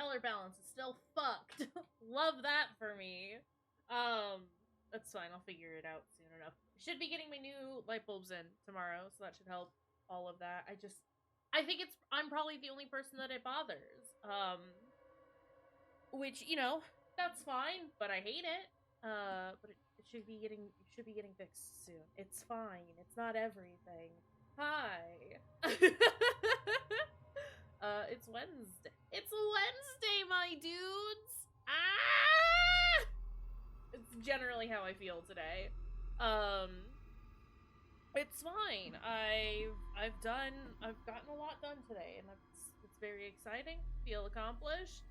$10 balance is still fucked. Love that for me. That's fine. I'll figure it out soon enough. Should be getting my new light bulbs in tomorrow, so that should help all of that. I think I'm probably the only person that it bothers. Which, that's fine, but I hate it. But it should be getting fixed soon. It's fine. It's not everything. Hi. It's Wednesday. It's Wednesday, my dudes. Ah! It's generally how I feel today. It's fine. I've gotten a lot done today, and it's very exciting. Feel accomplished.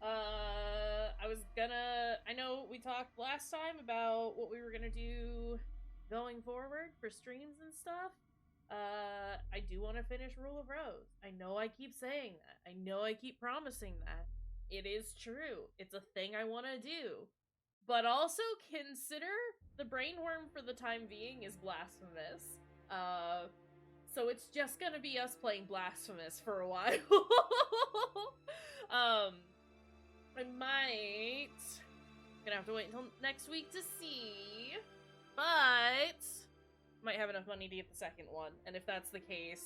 I know we talked last time about what we were gonna do going forward for streams and stuff. I do want to finish Rule of Rose. I know I keep saying that. I know I keep promising that. It is true. It's a thing I want to do. But also consider the brainworm for the time being is Blasphemous. So it's just gonna be us playing Blasphemous for a while. I might gonna have to wait until next week to see, but might have enough money to get the second one, and if that's the case,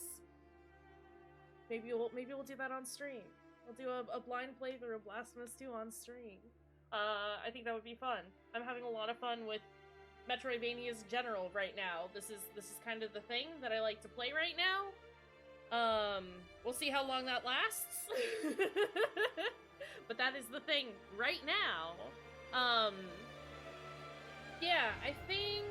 maybe we'll do that on stream. We'll do a blind playthrough of Blasphemous 2 on stream. I think that would be fun. I'm having a lot of fun with Metroidvanias general right now. This is kind of the thing that I like to play right now. We'll see how long that lasts. But that is the thing right now. Yeah, I think...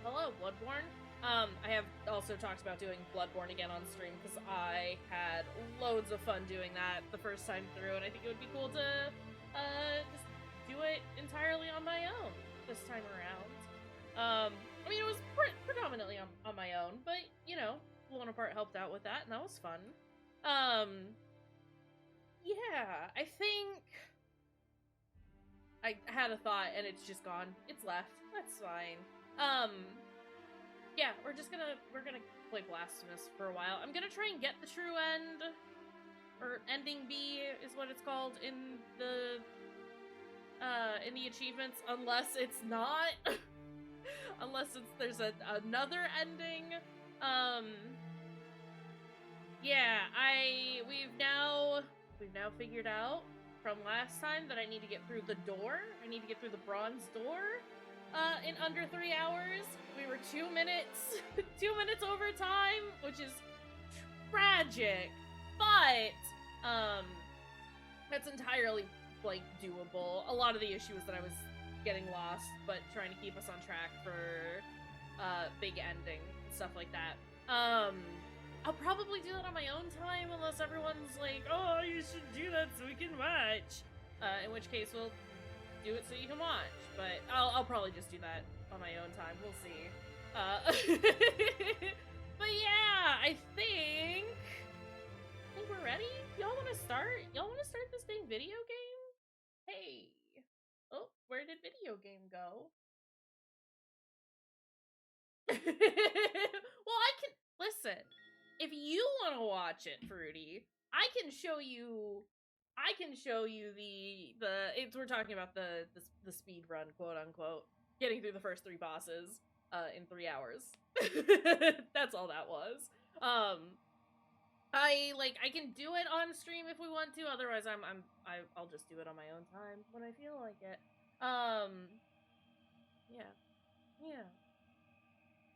Hello, Bloodborne. I have also talked about doing Bloodborne again on stream, because I had loads of fun doing that the first time through, and I think it would be cool to, just do it entirely on my own this time around. I mean, it was predominantly on my own, but, Luna Part helped out with that, and that was fun. Yeah, I think I had a thought and it's just gone. It's left. That's fine. Yeah, we're gonna play Blasphemous for a while. I'm gonna try and get the true end, or ending B is what it's called in the achievements, unless it's not. Unless there's another ending. Yeah, we've now figured out from last time that I need to get through the door. I need to get through the bronze door in under 3 hours. We were 2 minutes 2 minutes over time, which is tragic, but that's entirely doable. A lot of the issue was that I was getting lost, but trying to keep us on track for big ending and stuff like that. I'll probably do that on my own time, unless everyone's like, oh, you should do that so we can watch. In which case, we'll do it so you can watch. But I'll probably just do that on my own time. We'll see. But yeah, I think we're ready. Y'all want to start? Y'all want to start this dang video game? Hey. Oh, where did video game go? Well, I can... Listen. If you want to watch it, Fruity, I can show you we're talking about the speed run, quote unquote, getting through the first 3 bosses in 3 hours. That's all that was. I can do it on stream if we want to, otherwise I'll just do it on my own time when I feel like it.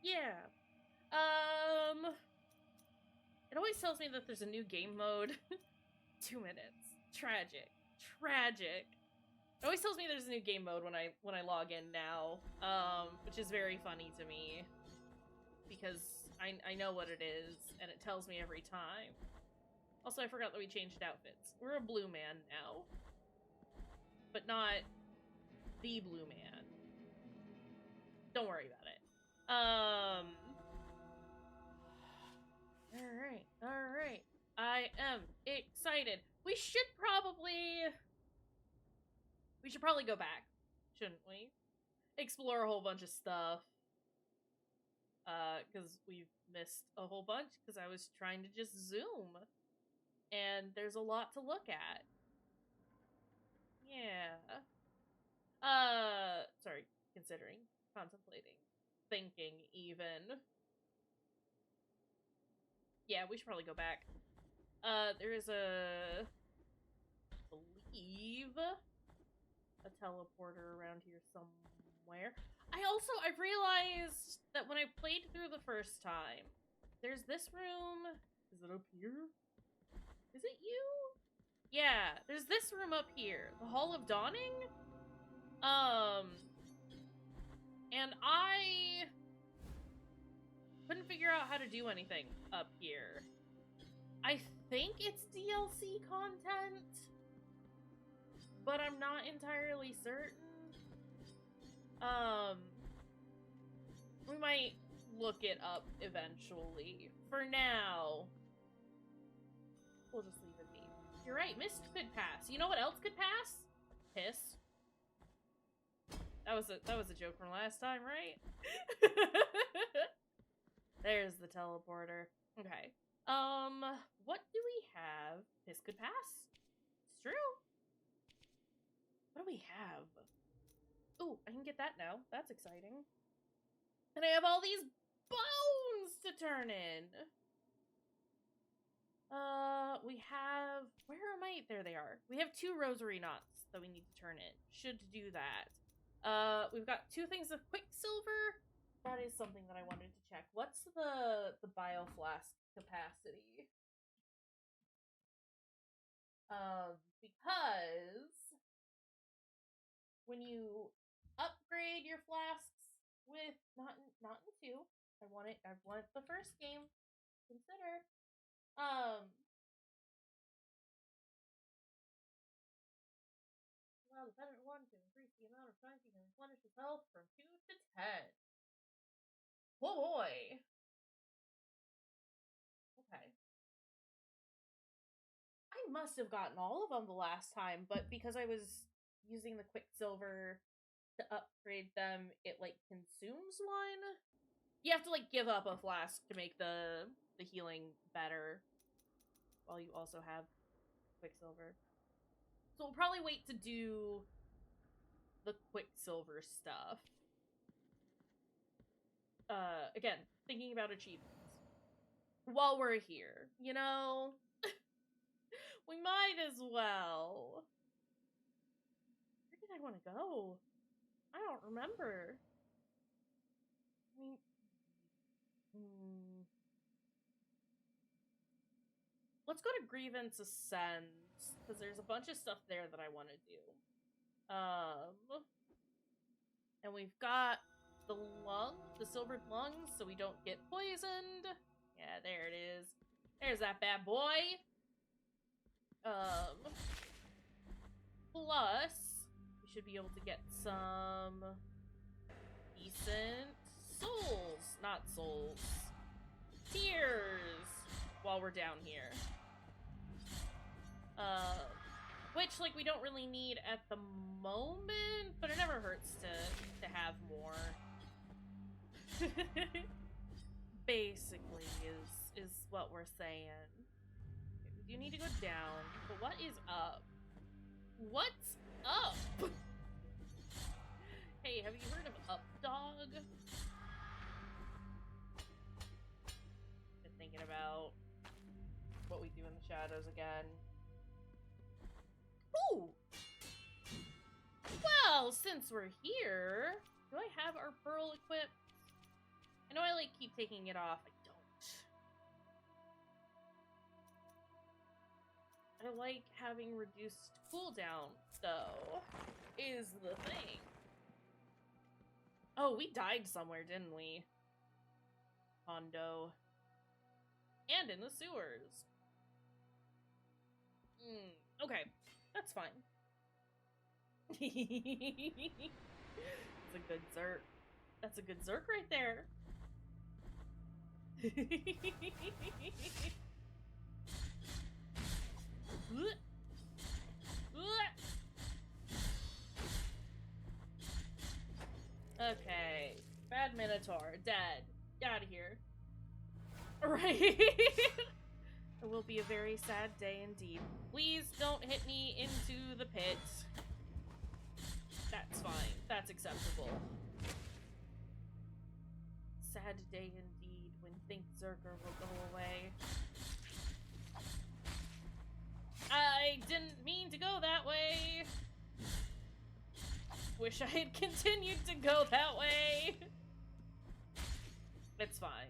Yeah. It always tells me that there's a new game mode. 2 minutes. Tragic. It always tells me there's a new game mode when I log in now, which is very funny to me, because I know what it is, and it tells me every time. Also, I forgot that we changed outfits. We're a blue man now, but not the blue man. Don't worry about it. Alright. I am excited. We should probably go back, shouldn't we? Explore a whole bunch of stuff. Because we've missed a whole bunch, because I was trying to just zoom. And there's a lot to look at. Yeah. Sorry, considering, contemplating, thinking even. Yeah, we should probably go back. There is I believe, a teleporter around here somewhere. I've realized that when I played through the first time, there's this room. Is it up here? Is it you? Yeah, there's this room up here, the Hall of Dawning. And I couldn't figure out how to do anything up here. I think it's DLC content, but I'm not entirely certain. We might look it up eventually. For now, we'll just leave it be. You're right, mist could pass. You know what else could pass? Piss. That was a joke from last time, right? There's the teleporter. Okay. What do we have? Piss could pass. It's true. What do we have? Ooh, I can get that now. That's exciting. And I have all these bones to turn in. We have... Where am I? There they are. We have 2 rosary knots that we need to turn in. Should do that. We've got 2 things of Quicksilver. That is something that I wanted to check. What's the bioflask capacity? Because when you upgrade your flasks with not in 2, I want the first game. Consider allow the Defendant 1 to increase the amount of times you can replenish his health from 2 to 10. Oh boy. Okay. I must have gotten all of them the last time, but because I was using the Quicksilver to upgrade them, it like consumes one. You have to like give up a flask to make the healing better, while you also have Quicksilver. So we'll probably wait to do the Quicksilver stuff. Again, thinking about achievements. While we're here, you know? We might as well. Where did I want to go? I don't remember. I mean... Let's go to Grievance Ascends, because there's a bunch of stuff there that I want to do. And we've got the silvered lungs, so we don't get poisoned. Yeah, there it is. There's that bad boy. Plus, we should be able to get some decent tears while we're down here. Which, like, we don't really need at the moment, but it never hurts to have more. Basically, is what we're saying. Okay, we do need to go down, but what is up? What's up? Hey, have you heard of Up Dog? Been thinking about what we do in the shadows again. Ooh! Well, since we're here, do I have our pearl equipped? I know I like keep taking it off. I don't. I like having reduced cooldown, though, is the thing. Oh, we died somewhere, didn't we? Hondo. And in the sewers. Okay. That's fine. That's a good Zerk. That's a good Zerk right there. Okay. Bad Minotaur. Dead. Get out of here. Right? It will be a very sad day indeed. Please don't hit me into the pit. That's fine. That's acceptable. Sad day indeed when Kayshurrr will go away. I didn't mean to go that way. Wish I had continued to go that way. It's fine.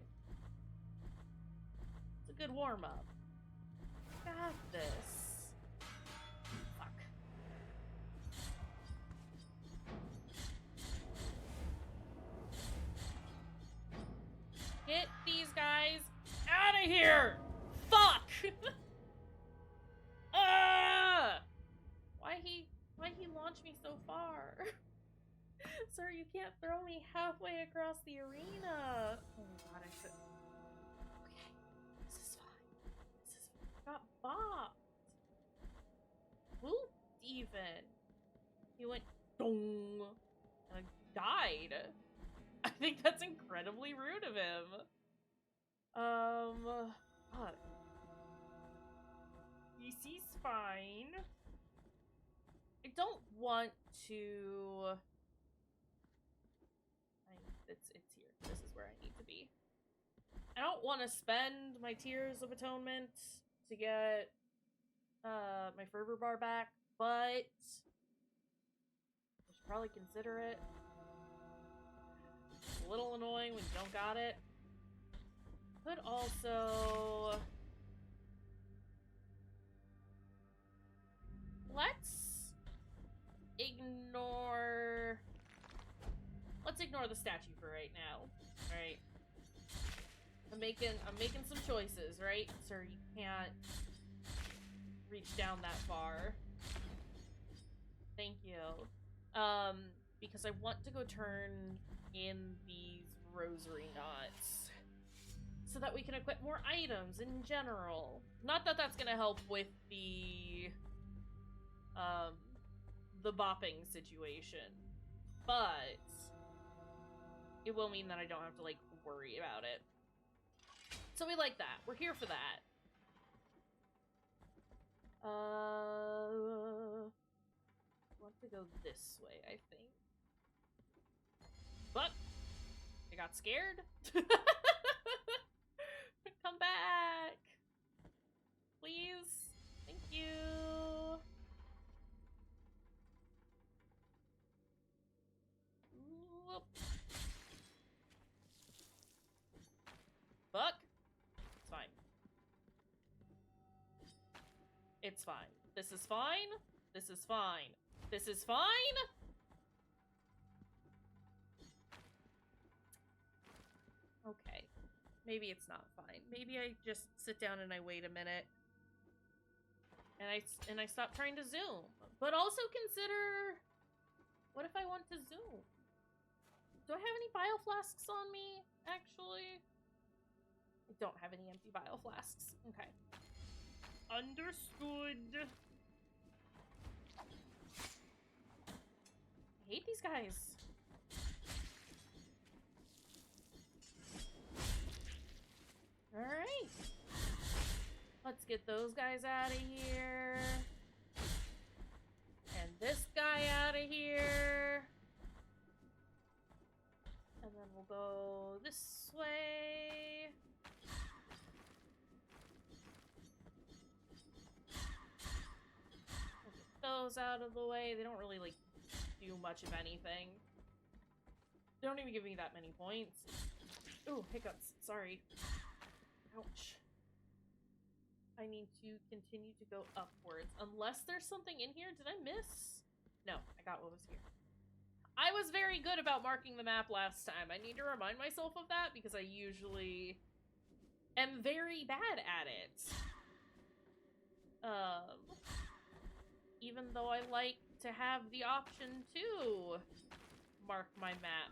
It's a good warm-up. Got this. Fuck. Get these guys out of here! Fuck! Why he launched me so far? Sir, you can't throw me halfway across the arena. Oh my god, I said. Okay, this is fine. I got bopped. Who even? He went dong and died. I think that's incredibly rude of him. God. He's fine. I don't want to. It's here. This is where I need to be. I don't want to spend my Tears of Atonement to get my fervor bar back, but I should probably consider it. It's a little annoying when you don't got it. Could also let's ignore the statue for right now. Alright. I'm making some choices, right? Sir, you can't reach down that far. Thank you. Because I want to go turn in these rosary knots so that we can equip more items in general. Not that that's gonna help with the bopping situation, but it will mean that I don't have to, like, worry about it. So we like that. We're here for that. Want to go this way, I think. But I got scared. Come back. Please. Thank you. Whoop. Fuck. It's fine. It's fine. This is fine. This is fine. This is fine. Okay. Maybe it's not fine. Maybe I just sit down and I wait a minute. And I stop trying to zoom. But also consider, what if I want to zoom? Do I have any bile flasks on me, actually? I don't have any empty bile flasks. Okay. Understood. I hate these guys. Alright. Let's get those guys out of here. And this guy out of here. And then we'll go this way. We'll get those out of the way. They don't really, like, do much of anything. They don't even give me that many points. Ooh, hiccups. Sorry. Ouch. I need to continue to go upwards. Unless there's something in here. Did I miss? No, I got what was here. I was very good about marking the map last time. I need to remind myself of that because I usually am very bad at it. Even though I like to have the option to mark my map.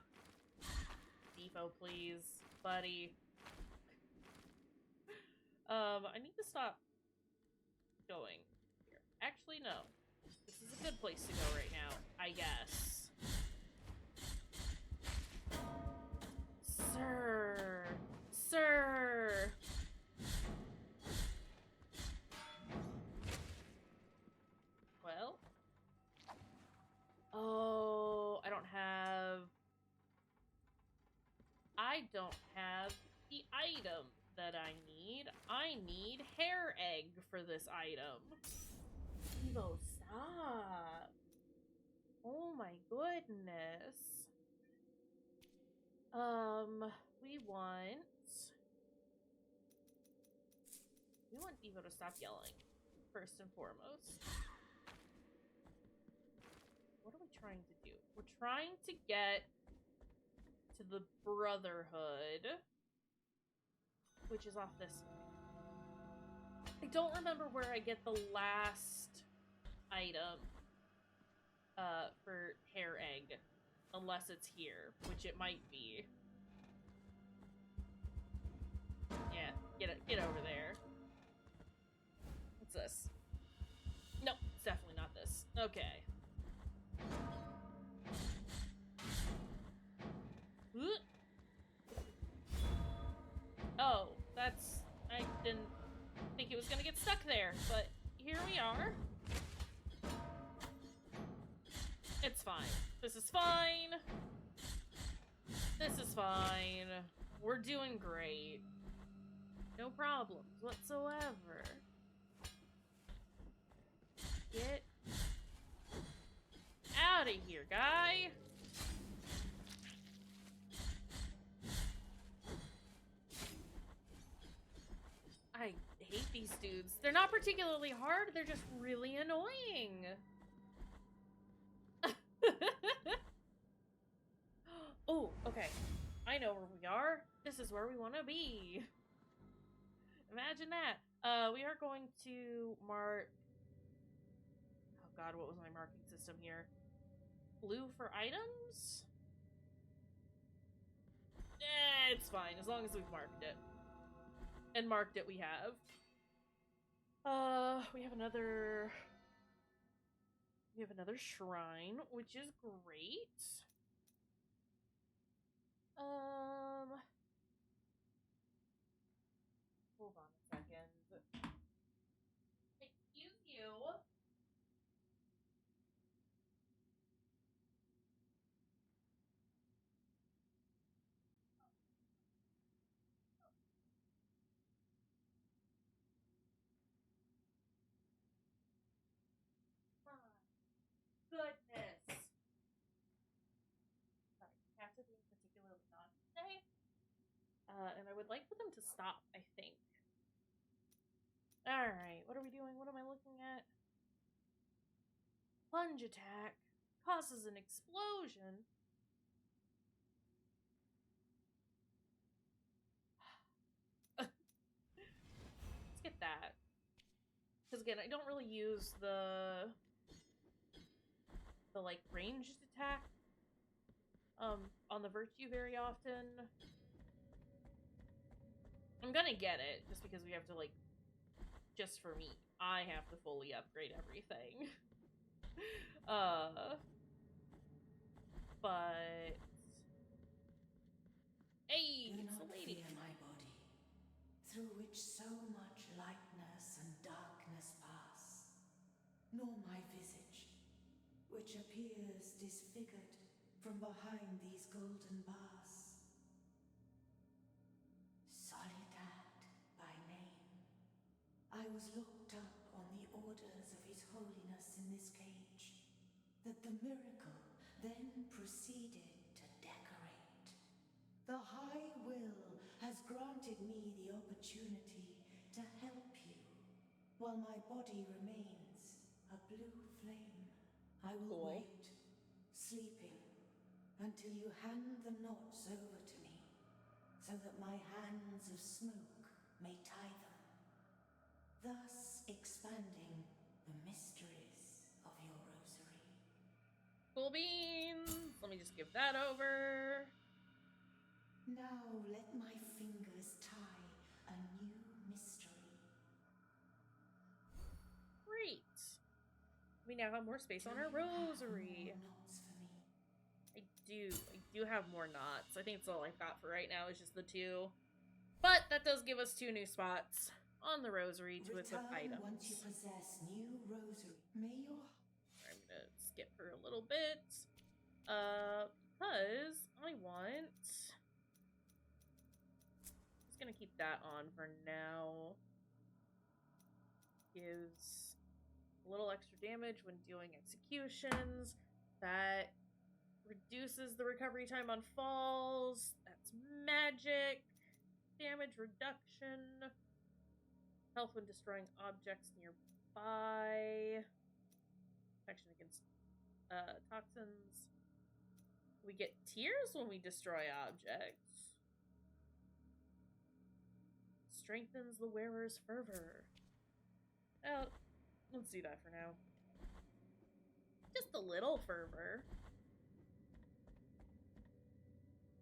Defo, please, buddy. I need to stop going here. Actually, no. This is a good place to go right now, I guess. Sir! Sir! Well? Oh. don't have the item that I need. I need hair egg for this item. Evo, stop. Oh my goodness. We want Evo to stop yelling, first and foremost. What are we trying to do? We're trying to get to the Brotherhood, which is off this way. I don't remember where I get the last item for hair egg, unless it's here, which it might be. Yeah, get over there. What's this? Nope, it's definitely not this. Okay. Oh, that's... I didn't think it was gonna get stuck there, but here we are. It's fine. This is fine. This is fine. We're doing great. No problems whatsoever. Get out of here, guy! I hate these dudes. They're not particularly hard, they're just really annoying. Oh, okay. I know where we are. This is where we want to be. Imagine that. We are going to mark... Oh god, what was my marking system here? Blue for items? It's fine, as long as we've marked it. And marked it we have. We have another shrine, which is great. Hold on a second. Excuse you. Goodness. Sorry, cats are being particularly naughty today. And I would like for them to stop, I think. Alright, what are we doing? What am I looking at? Plunge attack causes an explosion. Let's get that. Because again, I don't really use the like ranged attack on the Virtue very often. I'm gonna get it just because we have to, like, just for me, I have to fully upgrade everything. But hey, Do it's not the lady. fear my body, through which so much lightness and darkness pass, nor my visage, which appears disfigured from behind these golden bars. Soledad by name, I was looked up on the orders of His Holiness in this cage, that the miracle then proceeded to decorate. The High Will has granted me the opportunity to help you, while my body remains a blue flame. I will wait, sleeping, until you hand the knots over to me, so that my hands of smoke may tie them, thus expanding the mysteries of your rosary. Cool beans! Let me just give that over. Now let my fingers tie a new mystery. Great. We now have more space on our rosary. Knots for me. I do have more knots. I think it's all I've got for right now is just the 2. But that does give us 2 new spots on the rosary to equip items. Once you possess new rosary. May your... I'm gonna skip for a little bit. Because I want Just gonna keep that on for now. Gives a little extra damage when doing executions. That reduces the recovery time on falls. That's magic. Damage reduction. Health when destroying objects nearby. Protection against toxins. We get tears when we destroy objects. Strengthens the wearer's fervor. Oh, let's do that for now. Just a little fervor.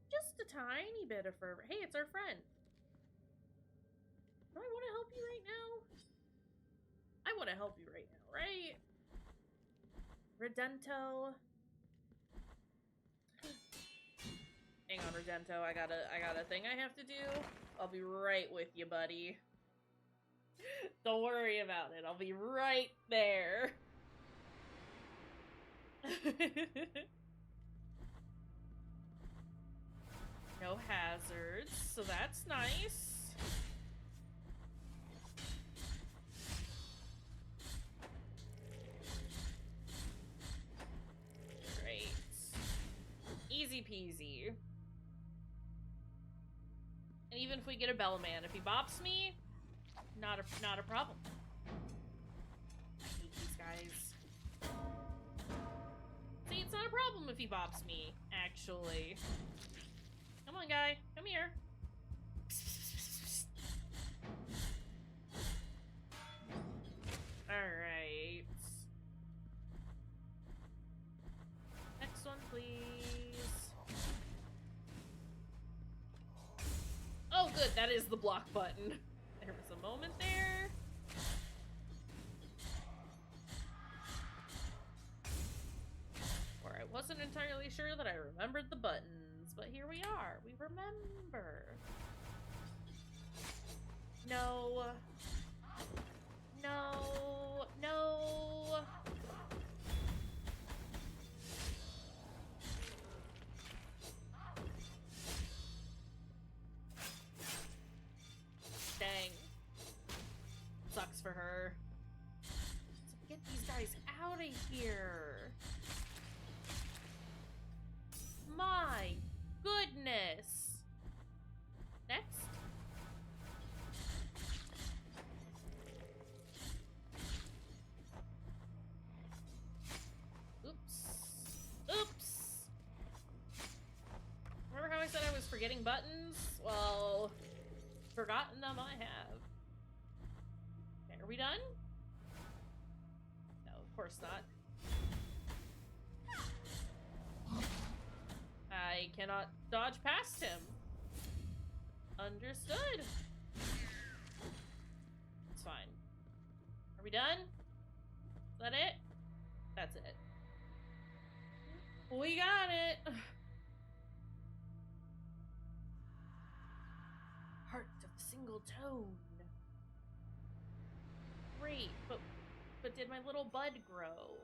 Just a tiny bit of fervor. Hey, it's our friend. Do I want to help you right now? I want to help you right now, right? Redento. Hang on, Redento. I got a thing I have to do. I'll be right with you, buddy. Don't worry about it. I'll be right there. No hazards, so that's nice. Great. Easy peasy. And even if we get a bellman, if he bops me, not a problem. I hate these guys. See, it's not a problem if he bops me, actually. Come on, guy. Come here. Alright. Next one, please. Oh, good. That is the block button. There was a moment there. Where I wasn't entirely sure that I remembered the buttons, but here we are. We remember. No. No. No. Dang. Sucks for her. So get these guys out of here. My goodness. Next. Oops. Oops. Remember how I said I was forgetting buttons? Well, forgotten them I have. Okay, are we done? No, of course not. I cannot dodge past him. Understood. It's fine. Are we done? Is that it? That's it. We got it. Heart of a single tone. Great, but did my little bud grow?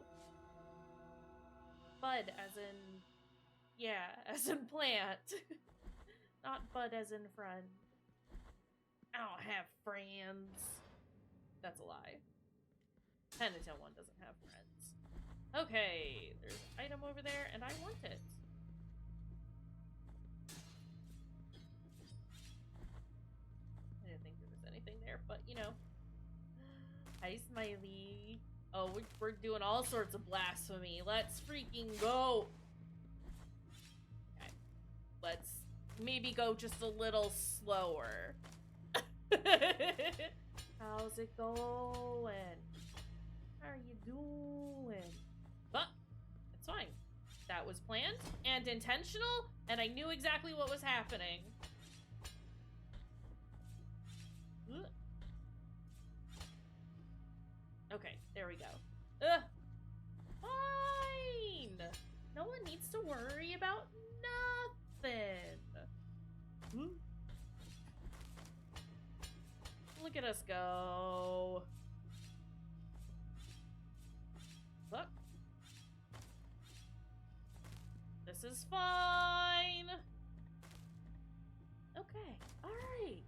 Bud as in, yeah, as in plant. Not bud as in friend. I don't have friends. That's a lie. Penitent one doesn't have friends. Okay, there's an item over there, and I want it. I didn't think there was anything there, but you know. Hi, Smiley. Oh, we're doing all sorts of blasphemy. Let's freaking go. Okay. Let's maybe go just a little slower. How's it going? How are you doing? But it's fine. That was planned and intentional, and I knew exactly what was happening. Okay, there we go. Ugh. Fine. No one needs to worry about nothing. Look at us go. Look. This is fine. Okay. All right.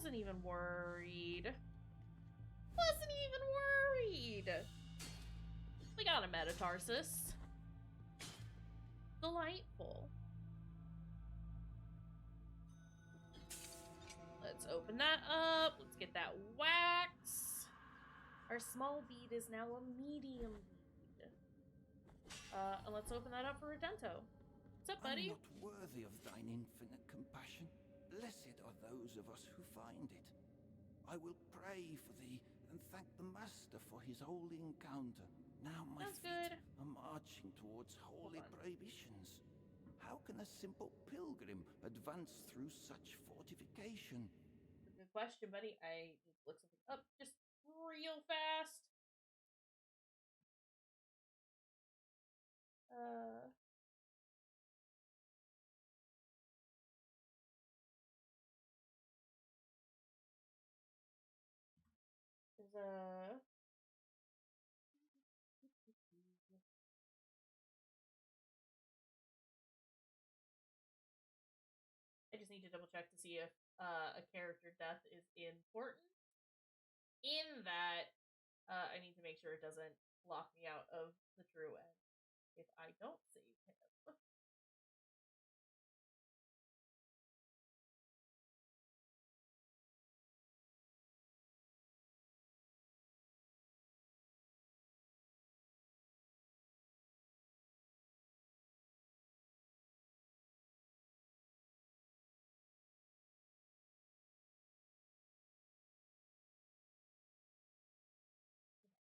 Wasn't even worried. Wasn't even worried. We got a metatarsus. Delightful. Let's open that up. Let's get that wax. Our small bead is now a medium bead. And let's open that up for Redento. What's up, buddy? I'm not worthy of thine infinite compassion. Blessed are those of us who find it. I will pray for thee and thank the Master for his holy encounter. Now my feet are marching towards holy prohibitions. How can a simple pilgrim advance through such fortification? Good question, buddy. I need to look something up just real fast. I just need to double check to see if a character death is important. In that, I need to make sure it doesn't lock me out of the true end if I don't save him.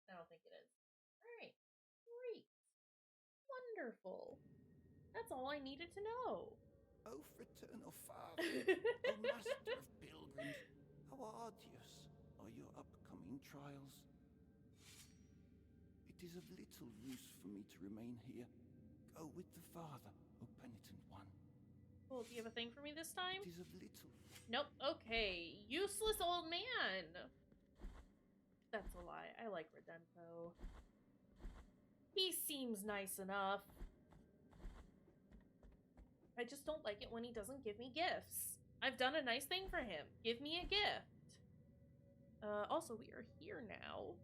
I don't think it is. Alright. Great. Wonderful. That's all I needed to know. O fraternal father, O master of pilgrims, how arduous are your upcoming trials? It is of little use for me to remain here. Go with the father, O penitent one. Cool, do you have a thing for me this time? It is of little. Nope. Okay. Useless old man. That's a lie. I like Redento. He seems nice enough. I just don't like it when he doesn't give me gifts. I've done a nice thing for him. Give me a gift. Also, we are here now.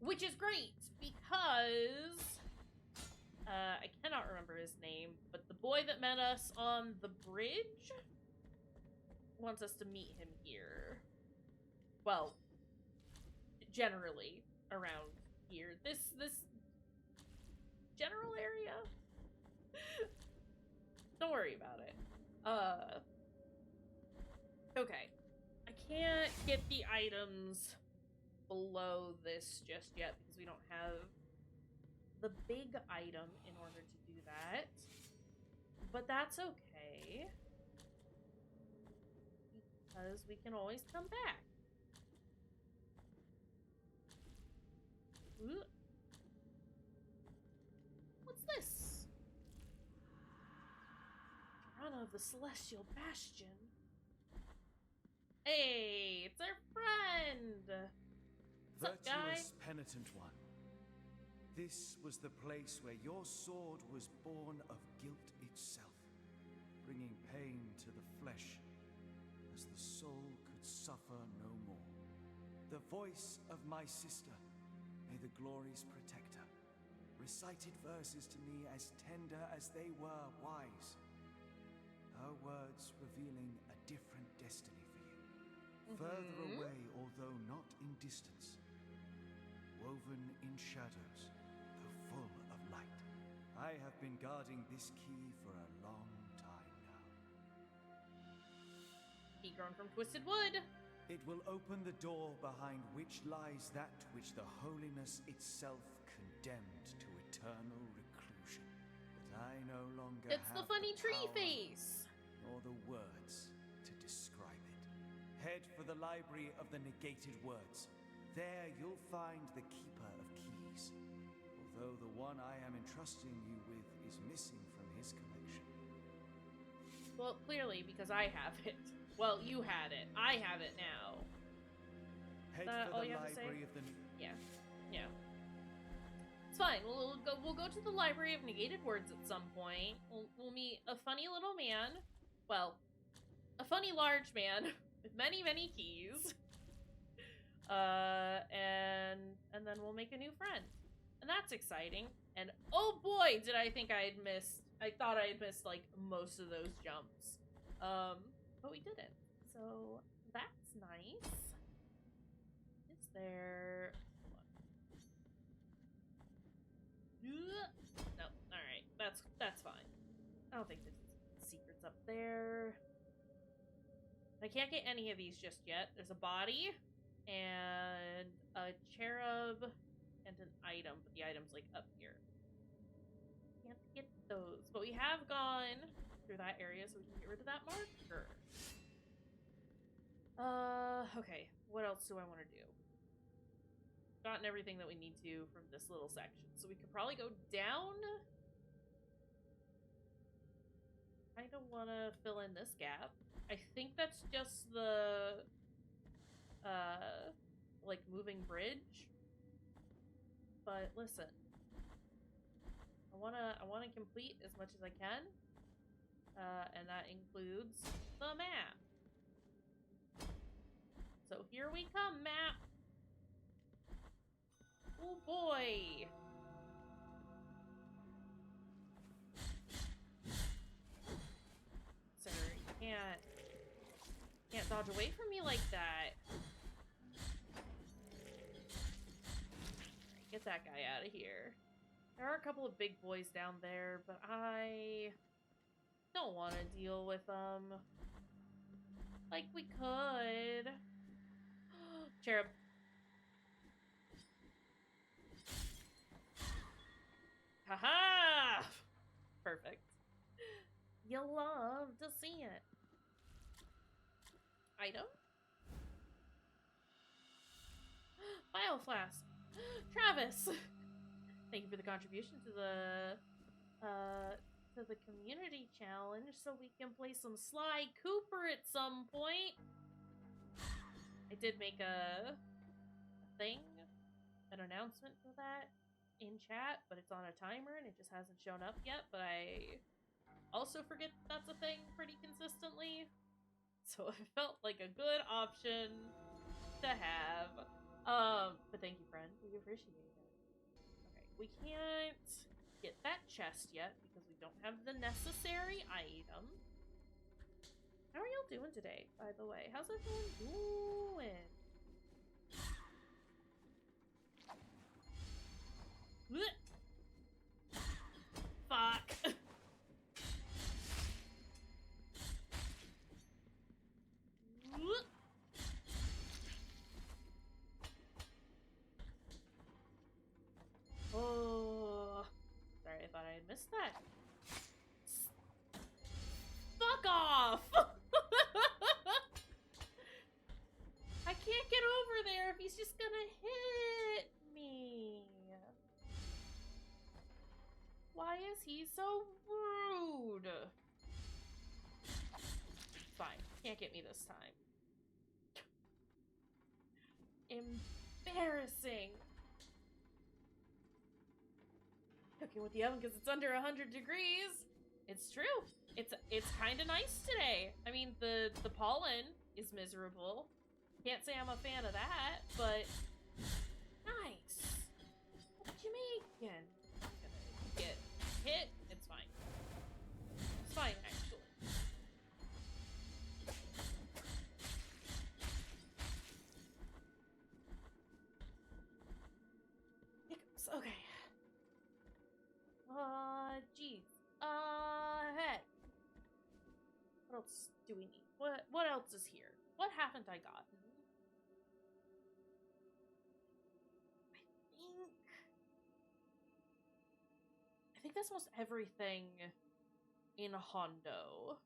Which is great, because... I cannot remember his name, but the boy that met us on the bridge wants us to meet him here. Well, generally around here. This general area? Don't worry about it. Okay. I can't get the items below this just yet because we don't have the big item in order to do that. But that's okay. Because we can always come back. Ooh. What's this? Run of the Celestial Bastion. Hey, it's our friend. What's up, guy? Virtuous penitent one. This was the place where your sword was born of guilt itself, bringing pain to the flesh, as the soul could suffer no more. The voice of my sister, may the glories protect her, recited verses to me as tender as they were wise. Her words revealing a different destiny for you. Further away, although not in distance. Woven in shadows, though full of light. I have been guarding this key for a long time now. Key grown from twisted wood. It will open the door behind which lies that which the holiness itself condemned to eternal reclusion. But I no longer It's have the funny tree power face. nor the words to describe it. Head for the library of the negated words. There you'll find the keeper of keys, although the one I am entrusting you with is missing from his collection. Well, clearly, because I have it. Well, you had it. I have it now. Head all for the you have to say? library of the... Yeah. Yeah. It's fine. We'll go to the library of negated words at some point. We'll meet a funny little man. Well, a funny large man with many, many keys. And then we'll make a new friend. And that's exciting. And oh boy, did I think I had missed. I thought I had missed like most of those jumps. But we didn't. So that's nice. Is there... No, alright. That's fine. I don't think there's secrets up there. I can't get any of these just yet. There's a body and a cherub and an item, but the item's like up here. Can't get those. But we have gone through that area, so we can get rid of that marker. Okay. What else do I want to do? Gotten everything that we need to from this little section. So we could probably go down. I don't want to fill in this gap. I think that's just the like moving bridge. But listen, I wanna complete as much as I can, and that includes the map. So here we come, map. Oh boy. Sir, you can't dodge away from me like that. Get that guy out of here. There are a couple of big boys down there, but I don't want to deal with them. Like we could. Cherub. Haha! Perfect. You'll love to see it. Item? Bioflask. Travis! Thank you for the contribution to the community challenge so we can play some Sly Cooper at some point. I did make a thing, an announcement for that in chat, but it's on a timer and it just hasn't shown up yet, but I also forget that's a thing pretty consistently. So it felt like a good option to have. But thank you, friend. We appreciate it. Okay, we can't get that chest yet because we don't have the necessary item. How are y'all doing today, by the way? How's everyone doing? Fuck. Oh, sorry, I thought I had missed that. Fuck off! I can't get over there if he's just gonna hit me. Why is he so rude? Fine, can't get me this time. Embarrassing. Cooking with the oven because it's under 100 degrees. It's true. It's kind of nice today. I mean, the pollen is miserable. Can't say I'm a fan of that, but nice. What you making? I'm gonna get hit. It's fine. It's fine, actually. Hiccups. Okay. Geez. Heck. What else do we need? What else is here? What haven't I gotten? I think that's most everything in Hondo.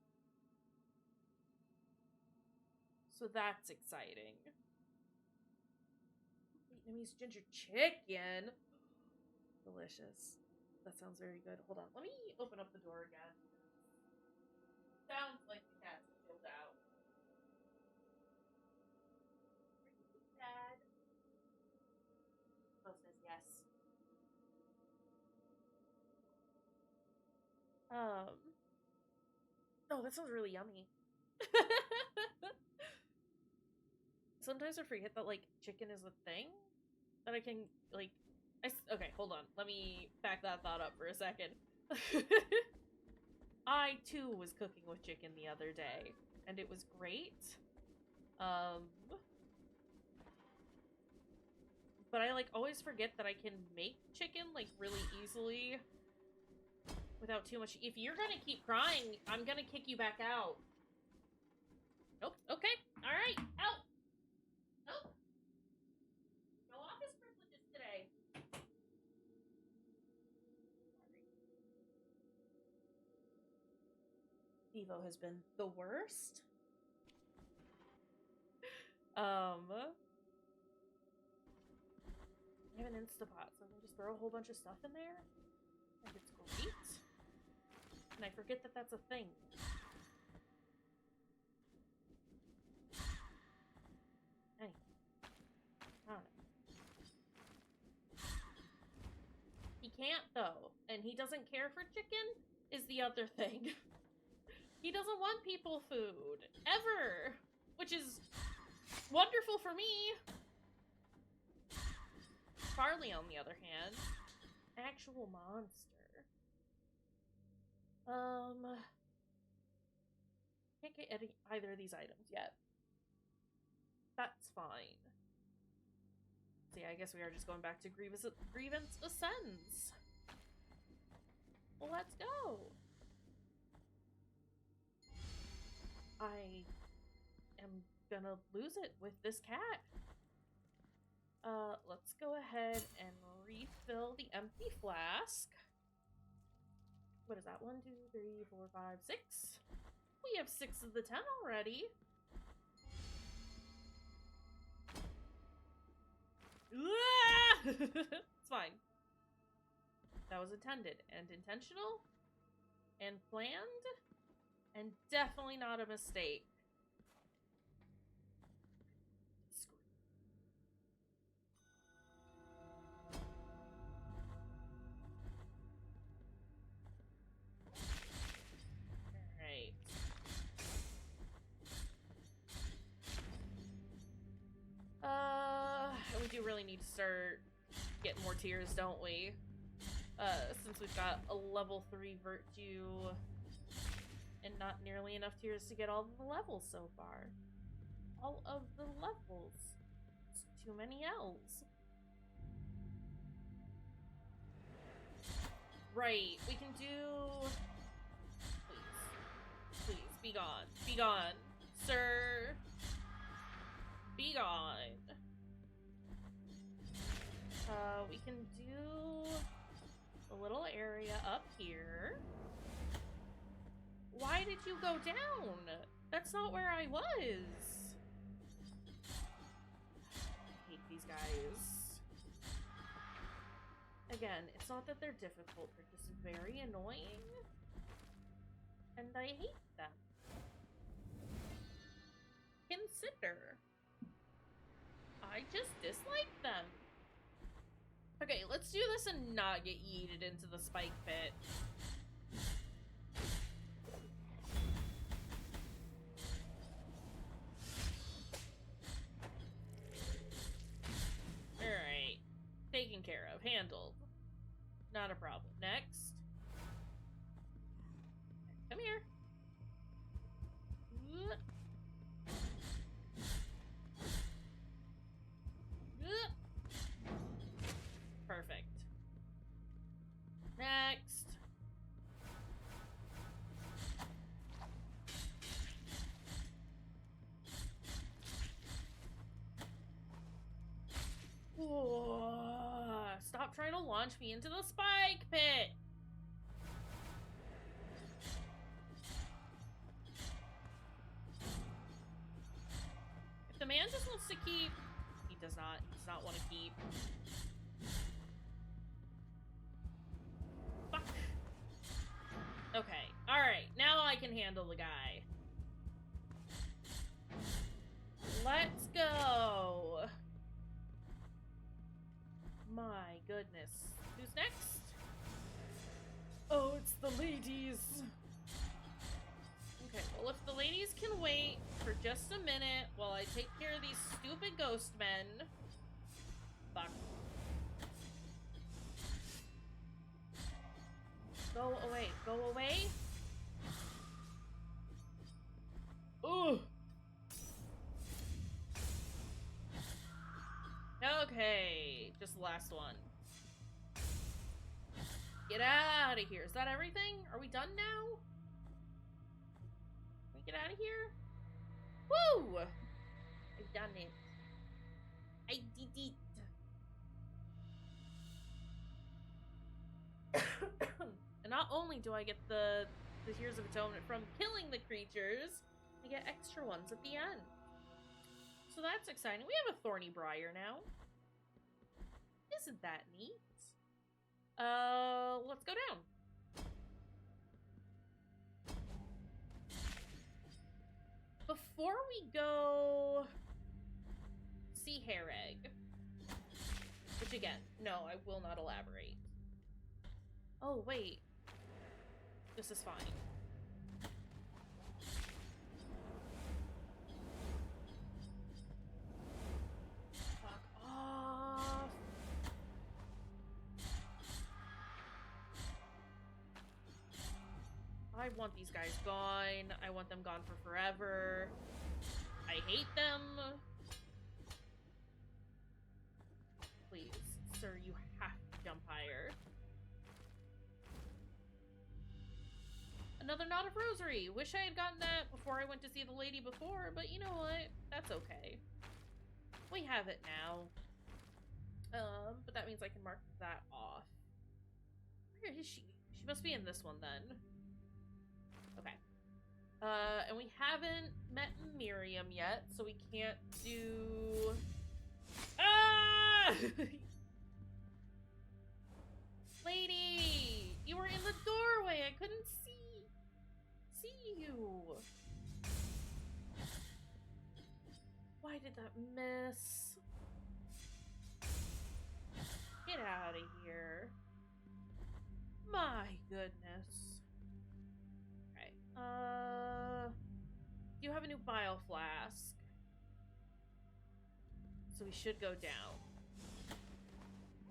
So that's exciting. Vietnamese ginger chicken. Delicious. That sounds very good. Hold on. Let me open up the door again. Sounds like the cat's chilled out. Dad. Bo says yes. Oh, that sounds really yummy. sometimes I forget that, like, chicken is a thing that I can, like, okay, hold on. Let me back that thought up for a second. I, too, was cooking with chicken the other day, and it was great. But I, like, always forget that I can make chicken, like, really easily without too much. If you're gonna keep crying, I'm gonna kick you back out. Nope. Okay. Alright. Out. Nope. No office privileges today. Evo has been the worst. I have an Instapot, so I can just throw a whole bunch of stuff in there. And it's great. And I forget that that's a thing. Anyway. I don't know. He can't, though. And he doesn't care for chicken, is the other thing. He doesn't want people food. Ever! Which is wonderful for me. Farley, on the other hand, actual monster. Can't get either of these items yet. That's fine. See, I guess we are just going back to Grievance Ascends. Well, let's go. I am gonna lose it with this cat. Let's go ahead and refill the empty flask. What is that? 1, 2, 3, 4, 5, 6. We have 6 of the 10 already. It's fine. That was intended and intentional and planned and definitely not a mistake. We do really need to start getting more tears, don't we? Since we've got a level 3 virtue and not nearly enough tears to get all of the levels so far. All of the levels. It's too many L's. Right, we can do... Please. Please, be gone. Be gone. Sir. Be gone. We can do a little area up here. Why did you go down? That's not where I was. I hate these guys. Again, it's not that they're difficult, they're just very annoying. And I hate them. Consider. I just dislike them. Okay, let's do this and not get yeeted into the spike pit. Alright. Taken care of. Handled. Not a problem. Next. Come here. Perfect. Next. Whoa. Stop trying to launch me into the spike pit. If the man just wants to keep, he does not want to keep. Fuck. Okay. Alright. Now I can handle the guy. Let's go. My goodness. Who's next? Oh, it's the ladies. Okay, well, if the ladies can wait for just a minute while I take care of these stupid ghost men. Fuck. Go away. Go away. Ooh. Okay, just the last one. Get out of here. Is that everything? Are we done now? Can we get out of here? Woo! I've done it. I did it. And not only do I get the Tears of Atonement from killing the creatures, I get extra ones at the end. So that's exciting. We have a Thorny Briar now. Isn't that neat? Let's go down. Before we go see Hair Egg, which again, no, I will not elaborate. Oh, wait. This is fine. Fuck off. I want these guys gone. I want them gone for forever. I hate them. Please, sir, you have to jump higher. Another Knot of Rosary. Wish I had gotten that before I went to see the lady before, but you know what? That's okay. We have it now. But that means I can mark that off. Where is she? She must be in this one then. Okay. And we haven't met Miriam yet, so we can't do... Ah! Lady! You were in the doorway! I couldn't see you! Why did that miss? Get out of here. My goodness. Okay. You have a new bile flask. So we should go down.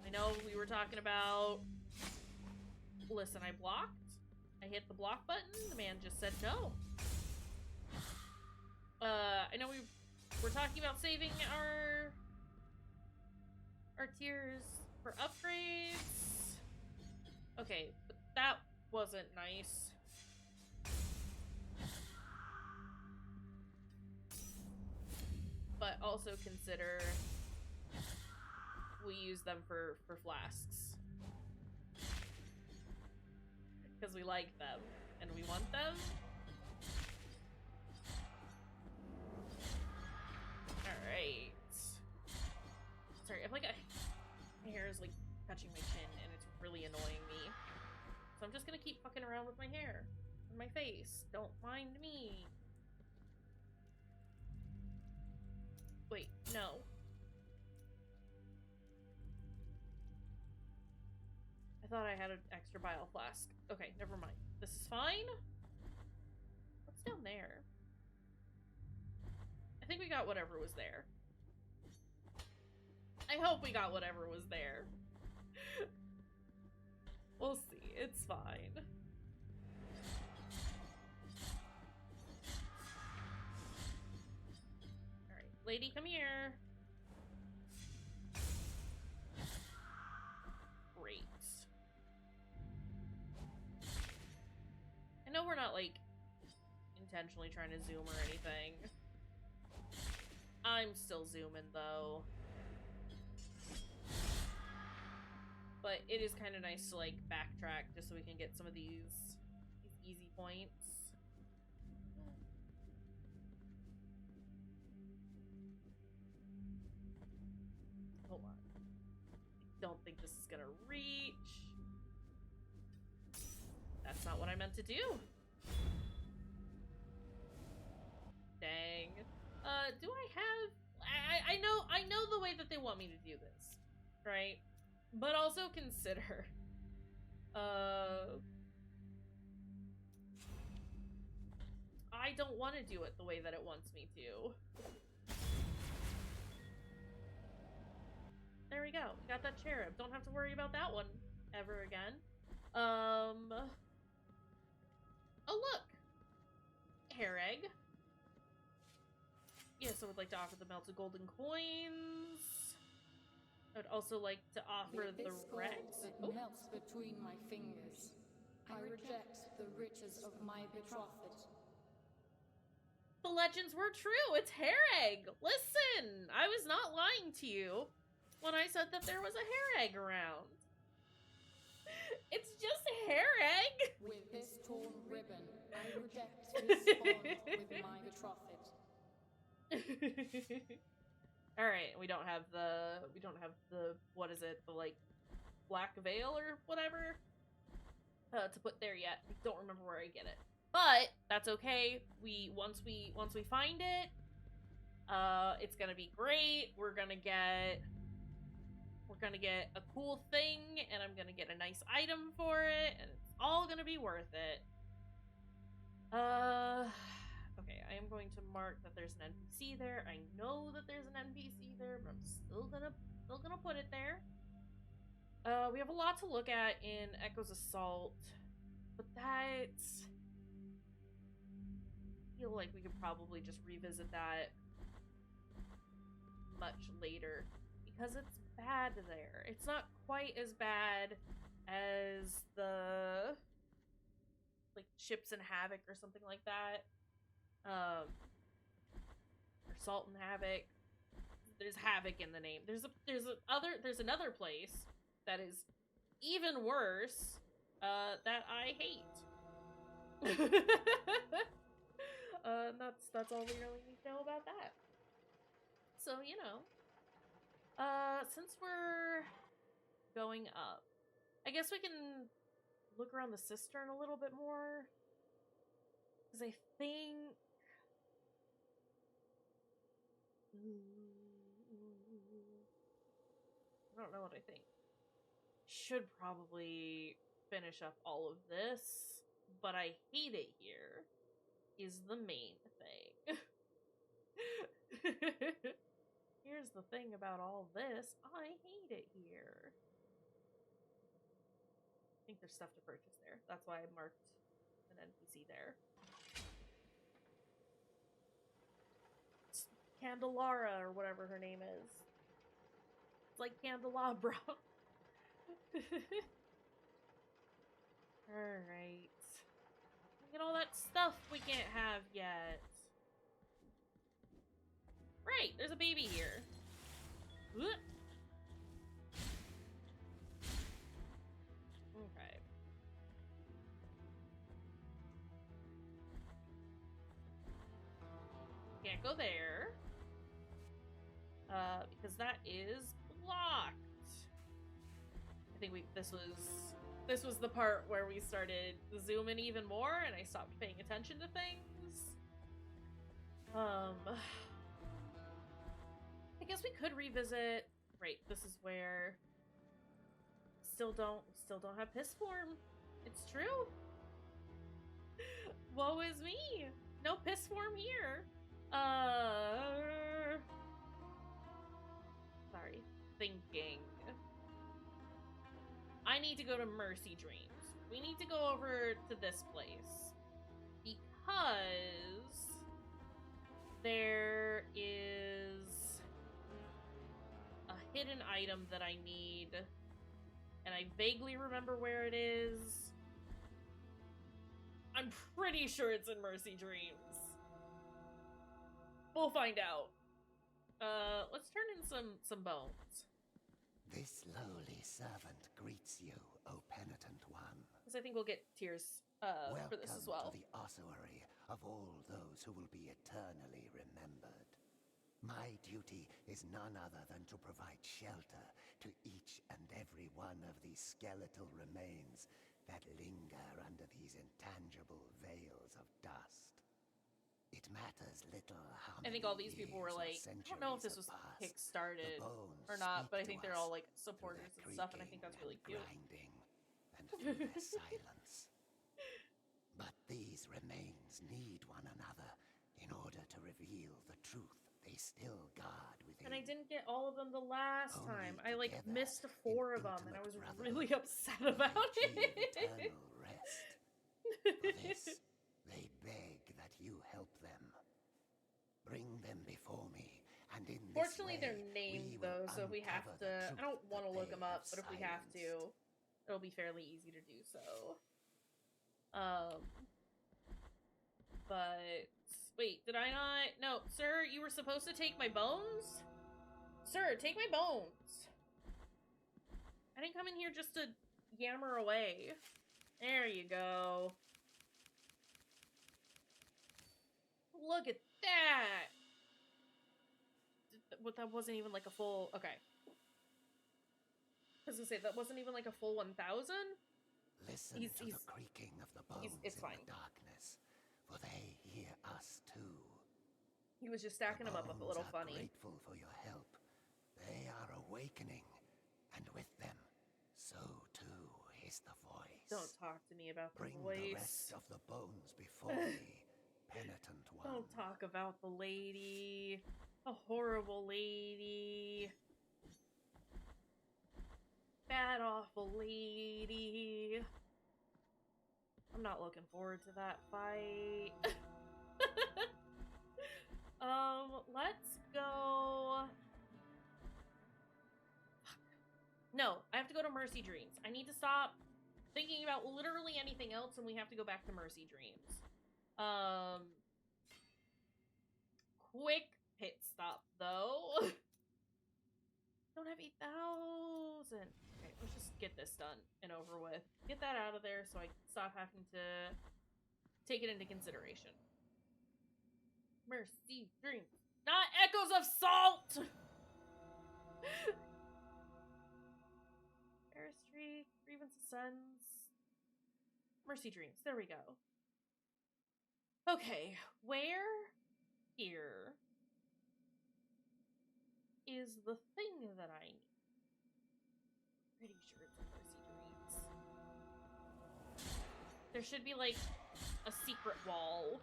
I know we were talking about... Listen, I blocked. I hit the block button. The man just said no. I know we were talking about saving our tiers for upgrades. Okay, but that wasn't nice. But also consider we use them for flasks. Because we like them, and we want them. Alright. Sorry, I feel like my hair is like touching my chin, and it's really annoying me. So I'm just gonna keep fucking around with my hair and my face. Don't mind me. Wait, no. I thought I had an extra bile flask. Okay, never mind. This is fine. What's down there? I think we got whatever was there. I hope we got whatever was there. We'll see. It's fine. Alright, lady, come here. Great. I know we're not, like, intentionally trying to zoom or anything. I'm still zooming, though. But it is kind of nice to, like, backtrack just so we can get some of these easy points. Hold on. I don't think this is gonna reach. That's not what I meant to do. Dang. Do I have... I know the way that they want me to do this, right? But also consider... I don't want to do it the way that it wants me to. There we go. We got that cherub. Don't have to worry about that one ever again. Oh, look! Hair egg. Yes, I would like to offer the melted golden coins. I would also like to offer the Rex. That melts between my fingers. I reject the riches of my betrothed. The legends were true. It's hair egg. Listen, I was not lying to you when I said that there was a hair egg around. It's just a hair egg. With this torn ribbon, I reject this bond with my betrothed. All right, we don't have the what is it, the like black veil or whatever to put there yet. I don't remember where I get it, but that's okay. Once we find it, it's gonna be great. We're gonna get a cool thing, and I'm gonna get a nice item for it, and it's all gonna be worth it. Okay, I am going to mark that there's an NPC there. I know that there's an NPC there, but I'm still gonna put it there. We have a lot to look at in Echo's Assault, but that's... I feel like we could probably just revisit that much later, because it's bad there. It's not quite as bad as the like Ships and Havoc or something like that. Or Salt and Havoc. There's Havoc in the name. There's another place that is even worse that I hate. That's all we really need to know about that. So, you know, since we're going up, I guess we can look around the cistern a little bit more, because I think I don't know what I think. Should probably finish up all of this, but I hate it here is the main thing. Here's the thing about all this. I hate it here. I think there's stuff to purchase there. That's why I marked an NPC there. It's Candelara, or whatever her name is. It's like candelabra. Alright. Look at all that stuff we can't have yet. Right, there's a baby here. Whoop. Okay. Can't go there. Because that is blocked. I think this was the part where we started zooming even more and I stopped paying attention to things. I guess we could revisit. Right, this is where still don't have piss form. It's true. Woe is me. No piss form here. Sorry. Thinking. I need to go to Mercy Dreams. We need to go over to this place because there is a hidden item that I need, and I vaguely remember where it is. I'm pretty sure it's in Mercy Dreams. We'll find out. Let's turn in some bones. This lowly servant greets you, O penitent one. Because I think we'll get tears for this as well. Welcome to the ossuary of all those who will be eternally remembered. My duty is none other than to provide shelter to each and every one of these skeletal remains that linger under these intangible veils of dust. It matters little how I think all these people were like, I don't know if this was kick-started or not, but I think they're all like supporters and stuff, and I think that's really cute. And through their silence. But these remains need one another in order to reveal the truth they still guard within. And I didn't get all of them the last Only time. I, like, together, missed in 4 of them, and I intimate was brotherhood, really upset about they achieve it. eternal rest. For this, they beg that you help them. Bring them before me, and in this Fortunately, way, they're named, we will though, so if we have uncover to... the I don't truth want to that look they them up, have but if we have silenced. to, it'll be fairly easy to do so. But... Wait, did I not... No, sir, you were supposed to take my bones? Sir, take my bones! I didn't come in here just to yammer away. There you go. Look at that! What, that wasn't even like a full... Okay. I was gonna say, that wasn't even like a full 1,000? Listen He's- to he's- the creaking of the bones it's in fine. the darkness, for they hear us too. He was just stacking them up a The little bones are funny. grateful for your help. They are awakening, and with them, so too is the voice. Don't talk to me about the Bring the voice. rest of the bones before me, penitent one. Don't talk about the lady. A horrible lady. Bad, awful lady. I'm not looking forward to that fight. Let's go... No, I have to go to Mercy Dreams. I need to stop thinking about literally anything else, and we have to go back to Mercy Dreams. Quick pit stop, though. Don't have 8,000. Okay, let's just get this done and over with. Get that out of there so I can stop having to take it into consideration. Mercy Dreams. Not Echoes of Salt! Paris Street, Grievance Ascends. Mercy Dreams. There we go. Okay, where here is the thing that I need? Pretty sure it's in Mercy Dreams. There should be, like, a secret wall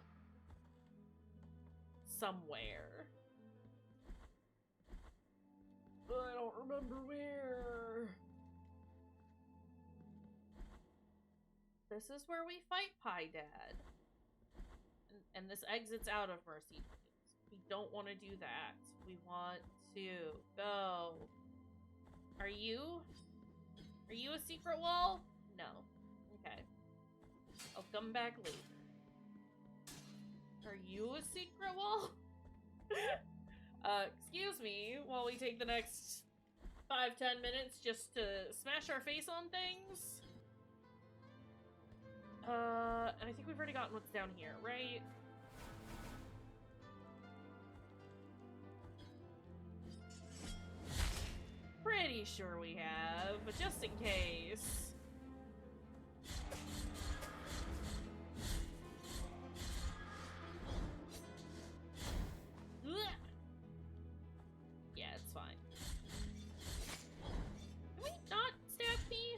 somewhere. But I don't remember where. This is where we fight Pie Dad. And this exits out of Mercy Dreams. We don't want to do that. We want to go. Are you a secret wall? No. Okay. I'll come back later. Are you a secret wall? Excuse me, while we take the next 5-10 minutes just to smash our face on things. And I think we've already gotten what's down here, right? Pretty sure we have, but just in case. Yeah, it's fine. Can we not stab me?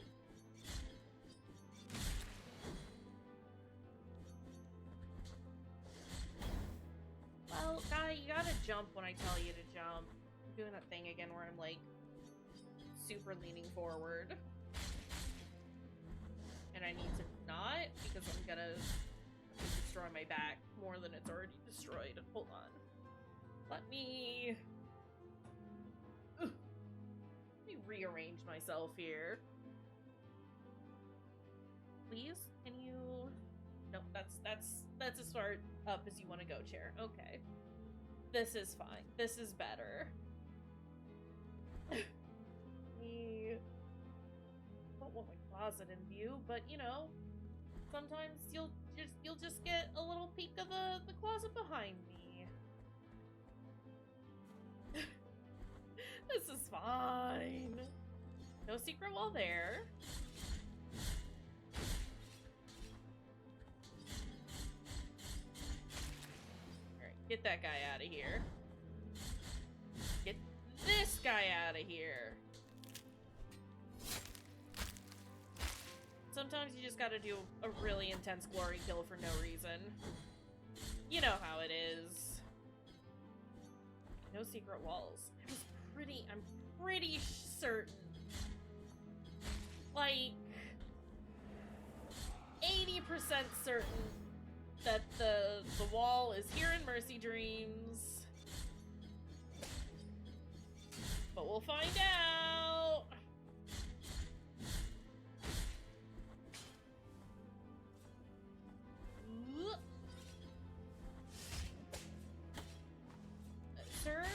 Well, guy, you gotta jump when I tell you to jump. I'm doing that thing again where I'm like super leaning forward. And I need to not because I'm gonna destroy my back more than it's already destroyed. Hold on. Let me rearrange myself here. Please? Can you... No, that's as far up as you want to go, chair. Okay. This is fine. This is better. I don't want my closet in view, but you know, sometimes you'll just get a little peek of the closet behind me. This is fine. No secret wall there. Alright, get that guy out of here. Get this guy out of here. Sometimes you just gotta do a really intense glory kill for no reason. You know how it is. No secret walls. I'm pretty certain. Like, 80% certain that the wall is here in Mercy Dreams. But we'll find out. Sir?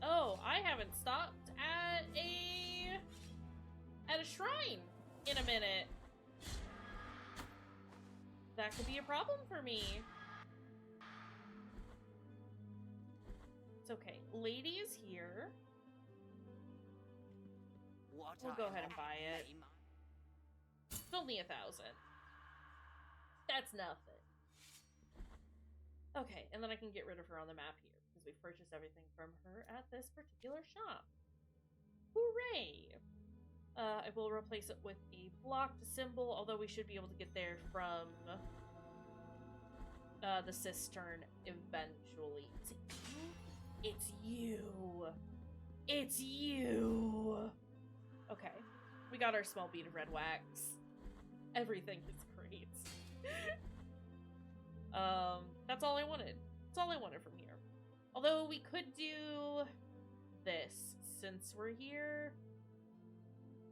Oh, I haven't stopped at a shrine in a minute. That could be a problem for me. It's okay. Lady is here. We'll go ahead and buy it. It's only 1,000. That's nothing. Okay, and then I can get rid of her on the map here, because we've purchased everything from her at this particular shop. Hooray! I will replace it with a blocked symbol, although we should be able to get there from the cistern eventually. It's you! It's you! Okay, we got our small bead of red wax. Everything is great. That's all I wanted. That's all I wanted from here. Although we could do this since we're here.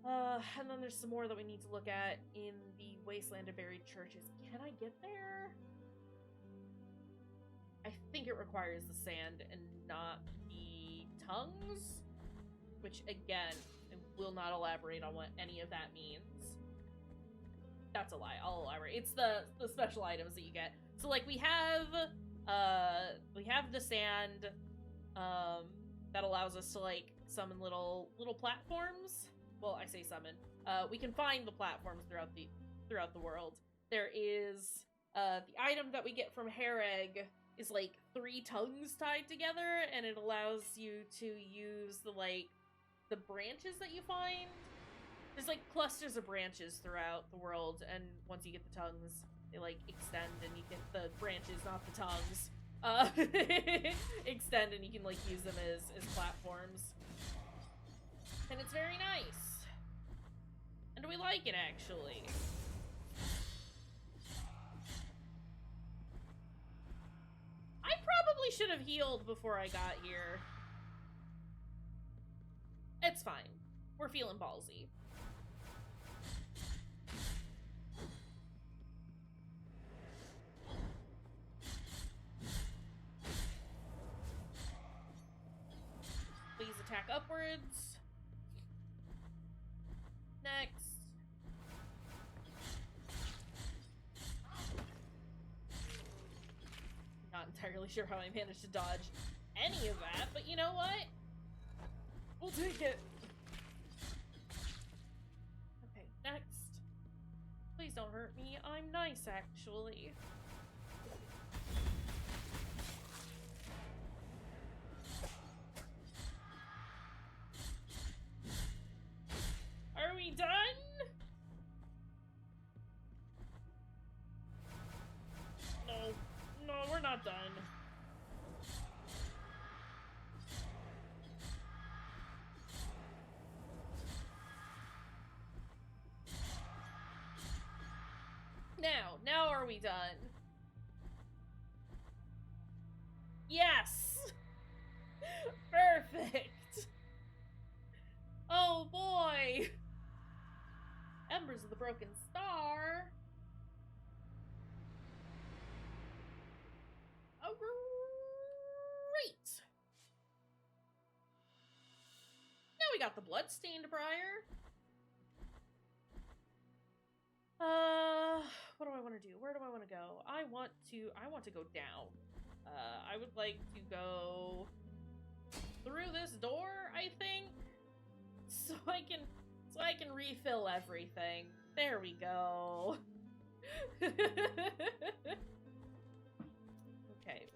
And then there's some more that we need to look at in the Wasteland of Buried Churches. Can I get there? I think it requires the sand and not the tongues. Which, again, I will not elaborate on what any of that means. That's a lie. I'll elaborate. It's the special items that you get. So, like, we have the sand, that allows us to, like, summon little platforms. Well, I say summon. We can find the platforms throughout the world. There is, the item that we get from Hereg is, like, 3 tongues tied together, and it allows you to use the branches that you find. There's, like, clusters of branches throughout the world, and once you get the tongues, they, like, extend, and you get the branches, not the tongues, extend, and you can, like, use them as platforms. And it's very nice. And we like it, actually. I probably should have healed before I got here. It's fine. We're feeling ballsy. Please attack upwards. Next. Not entirely sure how I managed to dodge any of that, but you know what? We'll take it. Okay, next. Please don't hurt me. I'm nice, actually. Are we done? No, we're not done. Now are we done? Yes! Perfect! Oh boy! Embers of the Broken Star. Oh, great! Now we got the Bloodstained Briar. What do I want to do? Where do I want to go? I want to go down. I would like to go through this door, I think, so I can refill everything. There we go. Okay,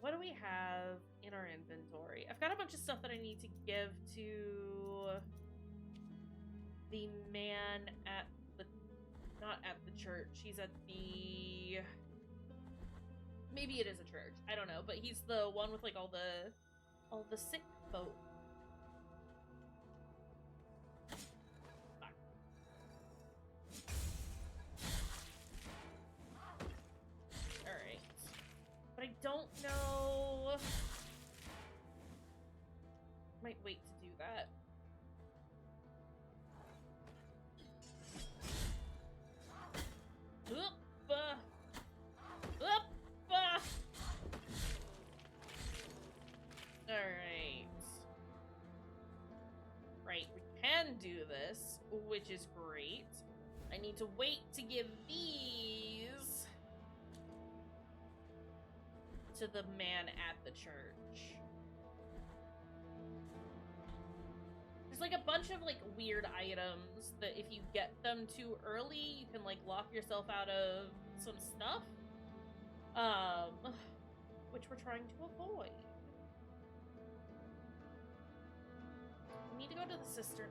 what do we have in our inventory. I've got a bunch of stuff that I need to give to the man at the... not at the church. He's at the... maybe it is a church. I don't know. But he's the one with, like, all the sick folk. Alright. But I don't know... might wait to do that. Alright. Right, we can do this, which is great. I need to wait to give these to the man at the church. There's like a bunch of like weird items that if you get them too early, you can like lock yourself out of some stuff. Which we're trying to avoid. We need to go to the cistern.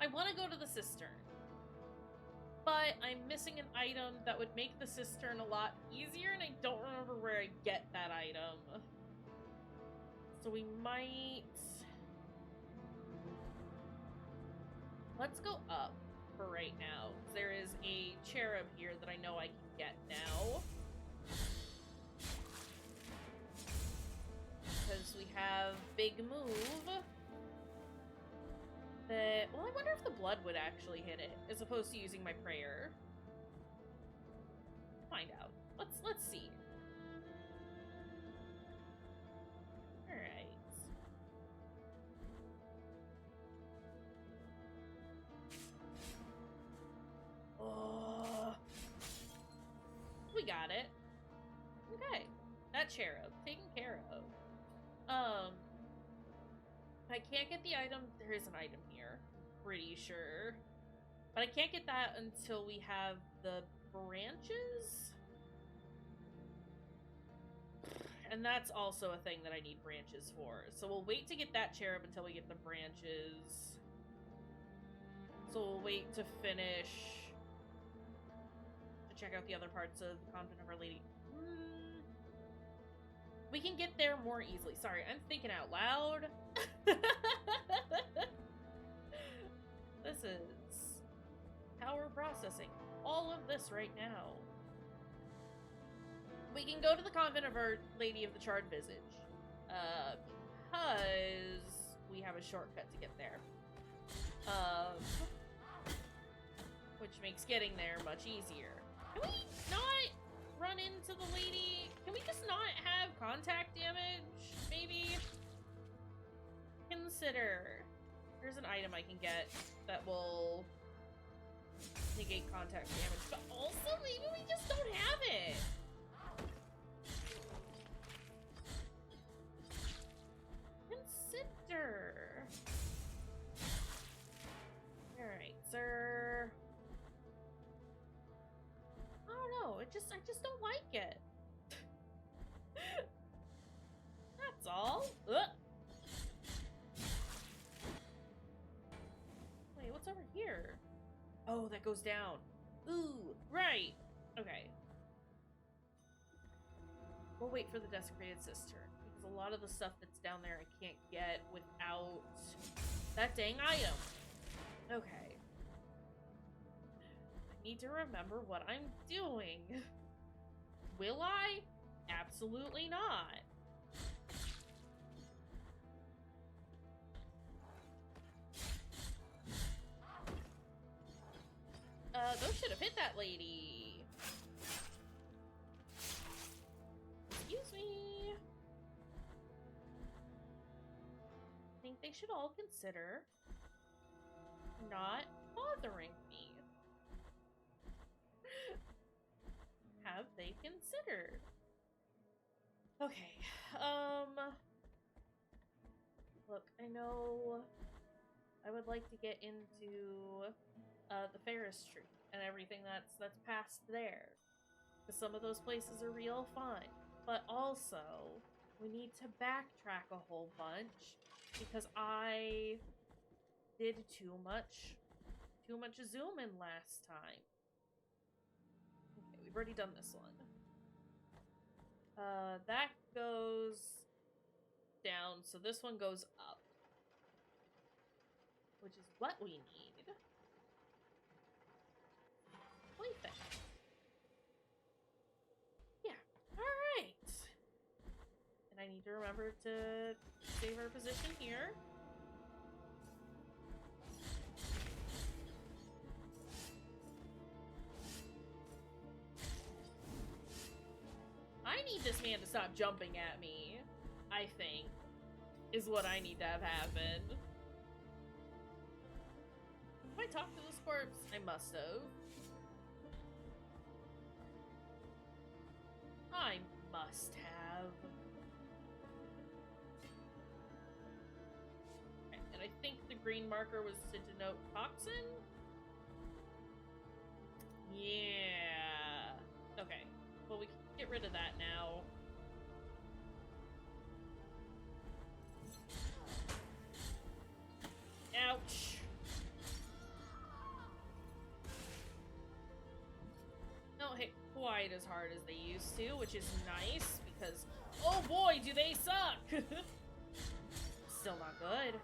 I want to go to the cistern. But I'm missing an item that would make the cistern a lot easier, and I don't remember where I get that item. So we might... let's go up for right now. There is a cherub here that I know I can get now. Because we have big move. That, well, I wonder if the blood would actually hit it, as opposed to using my prayer. Find out. Let's see. Alright. Oh, we got it. Okay, that cherub taken care of. I can't get the item. There is an item here, pretty sure, but I can't get that until we have the branches. And that's also a thing that I need branches for. So we'll wait to get that cherub until we get the branches. So we'll wait to finish to check out the other parts of the Convent of Our Lady. We can get there more easily. Sorry, I'm thinking out loud. This is how we're processing all of this right now. We can go to the Convent of Our Lady of the Charred Visage, because we have a shortcut to get there. Which makes getting there much easier. Can we not run into the lady? Can we just not have contact damage, maybe? Consider. There's an item I can get that will negate contact damage, but also maybe we just don't have it. Consider. Alright, sir. I don't know. I just don't like it. That's all. Ugh. Wait, what's over here? Oh, that goes down. Ooh, right. Okay. We'll wait for the desecrated cistern, because a lot of the stuff that's down there I can't get without that dang item. Okay. I need to remember what I'm doing. Will I? Absolutely not. Those should have hit that lady. Excuse me. I think they should all consider not bothering me. Have they considered? Okay, look, I know I would like to get into the Ferris Street and everything that's past there, because some of those places are real fun, but also we need to backtrack a whole bunch because I did too much zooming last time. Okay, we've already done this one. That goes down, so this one goes up, which is what we need. Plaything. Yeah, alright. And I need to remember to save our position here. I need this man to stop jumping at me, I think, is what I need to have happen. Have I talked to this corpse? I must have. I must have. Okay, and I think the green marker was to denote toxin? Yeah. Okay. Well, we can get rid of that now. Ouch. Don't hit quite as hard as they used to, which is nice because, oh boy, do they suck! Still not good.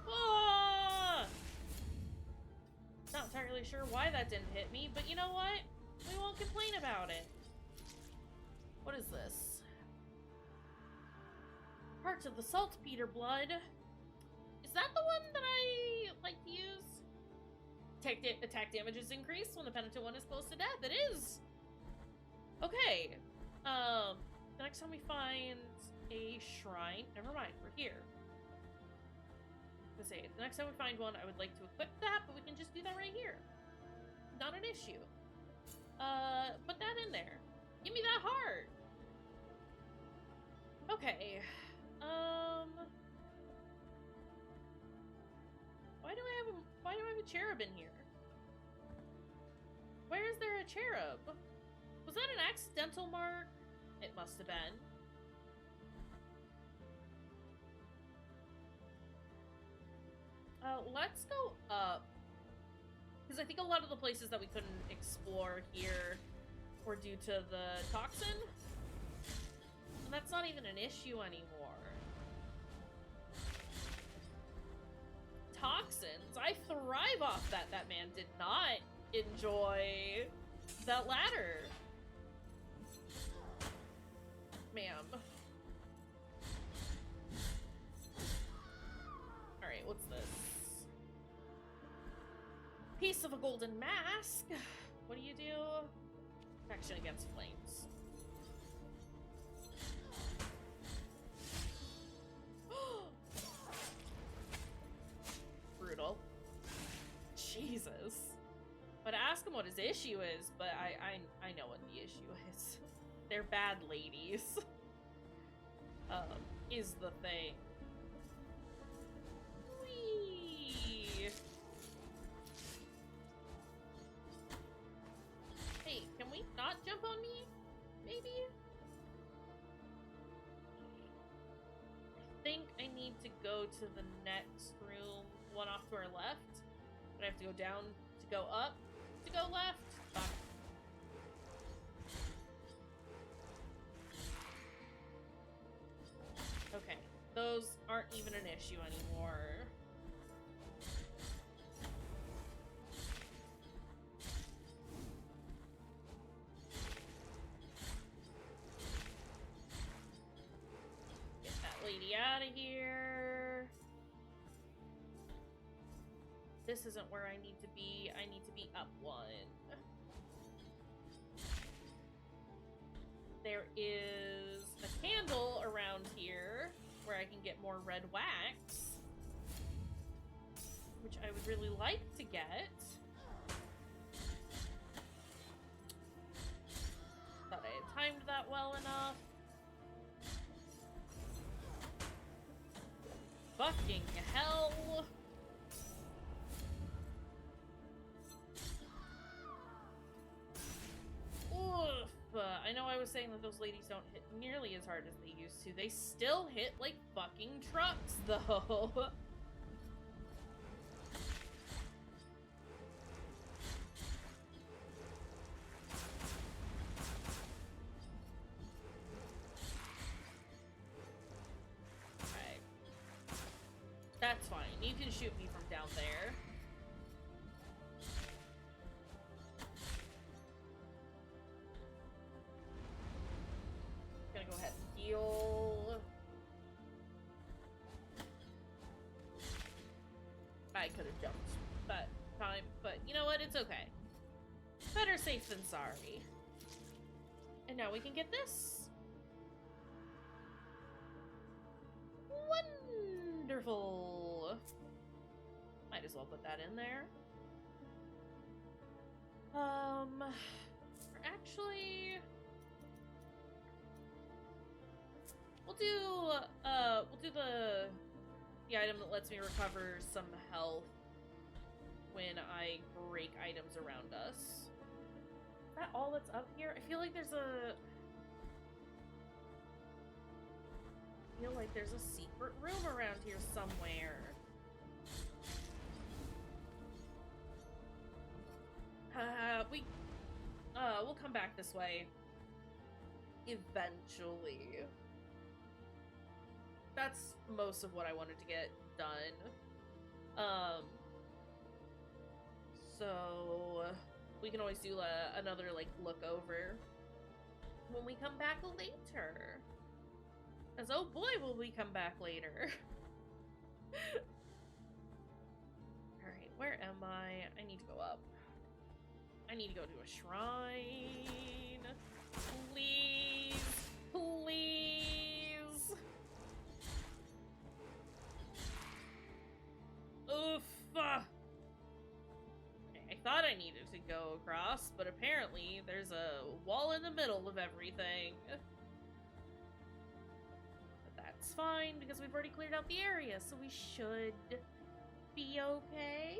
Ah! Not entirely sure why that didn't hit me, but you know what? We won't complain about it. What is this? Parts of the saltpeter blood. Is that the one that I like to use? Attack damage is increased when the penitent one is close to death. It is! Okay. The next time we find a shrine... Never mind, we're here. Let's say, the next time we find one, I would like to equip that, but we can just do that right here. Not an issue. Put that in there. Give me that heart! Okay. Why do I have a cherub in here? Where is there a cherub? Was that an accidental mark? It must have been. Let's go up. Because I think a lot of the places that we couldn't explore here were due to the toxin. And that's not even an issue anymore. Toxins? I thrive off that. That man did not enjoy that ladder. Ma'am. Alright, what's this? Piece of a golden mask. What do you do? Protection against flames. Brutal. Jesus. But ask him what his issue is, but I know what the issue is. They're bad ladies. Is the thing. Whee! Hey, can we not jump on me? Maybe? I think I need to go to the next room, one off to our left. But I have to go down to go up to go left. Fuck. Okay, those aren't even an issue anymore. Get that lady out of here. This isn't where I need to be. I need to be up one. There is a candle around here where I can get more red wax, which I would really like to get. Thought I had timed that well enough. Fucking hell! Oof. I know I was saying that those ladies don't hit nearly as hard as they used to. They still hit like fucking trucks, though. Alright. That's fine. You can shoot me from down there. Gonna go ahead and heal. I could have jumped that time, but you know what? It's okay. Better safe than sorry. And now we can get this. Wonderful. Might as well put that in there. Actually, we'll do the item that lets me recover some health when I break items around us. Is that all that's up here? I feel like there's a secret room around here somewhere. We'll come back this way eventually. That's most of what I wanted to get done. So we can always do another like look over when we come back later. As oh boy, will we come back later. Alright, where am I? I need to go up. I need to go to a shrine. Please. Please. Oof. Okay, I thought I needed to go across, but apparently there's a wall in the middle of everything. But that's fine, because we've already cleared out the area, so we should be okay?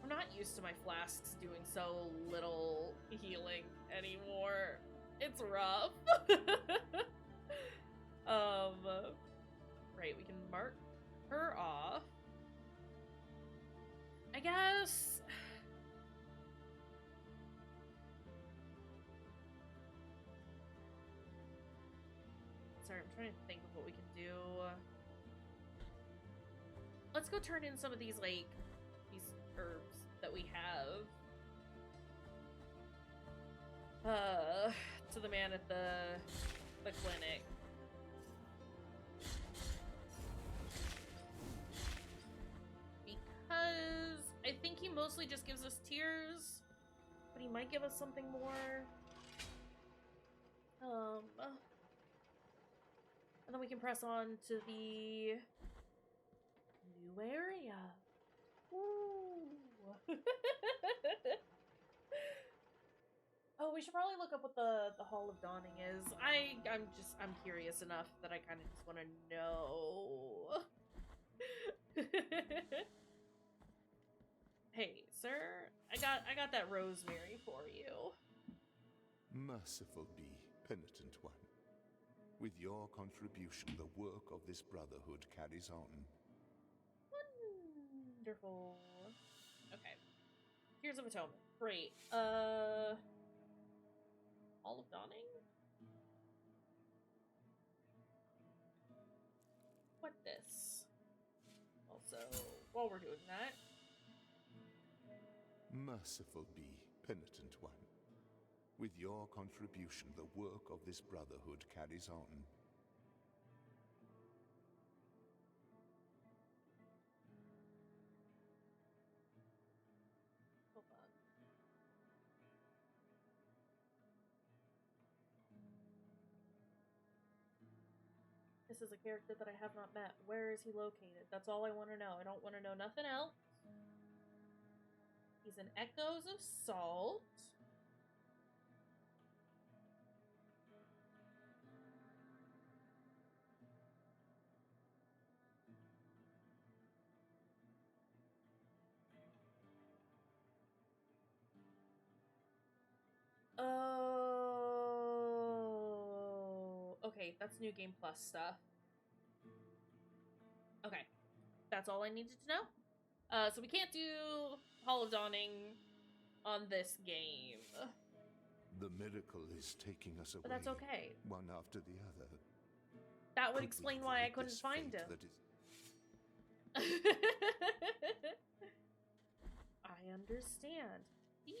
I'm not used to my flasks doing so little healing anymore. It's rough. Right, we can mark her off. I guess. Sorry, I'm trying to think of what we can do. Let's go turn in some of these, like, these herbs that we have. To the man at the clinic. Because I think he mostly just gives us tears, but he might give us something more. And then we can press on to the new area. Woo! Oh, we should probably look up what the Hall of Dawning is. I'm curious enough that I kind of just want to know. Hey, sir, I got that rosemary for you. Merciful be, penitent one. With your contribution, the work of this brotherhood carries on. Wonderful. Okay. Tears of Atonement. Great. Hall of Dawning? What this? Also, while we're doing that. Merciful be, penitent one. With your contribution, the work of this brotherhood carries on. Hold on. This is a character that I have not met. Where is he located? That's all I want to know. I don't want to know nothing else. He's in Echoes of Salt. Okay, that's New Game Plus stuff. Okay. That's all I needed to know. So we can't do Hall of Dawning on this game. The miracle is taking us away. But that's okay. One after the other. That would Could we explain why I avoid couldn't this find fate him. that is- I understand. You...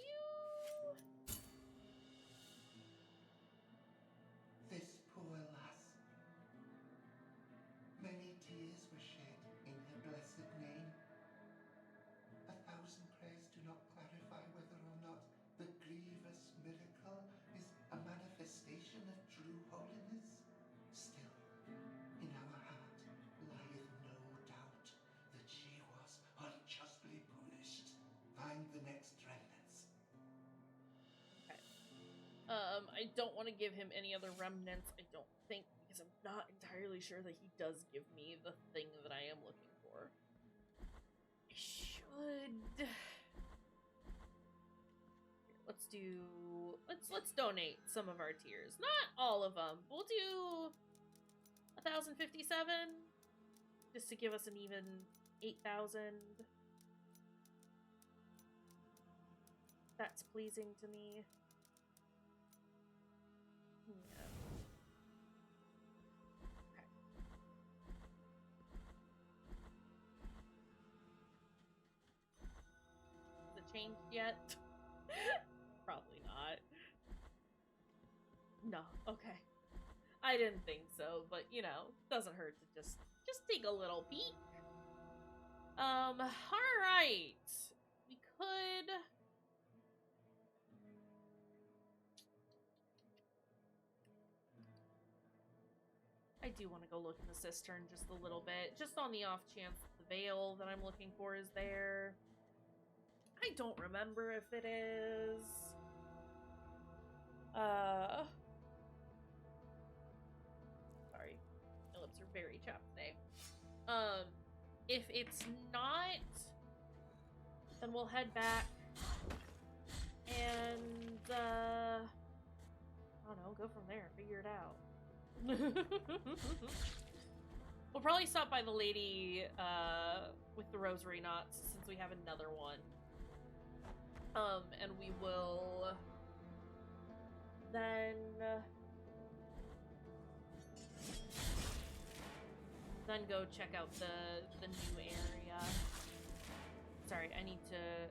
This poor lass. Many tears were shed in her blessed name. 1,000 prayers do not clarify whether or not the grievous miracle is a manifestation of true holiness. Still, in our heart lieth no doubt that she was unjustly punished. Find the next remnants. I don't want to give him any other remnants, I don't think, because I'm not entirely sure that he does give me the thing that I am looking for. I should... Here, let's donate some of our tiers. Not all of them. We'll do 1,057, just to give us an even 8,000. That's pleasing to me. Yeah. Okay. Has it changed yet? Probably not. No, okay. I didn't think so, but you know, doesn't hurt to just take a little peek. Alright. We could... I do want to go look in the cistern just a little bit, just on the off chance the veil that I'm looking for is there. I don't remember if it is. Sorry. My lips are very chapped today. If it's not, then we'll head back and, I don't know, go from there, figure it out. We'll probably stop by the lady with the rosary knots since we have another one. And we will then go check out the new area. Sorry, I need to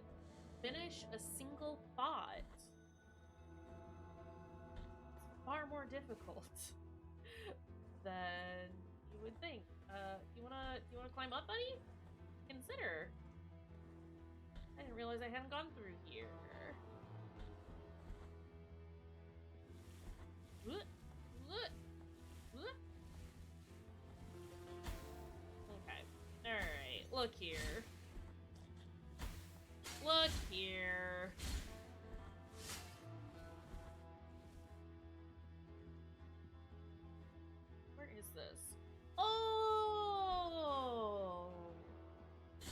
finish a single thought. It's far more difficult than you would think. You wanna climb up, buddy? Consider. I didn't realize I hadn't gone through here. Okay. Alright, look here. Look here. Where is this? Oh!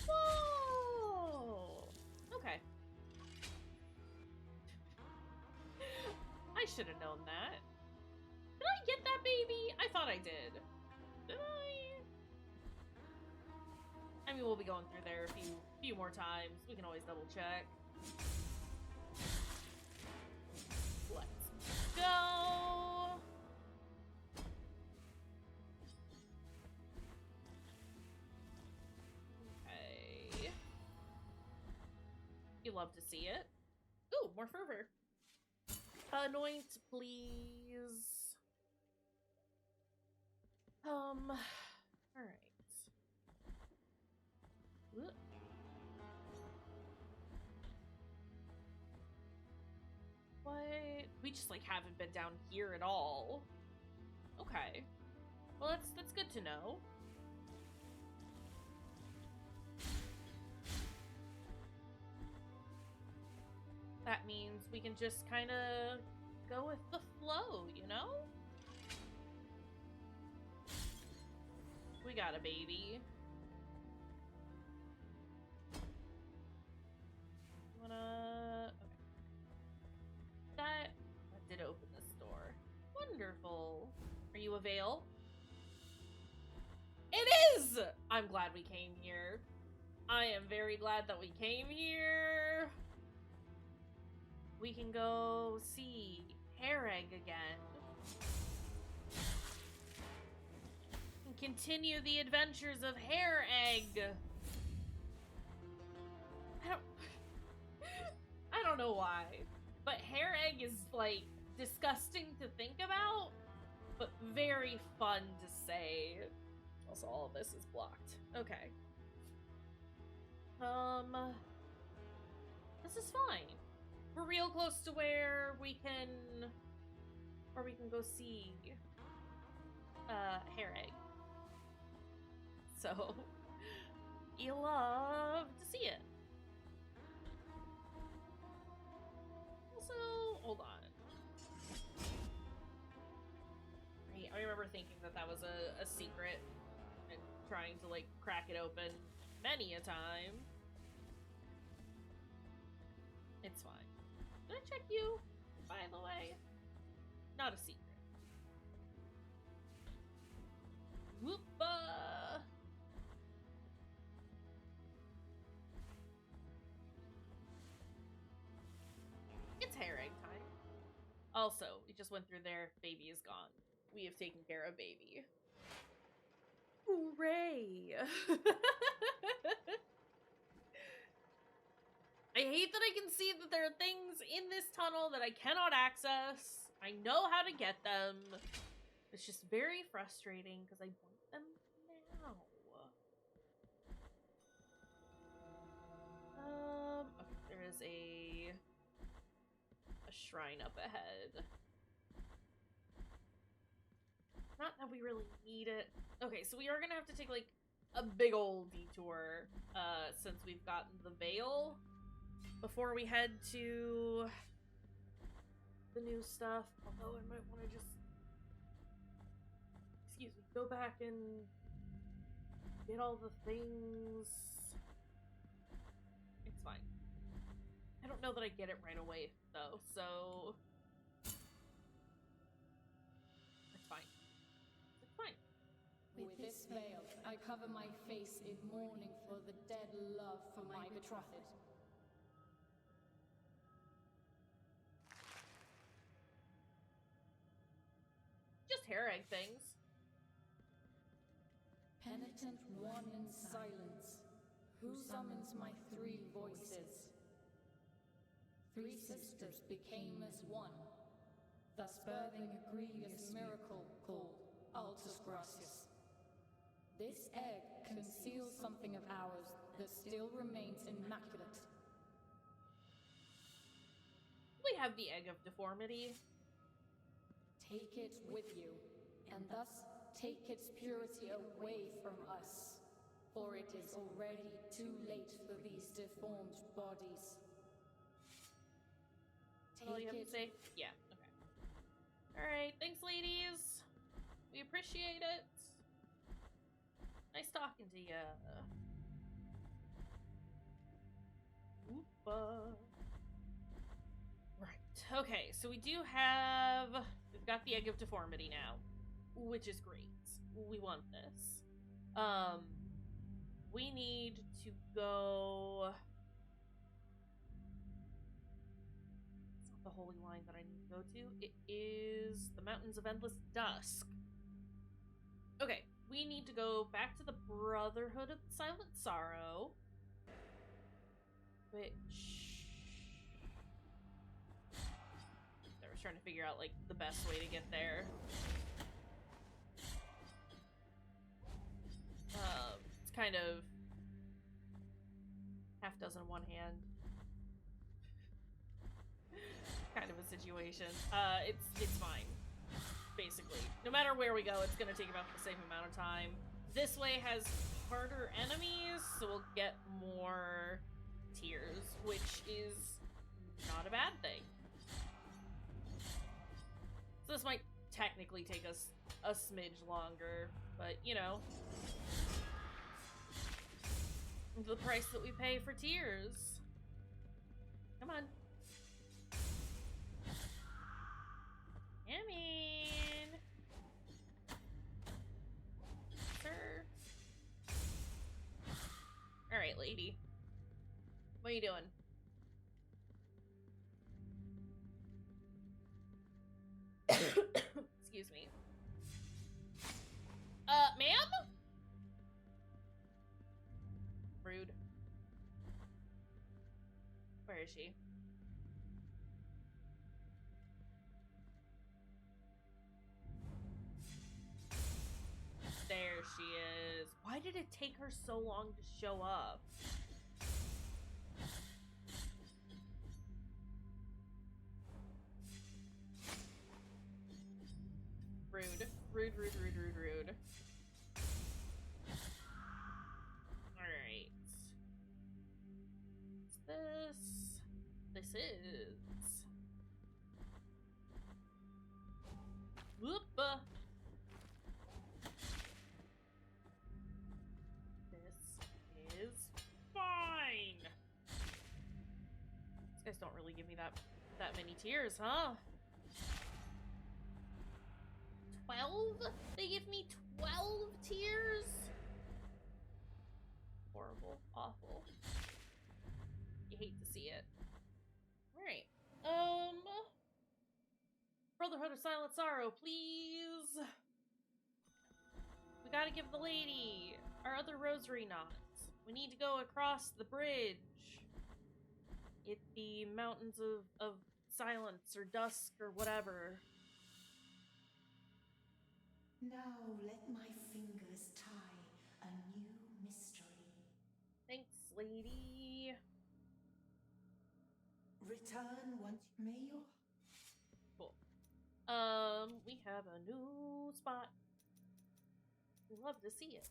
Whoa! Okay. I should have known that. Did I get that baby? I thought I did. Did I? I mean, we'll be going through there a few more times. We can always double check. Let's go. Okay. You love to see it. Ooh, more fervor. Anoint, please. Alright. What? We just, like, haven't been down here at all. Okay. Well, that's good to know. That means we can just kind of go with the flow, you know? We got a baby. Wanna... Okay. That did open this door. Wonderful. Are you a veil? It is! I'm glad we came here. I am very glad that we came here. We can go see Hereg again. And continue the adventures of Hereg. I don't know why, but Hereg is, like, disgusting to think about, but very fun to say. Also, all of this is blocked. Okay. This is fine. We're real close to where we can go see, Hereg. So, you'll love to see it. Also, hold on. Right, I remember thinking that was a secret and trying to, like, crack it open many a time. It's fine. Did I check you, by the way? Not a secret. Whoopa! It's Hereg time. Also, we just went through there. Baby is gone. We have taken care of baby. Hooray! I hate that I can see that there are things in this tunnel that I cannot access. I know how to get them. It's just very frustrating because I want them now. Okay, there is a shrine up ahead. Not that we really need it. Okay, so we are gonna have to take, like, a big old detour, since we've gotten the veil, before we head to the new stuff. Although I might want to just, excuse me, go back and get all the things. It's fine. I don't know that I get it right away, though, so it's fine. It's fine. With this veil, I cover my face in mourning for the dead love for my betrothed. Just Hereg things. Penitent one in silence, who summons my three voices? Three sisters became as one, thus birthing a grievous miracle called Altus Gracias. This egg conceals something of ours that still remains immaculate. We have the Egg of Deformity. Take it with you, and thus take its purity away from us, for it is already too late for these deformed bodies. All you have to say? Yeah, okay. Alright, thanks, ladies. We appreciate it. Nice talking to ya. Oopa. Right, okay, so we've got the Egg of Deformity now, which is great. We want this. We need to go... It's not the Holy Line that I need to go to. It is the Mountains of Endless Dusk. Okay, we need to go back to the Brotherhood of the Silent Sorrow, which... I was trying to figure out, like, the best way to get there. It's kind of half dozen in one hand. Kind of a situation. It's fine. Basically. No matter where we go, it's gonna take about the same amount of time. This way has harder enemies, so we'll get more tears, which is not a bad thing. So this might technically take us a smidge longer, but, you know, the price that we pay for tears. Come on. Come in. What are you doing? Excuse me. Ma'am? Rude. Where is she? There she is. Why did it take her so long to show up? Rude. Rude, rude, rude, rude, rude. Alright. What's this? This is... Whoop! This is fine! These guys don't really give me that many tears, huh? 12? They give me 12 tears? Horrible. Awful. You hate to see it. Alright. Brotherhood of Silent Sorrow, please! We gotta give the lady our other rosary knots. We need to go across the bridge. It the mountains of silence or dusk or whatever. Now let my fingers tie a new mystery. Thanks, lady. Return once may your... Cool. We have a new spot. We love to see it.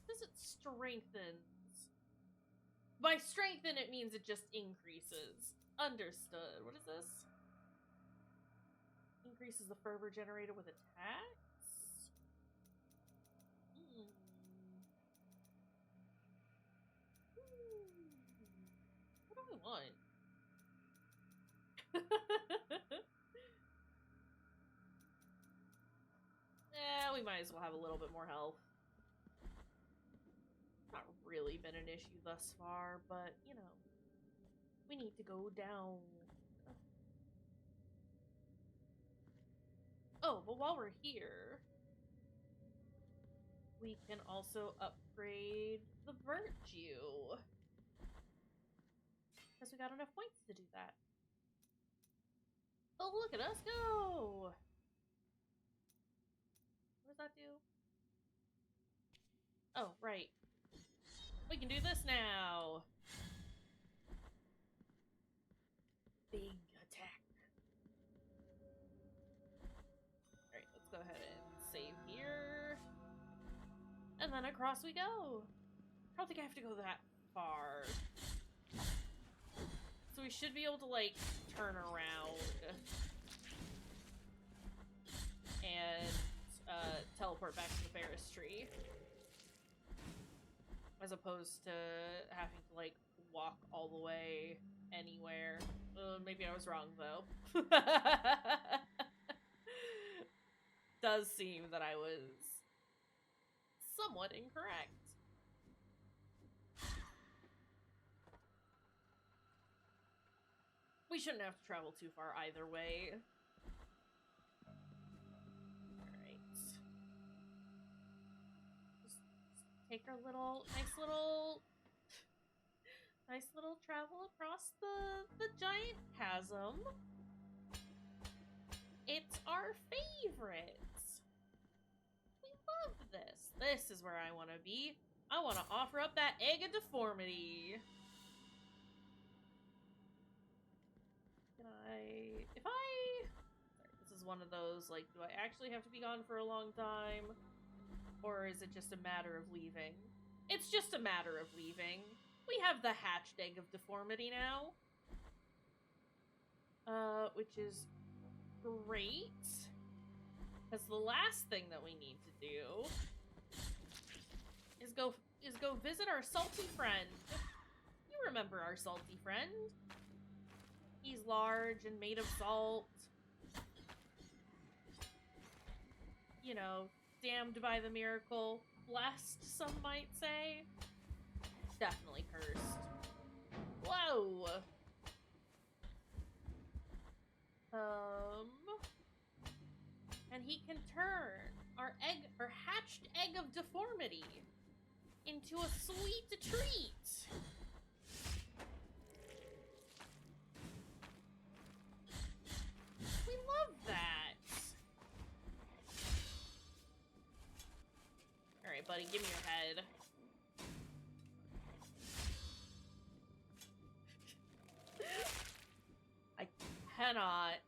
Does it strengthens? By strengthen, it means it just increases. Understood. What is this? Increases the fervor generated with attacks? What do I want? We might as well have a little bit more health. Not really been an issue thus far, but, you know, we need to go down. Oh, but while we're here, we can also upgrade the virtue. Because we got enough points to do that. Oh, look at us go! What does that do? Oh, right. We can do this now! Big attack. Alright, let's go ahead and save here. And then across we go! I don't think I have to go that far. So we should be able to, like, turn around and teleport back to the Ferris tree. As opposed to having to, like, walk all the way anywhere. Maybe I was wrong, though. Does seem that I was somewhat incorrect. We shouldn't have to travel too far either way. Alright. Just take our nice little travel across the giant chasm. It's our favorite. We love this. This is where I want to be. I want to offer up that egg of deformity. This is one of those, like, do I actually have to be gone for a long time? Or is it just a matter of leaving? It's just a matter of leaving. We have the hatched egg of deformity now. Which is great. Because the last thing that we need to do is go visit our salty friend. You remember our salty friend? He's large and made of salt. You know, damned by the miracle. Blessed, some might say. Definitely cursed. Whoa! And he can turn our hatched egg of deformity into a sweet treat. We love that. Alright, buddy, give me your head. I cannot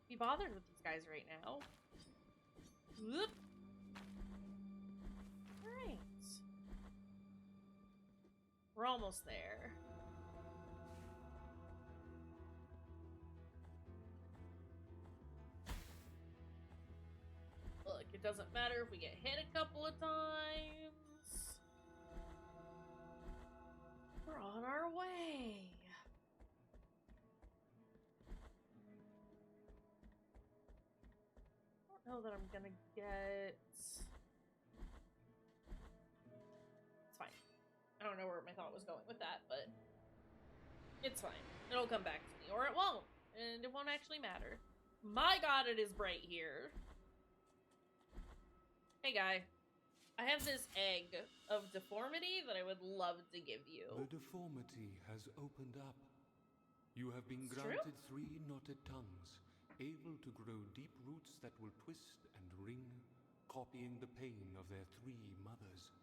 be bothered with these guys right now. Whoop. Alright. We're almost there. Look, it doesn't matter if we get hit a couple of times. We're on our way. I don't know that I'm gonna get... It's fine. I don't know where my thought was going with that, but it's fine. It'll come back to me, or it won't, and it won't actually matter. My god, it is bright here. Hey, guy. I have this egg of deformity that I would love to give you. The deformity has opened up. You have been It's granted true? 3 knotted tongues, able to grow deep roots that will twist and wring, copying the pain of their 3 mothers.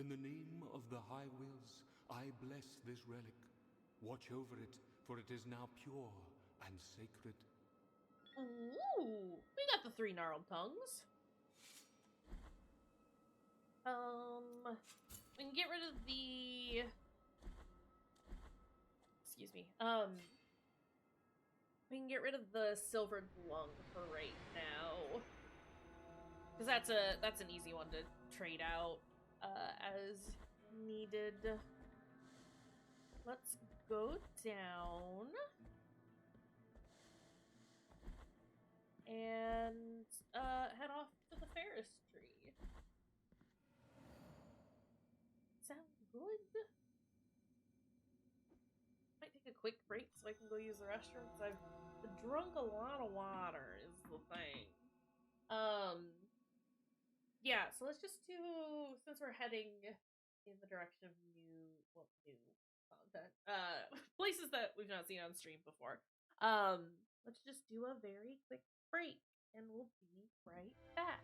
In the name of the High Wills, I bless this relic. Watch over it, for it is now pure and sacred. Ooh, we got the 3 gnarled tongues. We can get rid of the... Excuse me. We can get rid of the silvered lung for right now. Because that's an easy one to trade out as needed. Let's go down. And head off to the Ferris tree. Sounds good. Might take a quick break so I can go use the restroom because I've drunk a lot of water is the thing. Yeah, so let's just do, since we're heading in the direction of new content, places that we've not seen on stream before. Let's just do a very quick break and we'll be right back.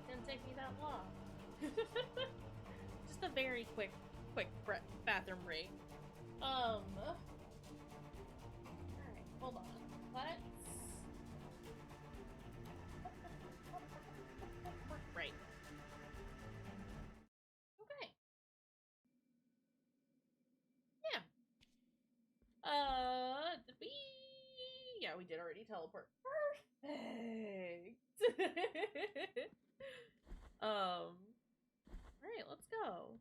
didn't take me that long. Just a very quick bathroom break. Alright, hold on. Let's... Right. Okay. Yeah. Did we... Yeah, we did already teleport. Perfect! Alright, let's go.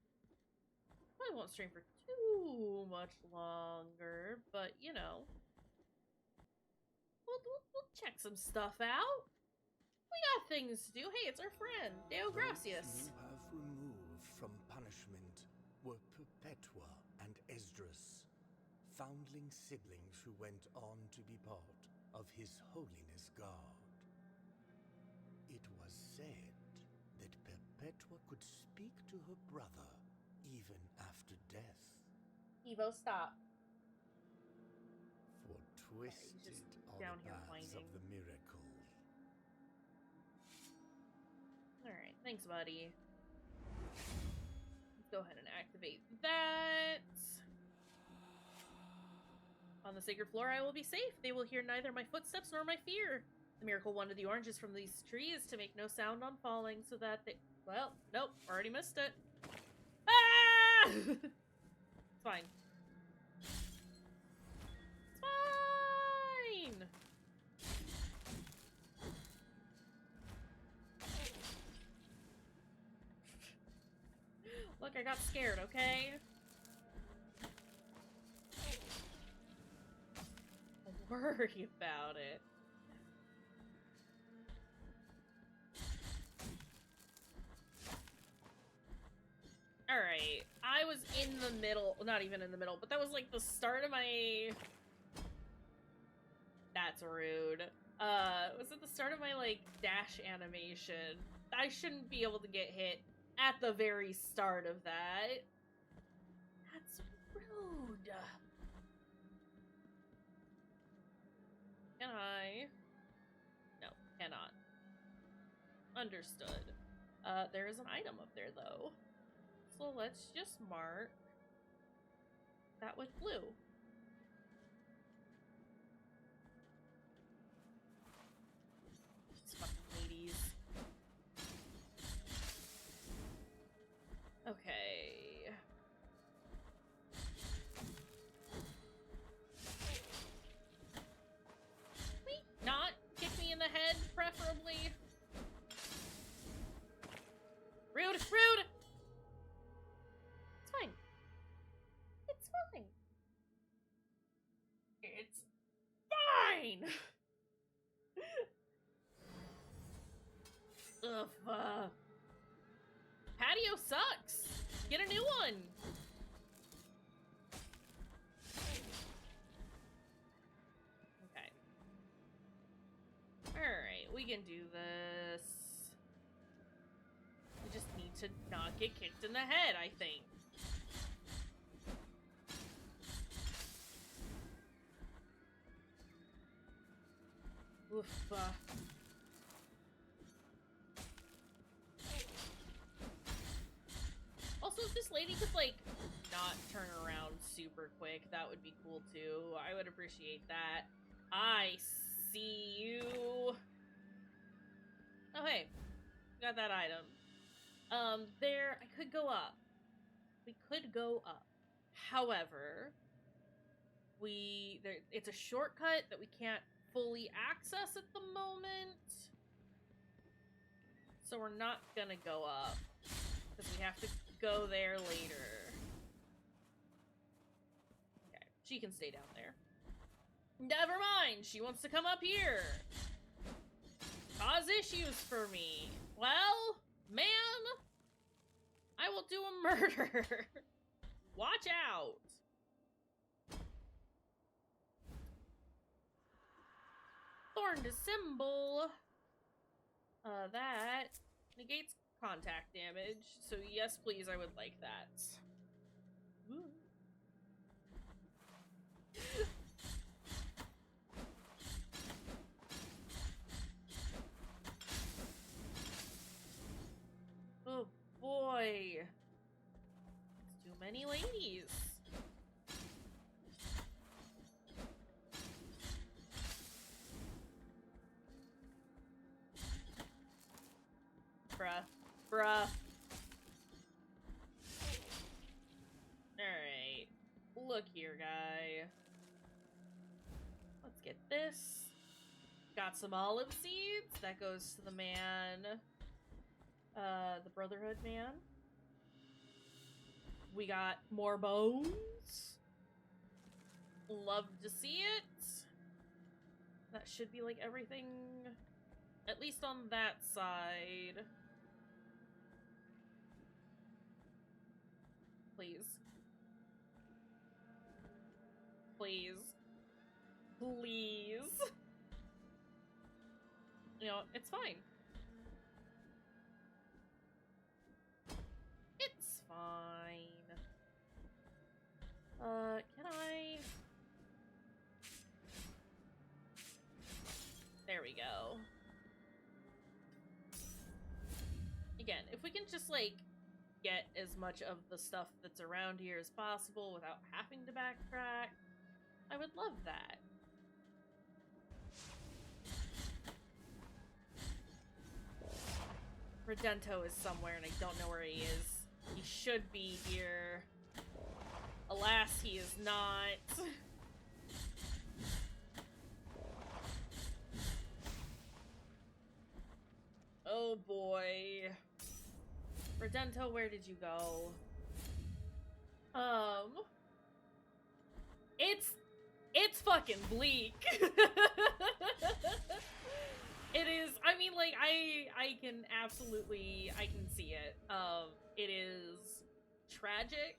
Probably won't stream for too much longer, but, you know. We'll check some stuff out. We got things to do. Hey, it's our friend, Deo Gracias. Those you have removed from punishment were Perpetua and Esdras, foundling siblings who went on to be part of His Holiness God. It was said that Perpetua could speak to her brother even after death. Evo, stop. For twisted are down the here paths whining. of the miracle. Alright, thanks, buddy. Let's go ahead and activate that. On the sacred floor, I will be safe. They will hear neither my footsteps nor my fear. The miracle wanted the oranges from these trees to make no sound on falling so that they... Well, nope, already missed it. Ah! It's fine. It's fine! Look, I got scared, okay? Don't worry about it. Alright, I was in the middle, not even in the middle, but that was like the start of my... That's rude. Was at the start of my, like, dash animation. I shouldn't be able to get hit at the very start of that. That's rude. Can I? No, cannot. Understood. There is an item up there, though. So let's just mark that with blue. These fucking ladies. Okay. Wait, not kick me in the head, preferably. Rude, rude! It's fine. It's fine. It's fine! Ugh, patio sucks! Get a new one! Okay. Alright, we can do this. We just need to not get kicked in the head, I think. Oof. Also, if this lady could, like, not turn around super quick, that would be cool, too. I would appreciate that. I see you. Oh, hey. Got that item. There, I could go up. We could go up. However, it's a shortcut that we can't fully access at the moment. So we're not gonna go up. Because we have to go there later. Okay, she can stay down there. Never mind, she wants to come up here. Cause issues for me. Well, man, I will do a murder. Watch out. Thorn to symbol. That negates contact damage. So yes, please, I would like that. Ooh. bruh. Alright. Look here, guy. Let's get this. Got some olive seeds. That goes to the man. The Brotherhood man. We got more bones. Love to see it. That should be like everything, at least on that side. Please. Please. Please. You know, it's fine. It's fine. Can I... There we go. Again, if we can just, like, get as much of the stuff that's around here as possible without having to backtrack, I would love that. Redento is somewhere and I don't know where he is. He should be here. Alas, he is not. Oh boy. Redento, where did you go? It's fucking bleak. It is, I mean, like, I can absolutely, I can see it. It is tragic.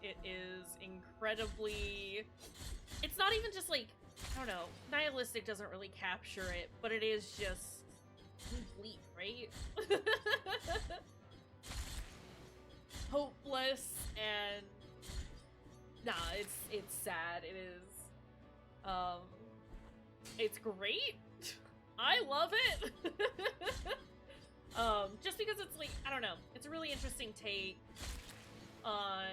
It is incredibly, it's not even just, like, I don't know, nihilistic doesn't really capture it, but it is just bleak, right? Hopeless, and nah, it's sad. It is, it's great. I love it. Just because it's like, I don't know, it's a really interesting take on,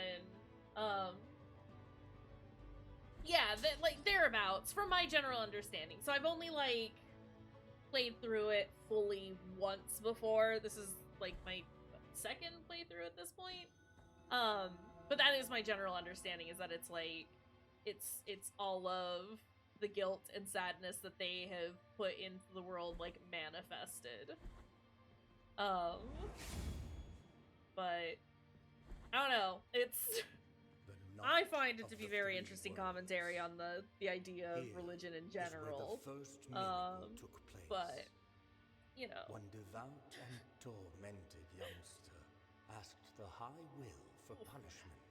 yeah, like, thereabouts, from my general understanding. So I've only, like, played through it fully once before. This is, like, my second playthrough at this point. But that is my general understanding, is that it's, like, it's all of the guilt and sadness that they have put into the world, like, manifested. But I don't know. It's I find it to be very interesting commentary on the idea of religion in general. But you know, one devout and tormented youngster asked the High Will for punishment.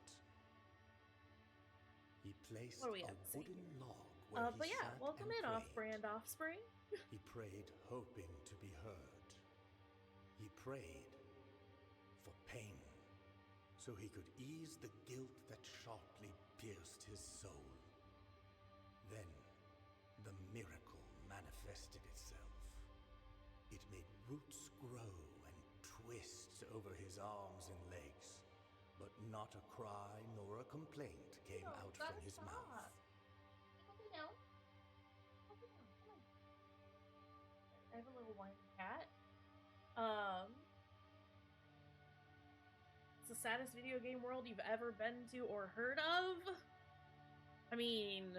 He placed a wooden log where but he yeah, sat welcome and in, prayed. off-brand offspring. He prayed hoping to be heard. He prayed for pain, so he could ease the guilt that sharply pierced his soul. Then, the miracle manifested itself. It made roots grow and twist over his arms and legs, but not a cry nor a complaint came out from his mouth. I have a little whiny cat. It's the saddest video game world you've ever been to or heard of? I mean,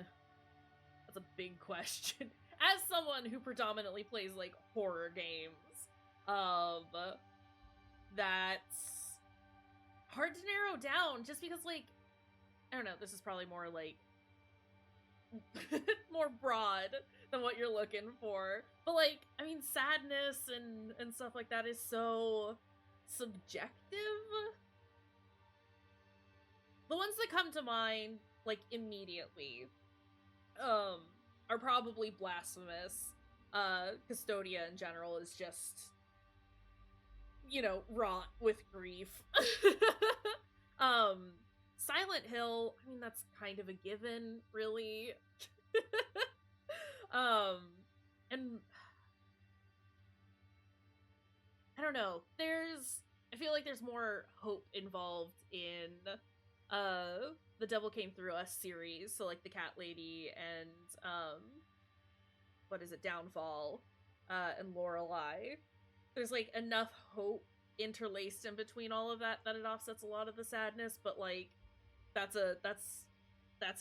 that's a big question. As someone who predominantly plays, like, horror games, that's hard to narrow down, just because, like, I don't know, this is probably more, like, more broad than what you're looking for. But, like, I mean, sadness and stuff like that is so subjective. The ones that come to mind, like, immediately, are probably Blasphemous. Custodia in general is just, you know, wrought with grief. Silent Hill, I mean, that's kind of a given, really. And I don't know, I feel like there's more hope involved in, the Devil Came Through Us series, so, like, the Cat Lady and, what is it, Downfall, and Lorelei. There's, like, enough hope interlaced in between all of that it offsets a lot of the sadness, but like that's a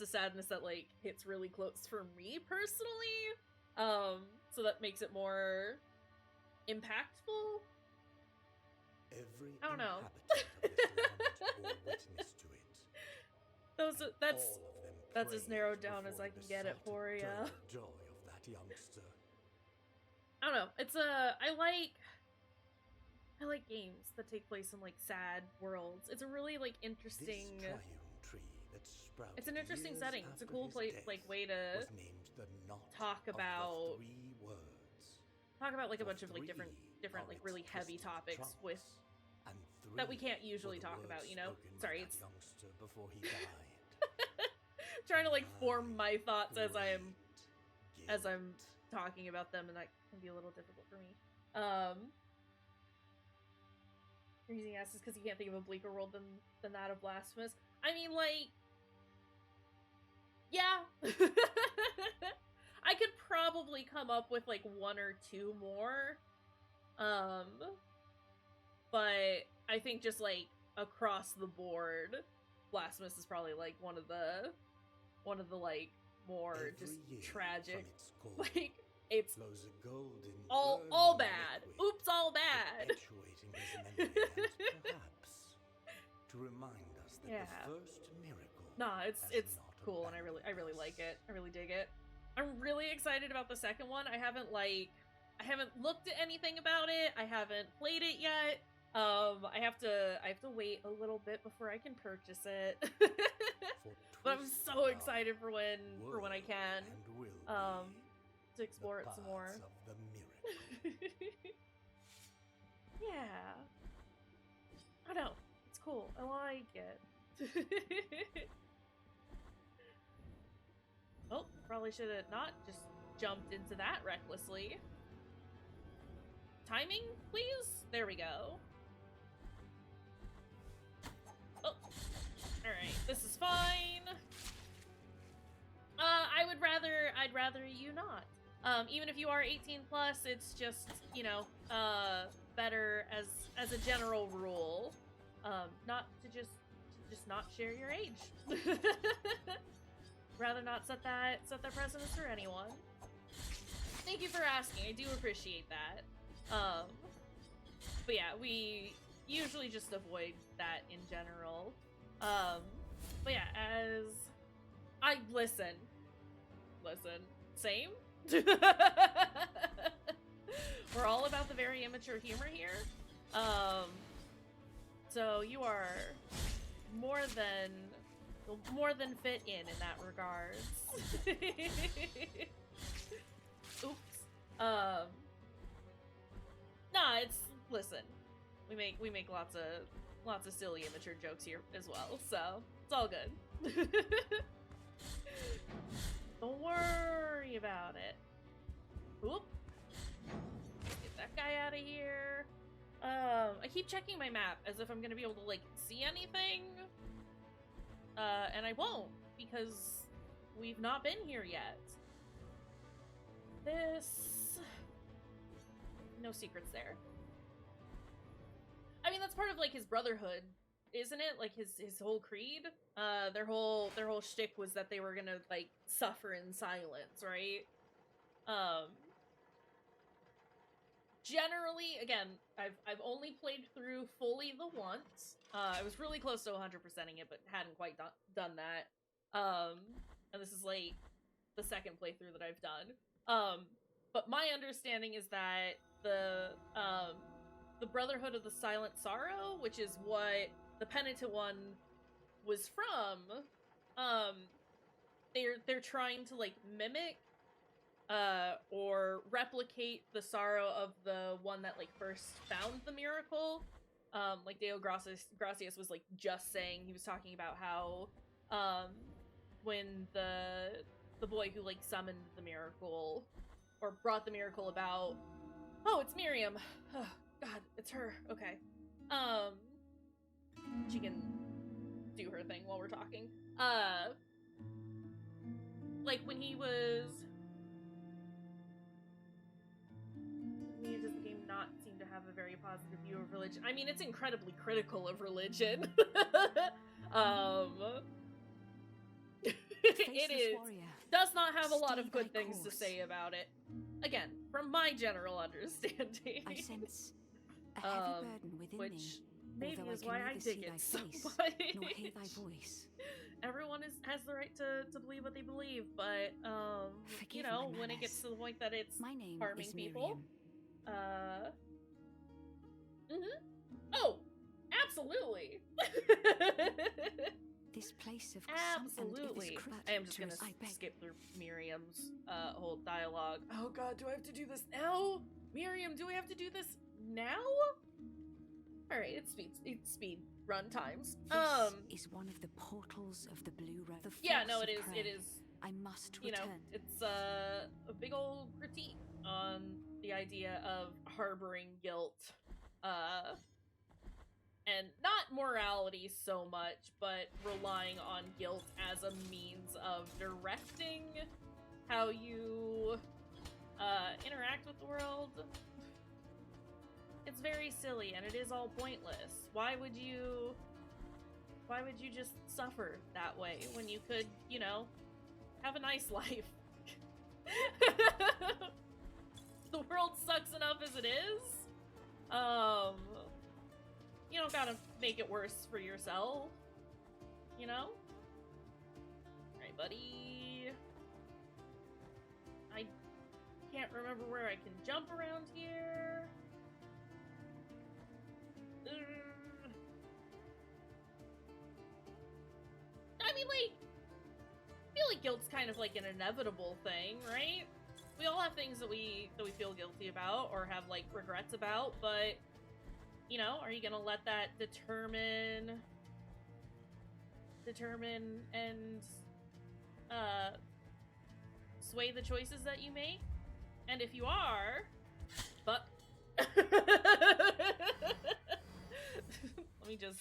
sadness that like hits really close for me personally. So that makes it more impactful. Every I don't know. inhabitant of this land bore witness to it. That's All of them as prayed narrowed down as before I the can get it besotted for ya. joy of that youngster. I don't know. It's I like games that take place in like sad worlds. It's a really like interesting. This triune tree that sprouted It's an interesting years setting. It's a after cool his way death way to was named the knot talk of the about three words. like a For bunch of like different three like are really its heavy twisted topics trunks, with and that we three can't usually were the talk about, words you know? spoken by Sorry, that it's youngster before he died. trying to like form my thoughts as Great I'm guilt. talking about them, and that can be a little difficult for me. Reason asks is because you can't think of a bleaker world than that of Blasphemous. I mean, like, yeah. I could probably come up with like one or two more. But I think just like across the board, Blasphemous is probably like one of the like more Every just year tragic. from its core Like it's flows a golden all burning bad. liquid, Oops, all bad. perpetuating his memory and perhaps to remind us that Yeah. the first miracle Nah, it's has not cool, and I abandoned really us. like it. I really dig it. I'm really excited about the second one. I haven't looked at anything about it. I haven't played it yet. I have to wait a little bit before I can purchase it. For But I'm twisted so love excited for when I can and will to explore it some more. paths of the miracle. Yeah. I don't know. It's cool. I like it. Oh, probably should have not just jumped into that recklessly. Timing, please? There we go. Oh. Alright, this is fine. I'd rather you not. Even if you are 18 plus, it's just, you know, better as a general rule, not to just not share your age. Rather not set that precedence for anyone. Thank you for asking. I do appreciate that. But yeah, we usually just avoid that in general. But yeah, as I listen, same. We're all about the very immature humor here. So you are more than fit in that regards. Oops. Nah, listen. We make lots of silly immature jokes here as well, so it's all good. Don't worry about it. Oop. Get that guy out of here. I keep checking my map as if I'm gonna be able to like see anything. And I won't, because we've not been here yet. No secrets there. I mean, that's part of like his brotherhood, isn't it? Like his whole creed. Their whole shtick was that they were gonna like suffer in silence, right? Generally, again, I've only played through fully the once. I was really close to 100%ing it, but hadn't quite done that. And this is like the second playthrough that I've done. But my understanding is that the Brotherhood of the Silent Sorrow, which is what the Penitent One was from, they're trying to like mimic or replicate the sorrow of the one that like first found the miracle. Like Deo Gracias was like just saying, he was talking about how when the boy who like summoned the miracle or brought the miracle about, oh, it's Miriam. Oh, God, it's her. Okay. She can do her thing while we're talking. Like when he was, does the game not not seem to have a very positive view of religion. I mean, it's incredibly critical of religion. It is does not have a lot of good things to say about it. Again, from my general understanding. I sense a heavy burden within which me, maybe although is I why can I neither dig see it thy so face, much. nor hear thy voice. Everyone has the right to believe what they believe, but Forgive you know, my when it gets manners. to the point that it's My name harming is people, Miriam. oh, absolutely. This place of Absolutely. I am just gonna skip through Miriam's whole dialogue. Oh god, do I have to do this now? Miriam, do we have to do this now? Alright, it's speed run times. This is one of the portals of the Blue Road. Yeah, no, it is. I must you return. know, it's a big old critique on the idea of harboring guilt. And not morality so much, but relying on guilt as a means of directing how you interact with the world. It's very silly, and it is all pointless. Why would you just suffer that way when you could, you know, have a nice life? The world sucks enough as it is. You don't gotta make it worse for yourself, you know? Alright, buddy. I can't remember where I can jump around here. I mean, like, I feel like guilt's kind of like an inevitable thing, right? We all have things that we feel guilty about or have, like, regrets about, but you know, are you gonna let that determine and sway the choices that you make? And if you are, but let me just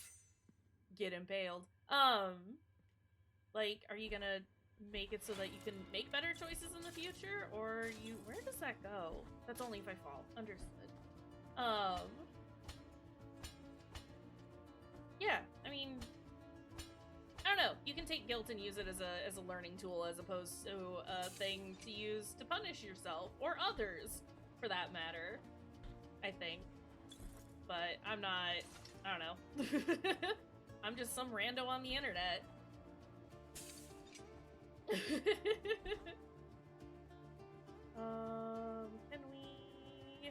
get impaled. Like, are you gonna make it so that you can make better choices in the future, or where does that go? That's only if I fall. Understood. Yeah, I mean, I don't know. You can take guilt and use it as a learning tool as opposed to a thing to use to punish yourself or others, for that matter. I think, but I don't know. I'm just some rando on the internet. Can we?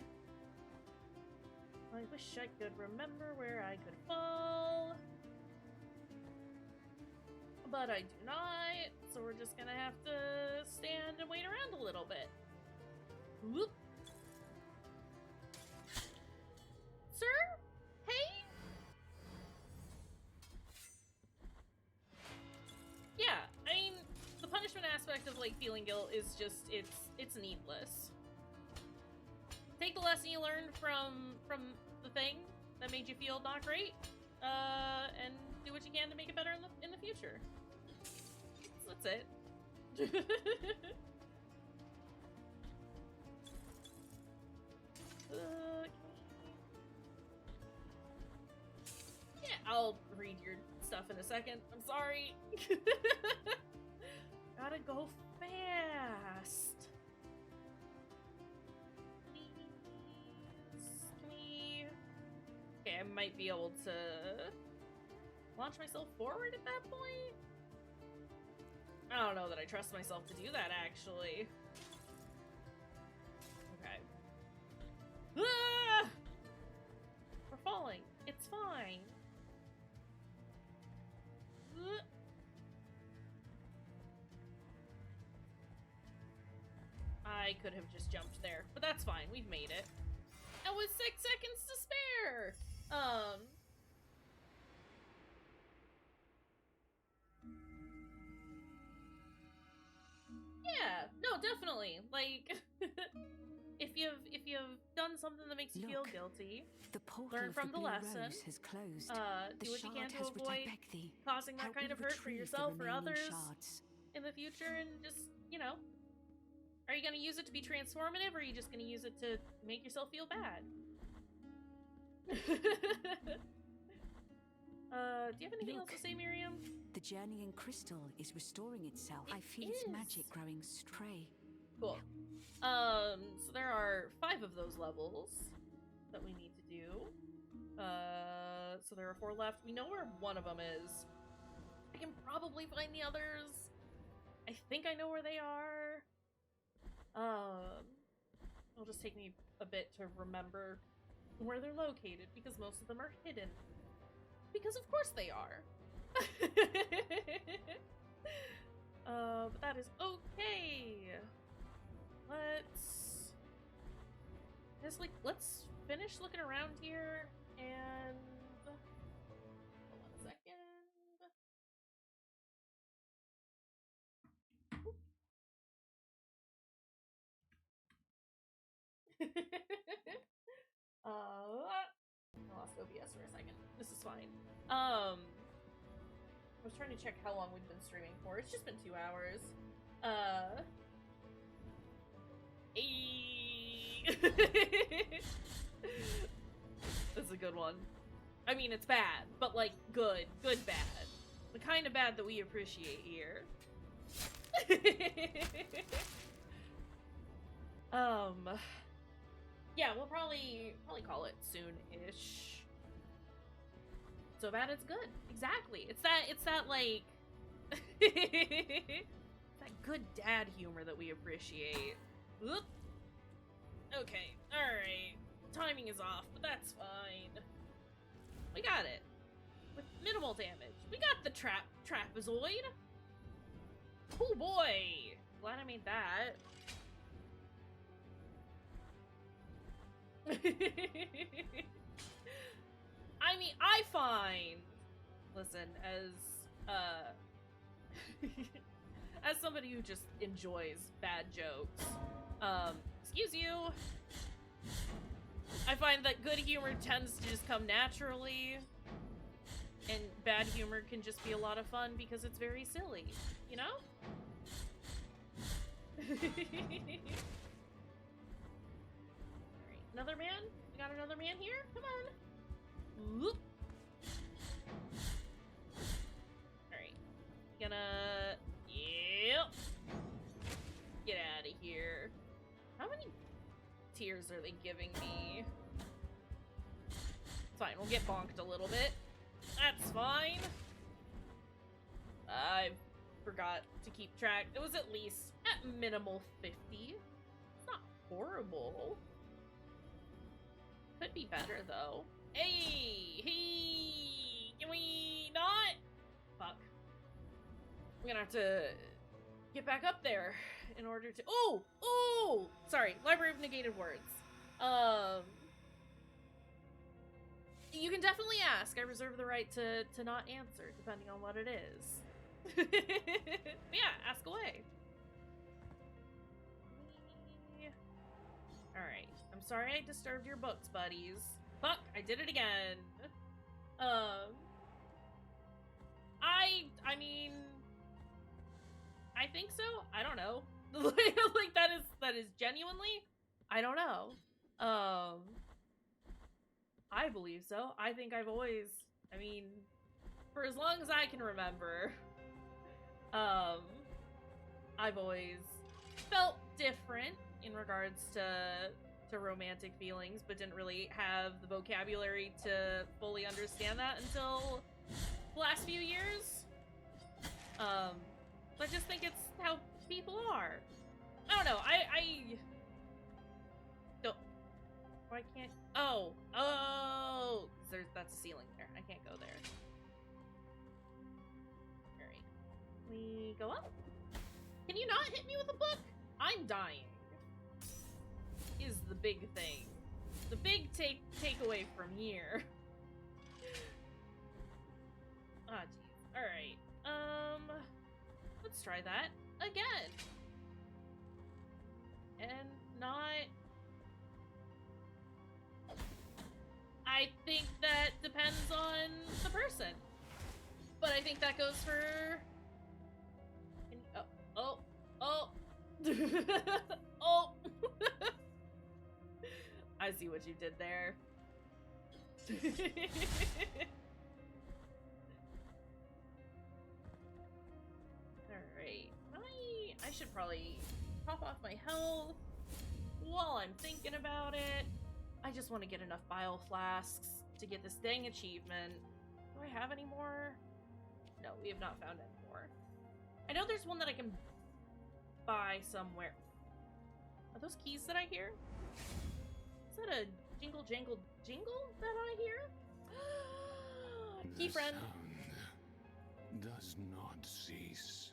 I wish I could remember where I could fall, but I do not, so we're just gonna have to stand and wait around a little bit. Whoop. Sir? Hey? Yeah, I mean, the punishment aspect of, like, feeling guilt is just, it's needless. Take the lesson you learned from the thing that made you feel not great, and do what you can to make it better in the future. That's it. Yeah, I'll read your stuff in a second. I'm sorry. Gotta go fast. Okay, I might be able to launch myself forward at that point? I don't know that I trust myself to do that, actually. Okay. Ah! We're falling. It's fine. I could have just jumped there, but that's fine. We've made it. And with 6 seconds to spare! Yeah, no, definitely. Like, if you've done something that makes you feel guilty, the learn from the lesson. Has closed. Do what you can to avoid causing that kind of hurt for yourself or others in the future, and just, you know, are you gonna use it to be transformative, or are you just gonna use it to make yourself feel bad? Do you have anything else to say, Miriam? The journeying crystal is restoring itself. I feel its magic growing stray. Cool. So there are 5 of those levels that we need to do. So there are 4 left. We know where one of them is. I can probably find the others. I think I know where they are. It'll just take me a bit to remember where they're located because most of them are hidden. Because of course they are. But that is okay. Let's finish looking around here and hold on a second. I lost OBS for a second. This is fine. I was trying to check how long we've been streaming for. It's just been 2 hours. That's a good one. I mean, it's bad, but like good bad. The kind of bad that we appreciate here. Yeah, we'll probably call it soon-ish. So bad it's good. Exactly. It's that like that good dad humor that we appreciate. Oop. Okay, alright. Timing is off, but that's fine. We got it. With minimal damage. We got the trapezoid. Oh boy! Glad I made that. I mean, I find, listen, as somebody who just enjoys bad jokes, excuse you, I find that good humor tends to just come naturally, and bad humor can just be a lot of fun because it's very silly, you know? Alright, another man? We got another man here? Come on! Whoop. Alright. Gonna... Yep! Get out of here. How many tears are they giving me? It's fine, we'll get bonked a little bit. That's fine. I forgot to keep track. It was at least at minimal 50. It's not horrible. Could be better though. Hey! Can we not? Fuck. I'm gonna have to get back up there in order to— Oh! Sorry, Library of Negated Words. You can definitely ask. I reserve the right to not answer, depending on what it is. Yeah, ask away. Alright. I'm sorry I disturbed your books, buddies. Fuck, I did it again. I mean, I think so. I don't know. Like that is genuinely, I don't know. I believe so. I think I've always, I mean, for as long as I can remember, I've always felt different in regards to romantic feelings, but didn't really have the vocabulary to fully understand that until the last few years. I just think it's how people are. I don't know. I don't. I can't. Oh. That's a ceiling there. I can't go there. All right. We go up. Can you not hit me with a book? I'm dying. Is the big thing. The big takeaway from here. Ah, geez. Alright. Let's try that again. And not... I think that depends on the person. But I think that goes for... Oh. Oh! I see what you did there. Alright. I should probably top off my health while I'm thinking about it. I just want to get enough bile flasks to get this dang achievement. Do I have any more? No, we have not found any more. I know there's one that I can buy somewhere. Are those keys that I hear? Is that a jingle jangle jingle that I hear? Key friend. The sound does not cease.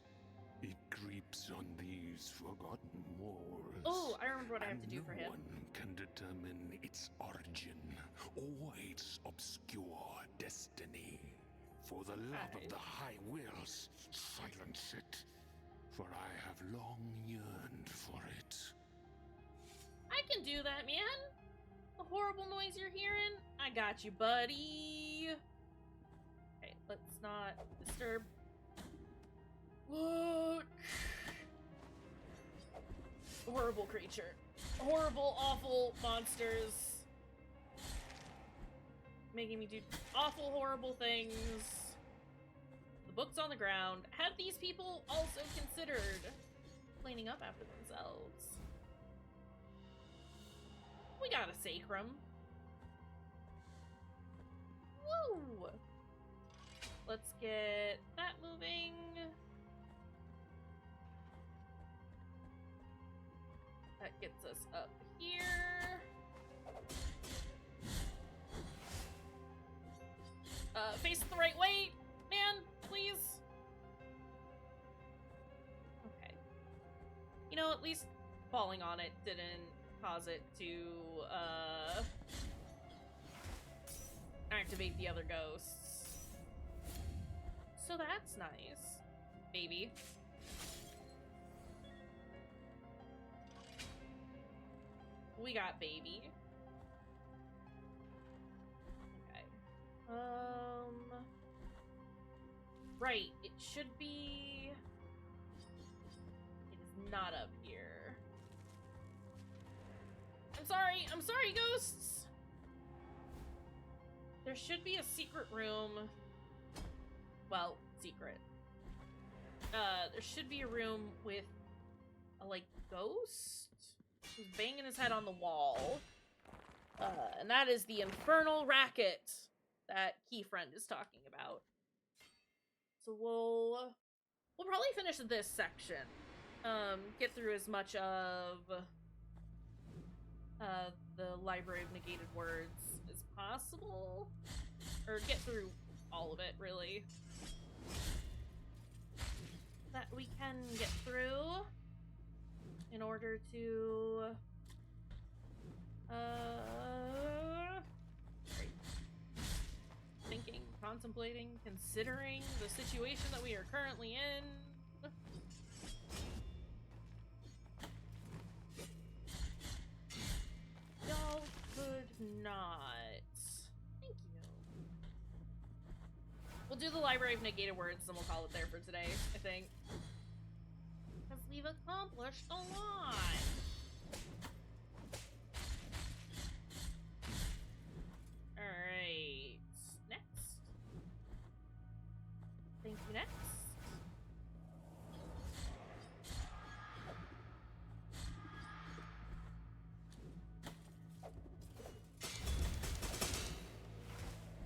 It creeps on these forgotten walls. Oh, I remember what I have to do for him. No one can determine its origin or its obscure destiny. For the love of the High Wills, silence it. For I have long yearned for it. I can do that, man. The horrible noise you're hearing, I got you, buddy. Okay, let's not disturb. Look. Horrible creature. Horrible, awful monsters. Making me do awful, horrible things. The book's on the ground. Have these people also considered cleaning up after themselves? We got a sacrum. Woo! Let's get that moving. That gets us up here. Face it the right way, man, please. Okay. You know, at least falling on it didn't cause it to, activate the other ghosts. So that's nice. Baby. We got baby. Okay. Right, it should be... It is not up here. I'm sorry, ghosts! There should be a secret room. Well, secret. There should be a room with a, like, ghost who's banging his head on the wall. And that is the infernal racket that Keyfriend is talking about. So we'll probably finish this section. Get through as much of the Library of Negated Words as possible. Or get through all of it, really. That we can get through in order to thinking, contemplating, considering the situation that we are currently in. Y'all could not. Thank you. We'll do the Library of Negated Words and we'll call it there for today, I think. Because we've accomplished a lot. Alright. Next. Thank you, next.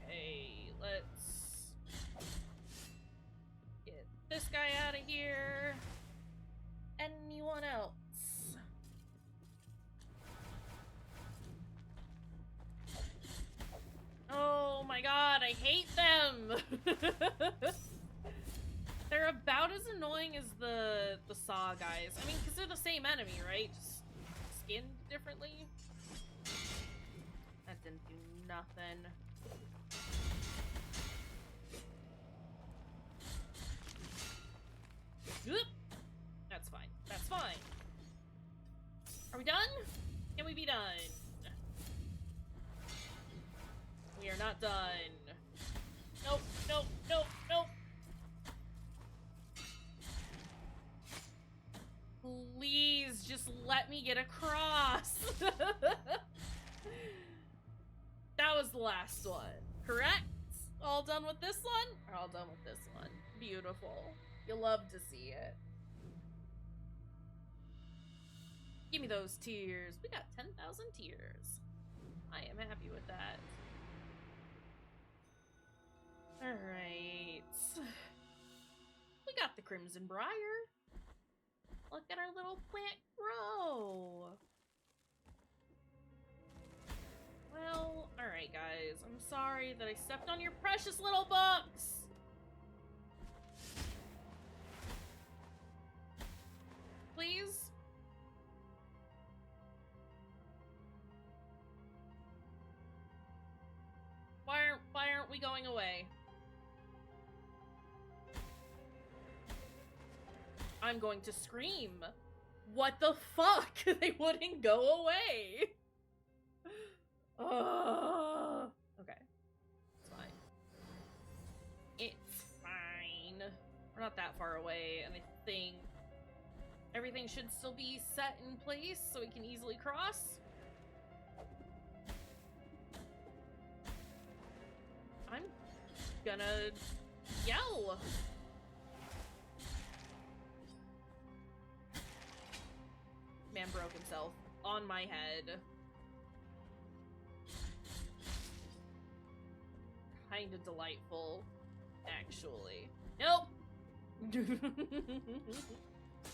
Okay, let's get this guy out of here. Anyone else? Oh my god, I hate them! They're about as annoying as the Saw guys. I mean, because they're the same enemy, right? Just skinned differently. That didn't do nothing. Oop. That's fine. That's fine. Are we done? Can we be done? We are not done. Nope, nope, nope, nope. Please, just let me get across. That that was the last one, correct? All done with this one? We're all done with this one. Beautiful. You'll love to see it. Give me those tears. We got 10,000 tears. I am happy with that. Alright. We got the Crimson Briar. Look at our little plant grow. Well, alright guys. I'm sorry that I stepped on your precious little books. Please? Why aren't we going away? I'm going to scream. What the fuck? They wouldn't go away. Okay. It's fine. It's fine. We're not that far away, and I think everything should still be set in place so we can easily cross. I'm gonna yell. Man broke himself on my head. Kinda delightful, actually. Nope!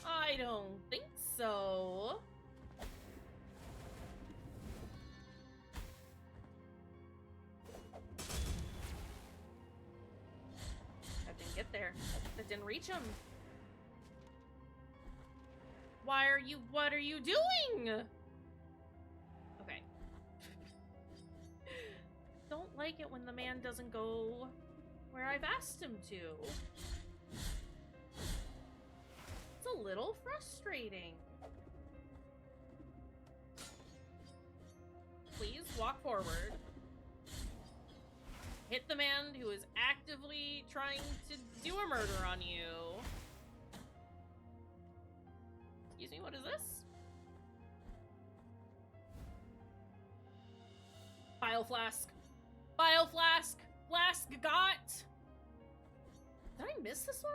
I don't think so. That didn't get there. That didn't reach him. What are you doing? Okay. Don't like it when the man doesn't go where I've asked him to. It's a little frustrating. Please walk forward. Hit the man who is actively trying to do a murder on you. Excuse me, what is this? Bile flask. Bile flask. Flask got. Did I miss this one?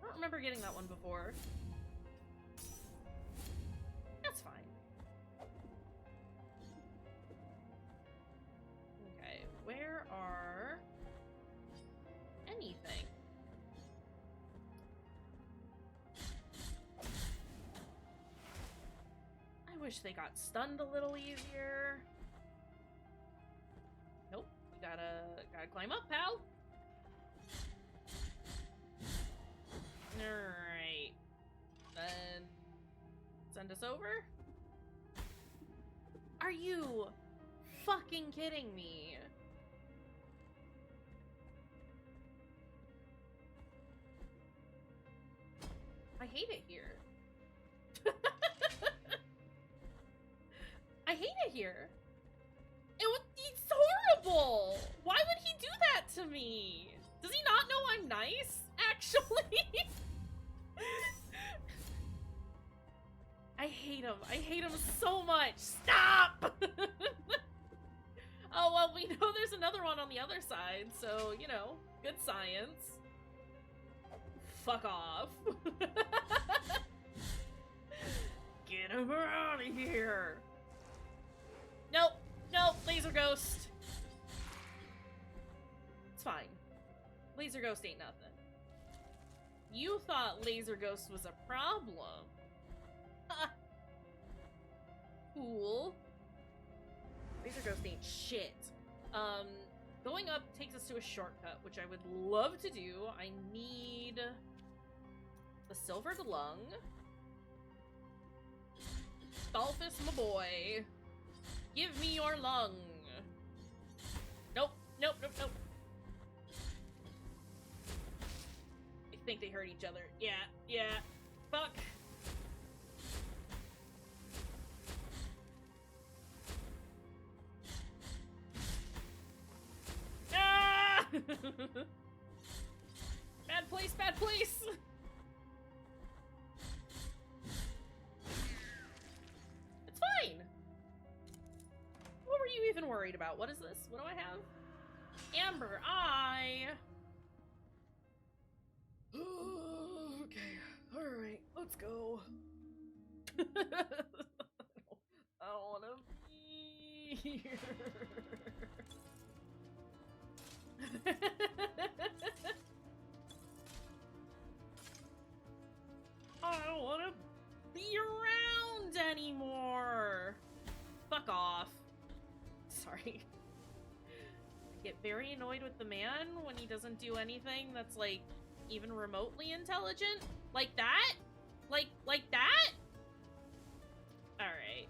I don't remember getting that one before. That's fine. Okay, where are anything? I wish they got stunned a little easier. Nope, we gotta climb up, pal. Alright. Then send us over? Are you fucking kidding me? I hate it here. I hate it here. It's horrible. Why would he do that to me? Does he not know I'm nice, actually? I hate him. I hate him so much. Stop! Oh, well, we know there's another one on the other side, so, you know, good science. Fuck off. Get him out of here. Nope. Nope. Laser ghost. It's fine. Laser ghost ain't nothing. You thought laser ghost was a problem. Cool. Laser ghost ain't shit. Going up takes us to a shortcut, which I would love to do. I need the silvered lung. Dolphus, my boy. Give me your lung. Nope, nope, nope, nope. I think they hurt each other. Yeah, yeah. Fuck. Ah! Bad place, bad place. It's fine. worried about. What is this? What do I have? Amber Eye! Okay, alright, let's go. I don't wanna be here. I don't wanna be around anymore. Fuck off. Sorry. I get very annoyed with the man when he doesn't do anything that's like even remotely intelligent. Like that? Like that? Alright.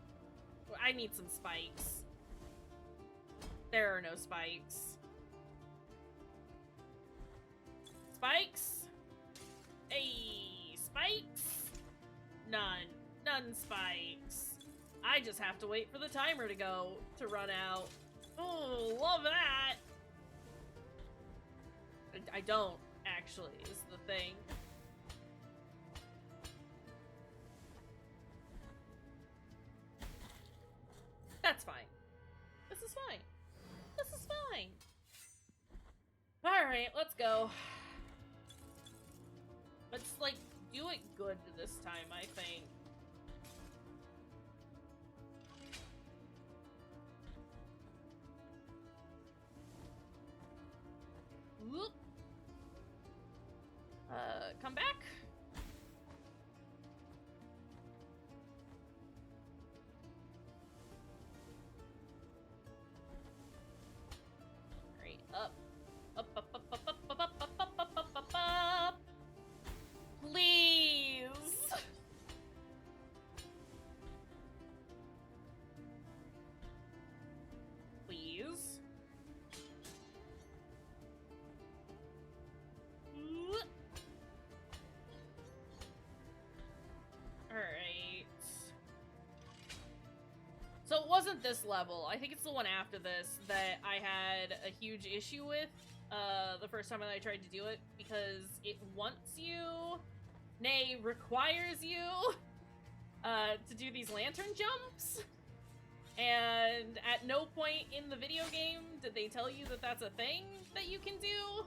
I need some spikes. There are no spikes. Spikes? Hey, spikes? None. None spikes. I just have to wait for the timer to run out. Oh, love that! I don't, actually, is the thing. That's fine. This is fine. This is fine. Alright, let's go. Let's, like, do it good this time, I think. Whoop. Come back. Alright, up. Up, up, up, up, up, up, up, up, up, up, up, up, up. Please. Please. Alright. So it wasn't this level. I think it's the one after this that I had a huge issue with the first time that I tried to do it, because it wants you, nay, requires you to do these lantern jumps. And at no point in the video game did they tell you that that's a thing that you can do.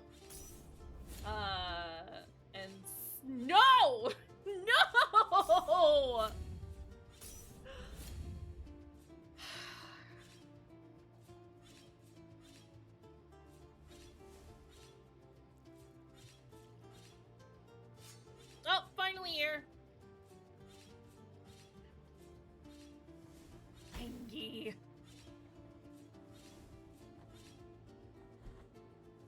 And no! No! Oh, finally here. Angie.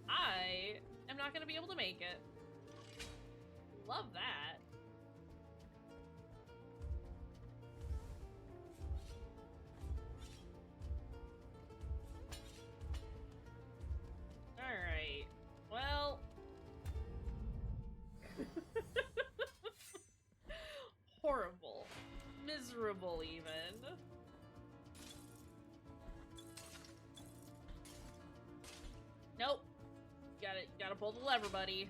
I am not gonna be able to make it. Love that. Alright. Well. Horrible. Miserable, even. Nope. Gotta pull the lever, buddy.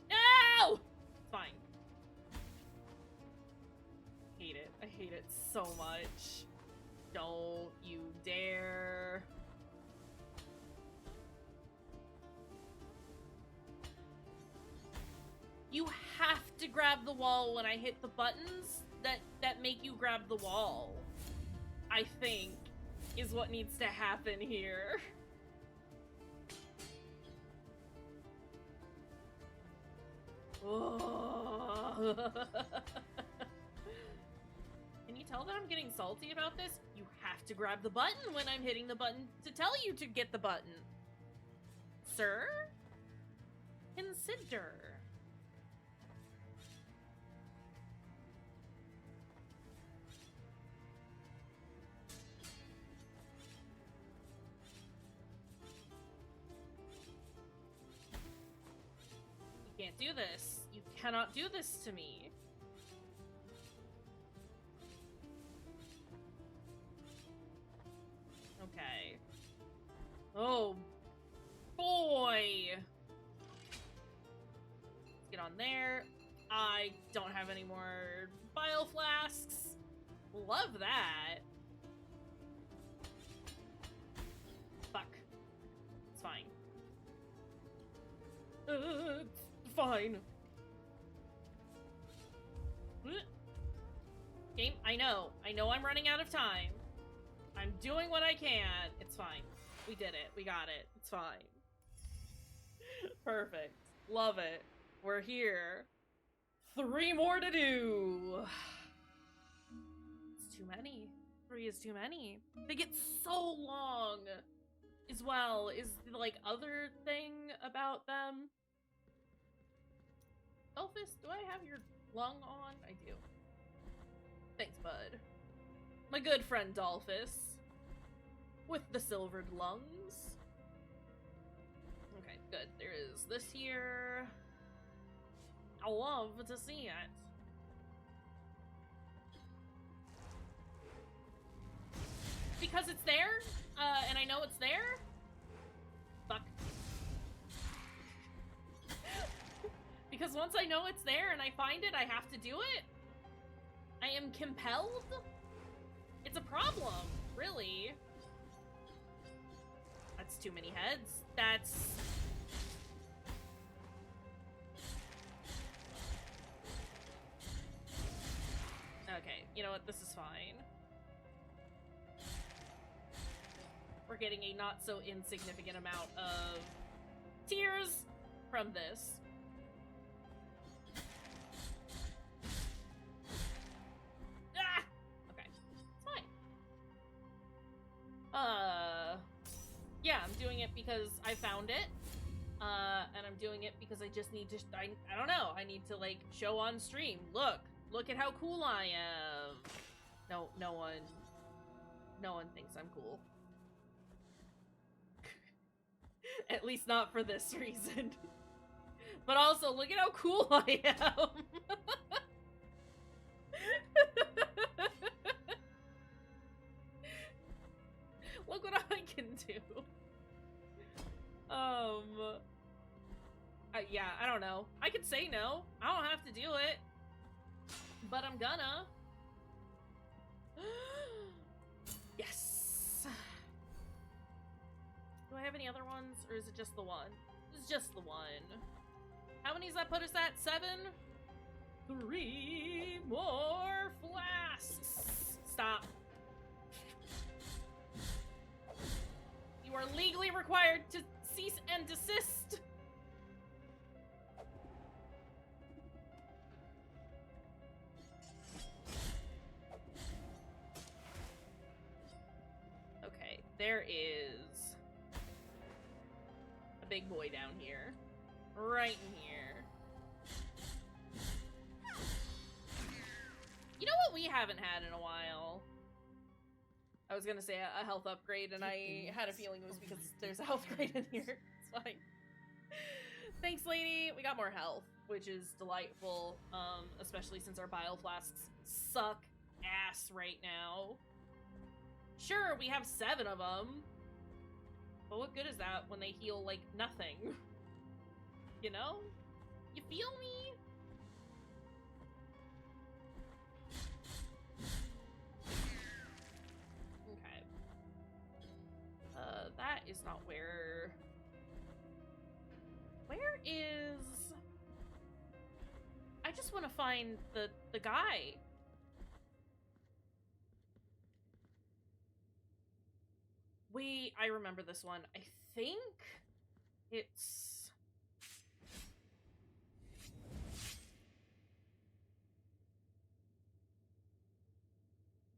No! Fine. Hate it. I hate it so much. Don't you dare. You have to grab the wall when I hit the buttons that make you grab the wall, I think, is what needs to happen here. Can you tell that I'm getting salty about this? You have to grab the button when I'm hitting the button to tell you to get the button. Sir? Consider. You can't do this. You cannot do this to me. Okay. Oh, boy! Let's get on there. I don't have any more bile flasks. Love that. Fuck. It's fine. Fine. Game, I know I'm running out of time. I'm doing what I can. It's fine. We did it. We got it. It's fine. Perfect. Love it. We're here. 3 more to do. It's too many. 3 is too many. They get so long as well. Is the, like, other thing about them. Elphys, do I have your lung on? I do. Thanks, bud. My good friend Dolphus. With the silvered lungs. Okay, good. There is this here. I love to see it. Because it's there, and I know it's there. Fuck. Because once I know it's there and I find it, I have to do it. I am compelled? It's a problem, really. That's too many heads. That's... Okay, you know what? This is fine. We're getting a not so insignificant amount of tears from this. Ah! Okay, it's fine. Yeah, I'm doing it because I found it. And I'm doing it because I just need to, I don't know, I need to, like, show on stream. Look at how cool I am. No one thinks I'm cool. At least not for this reason. But also, look at how cool I am. Look what I can do. Yeah, I don't know. I could say no. I don't have to do it. But I'm gonna. Yes. Do I have any other ones, or is it just the one? It's just the one. How many does that put us at? 7? 3 more flasks. Stop. You are legally required to cease and desist. Okay, there is a big boy down here. Right in here. You know what we haven't had in a while? I was gonna say a health upgrade, and I had a feeling it was because there's a health upgrade in here. It's fine. Thanks, lady. We got more health, which is delightful, especially since our bile flasks suck ass right now. Sure, we have 7 of them, but what good is that when they heal, like, nothing? You know? You feel me? Okay. That is not where... Where is... I just want to find the guy. I remember this one. I think it's...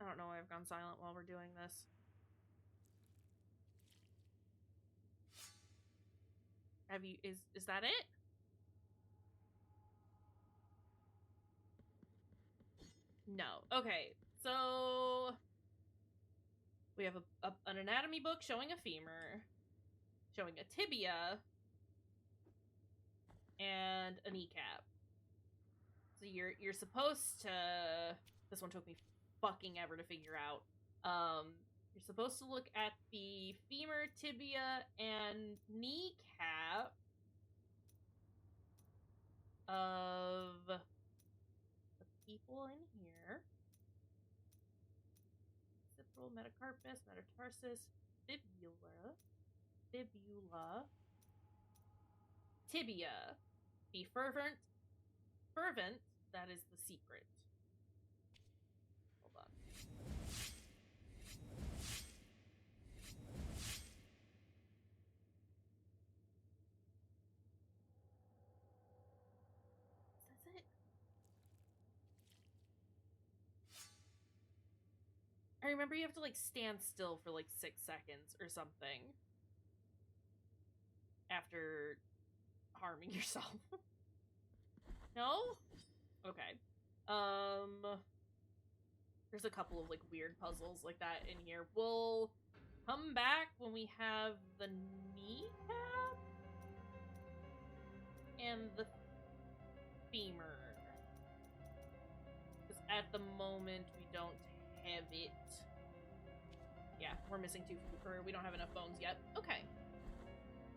I don't know why I've gone silent while we're doing this. Have you... Is that it? No. Okay, so... We have an anatomy book showing a femur, showing a tibia, and a kneecap. So you're supposed to... This one took me fucking ever to figure out. You're supposed to look at the femur, tibia, and kneecap of metacarpus, metatarsus, fibula, tibia. Be fervent, that is the secret. Hold on. Is it? I remember you have to like stand still for like 6 seconds or something after harming yourself. No? Okay. There's a couple of like weird puzzles like that in here. We'll come back when we have the kneecap and the femur. Because at the moment we don't have it. Yeah, we're missing 2, or we don't have enough bones yet. Okay.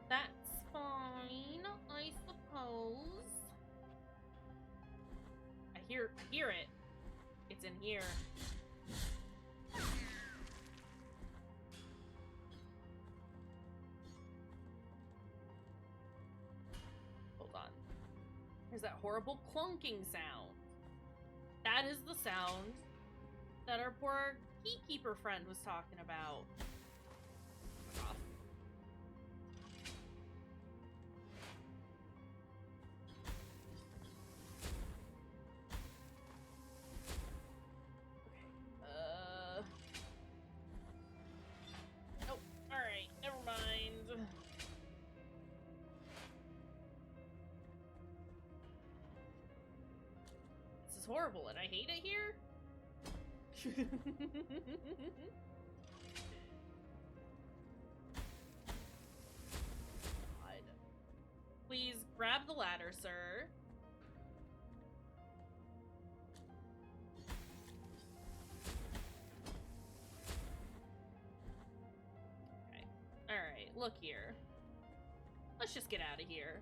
That's fine, I suppose. I hear it. It's in here. Hold on. There's that horrible clunking sound. That is the sound that our poor keykeeper friend was talking about. Oh. Oh, alright, never mind. This is horrible, and I hate it here. God. Please grab the ladder, sir. Okay. Alright, look here. Let's just get out of here.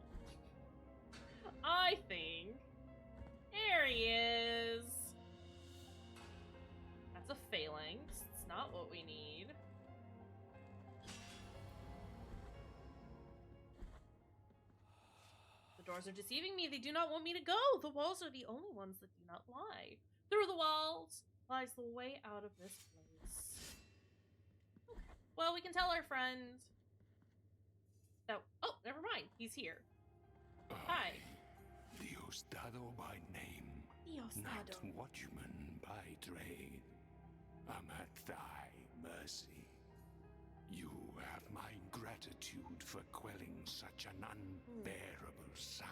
I think... There he is! That's a phalanx. It's not what we need. The doors are deceiving me. They do not want me to go. The walls are the only ones that do not lie. Through the walls lies the way out of this place. Okay. Well, we can tell our friend that... Oh, never mind. He's here. Hi. Diosdado by name, not watchman by trade. I'm at thy mercy. You have my gratitude for quelling such an unbearable sound.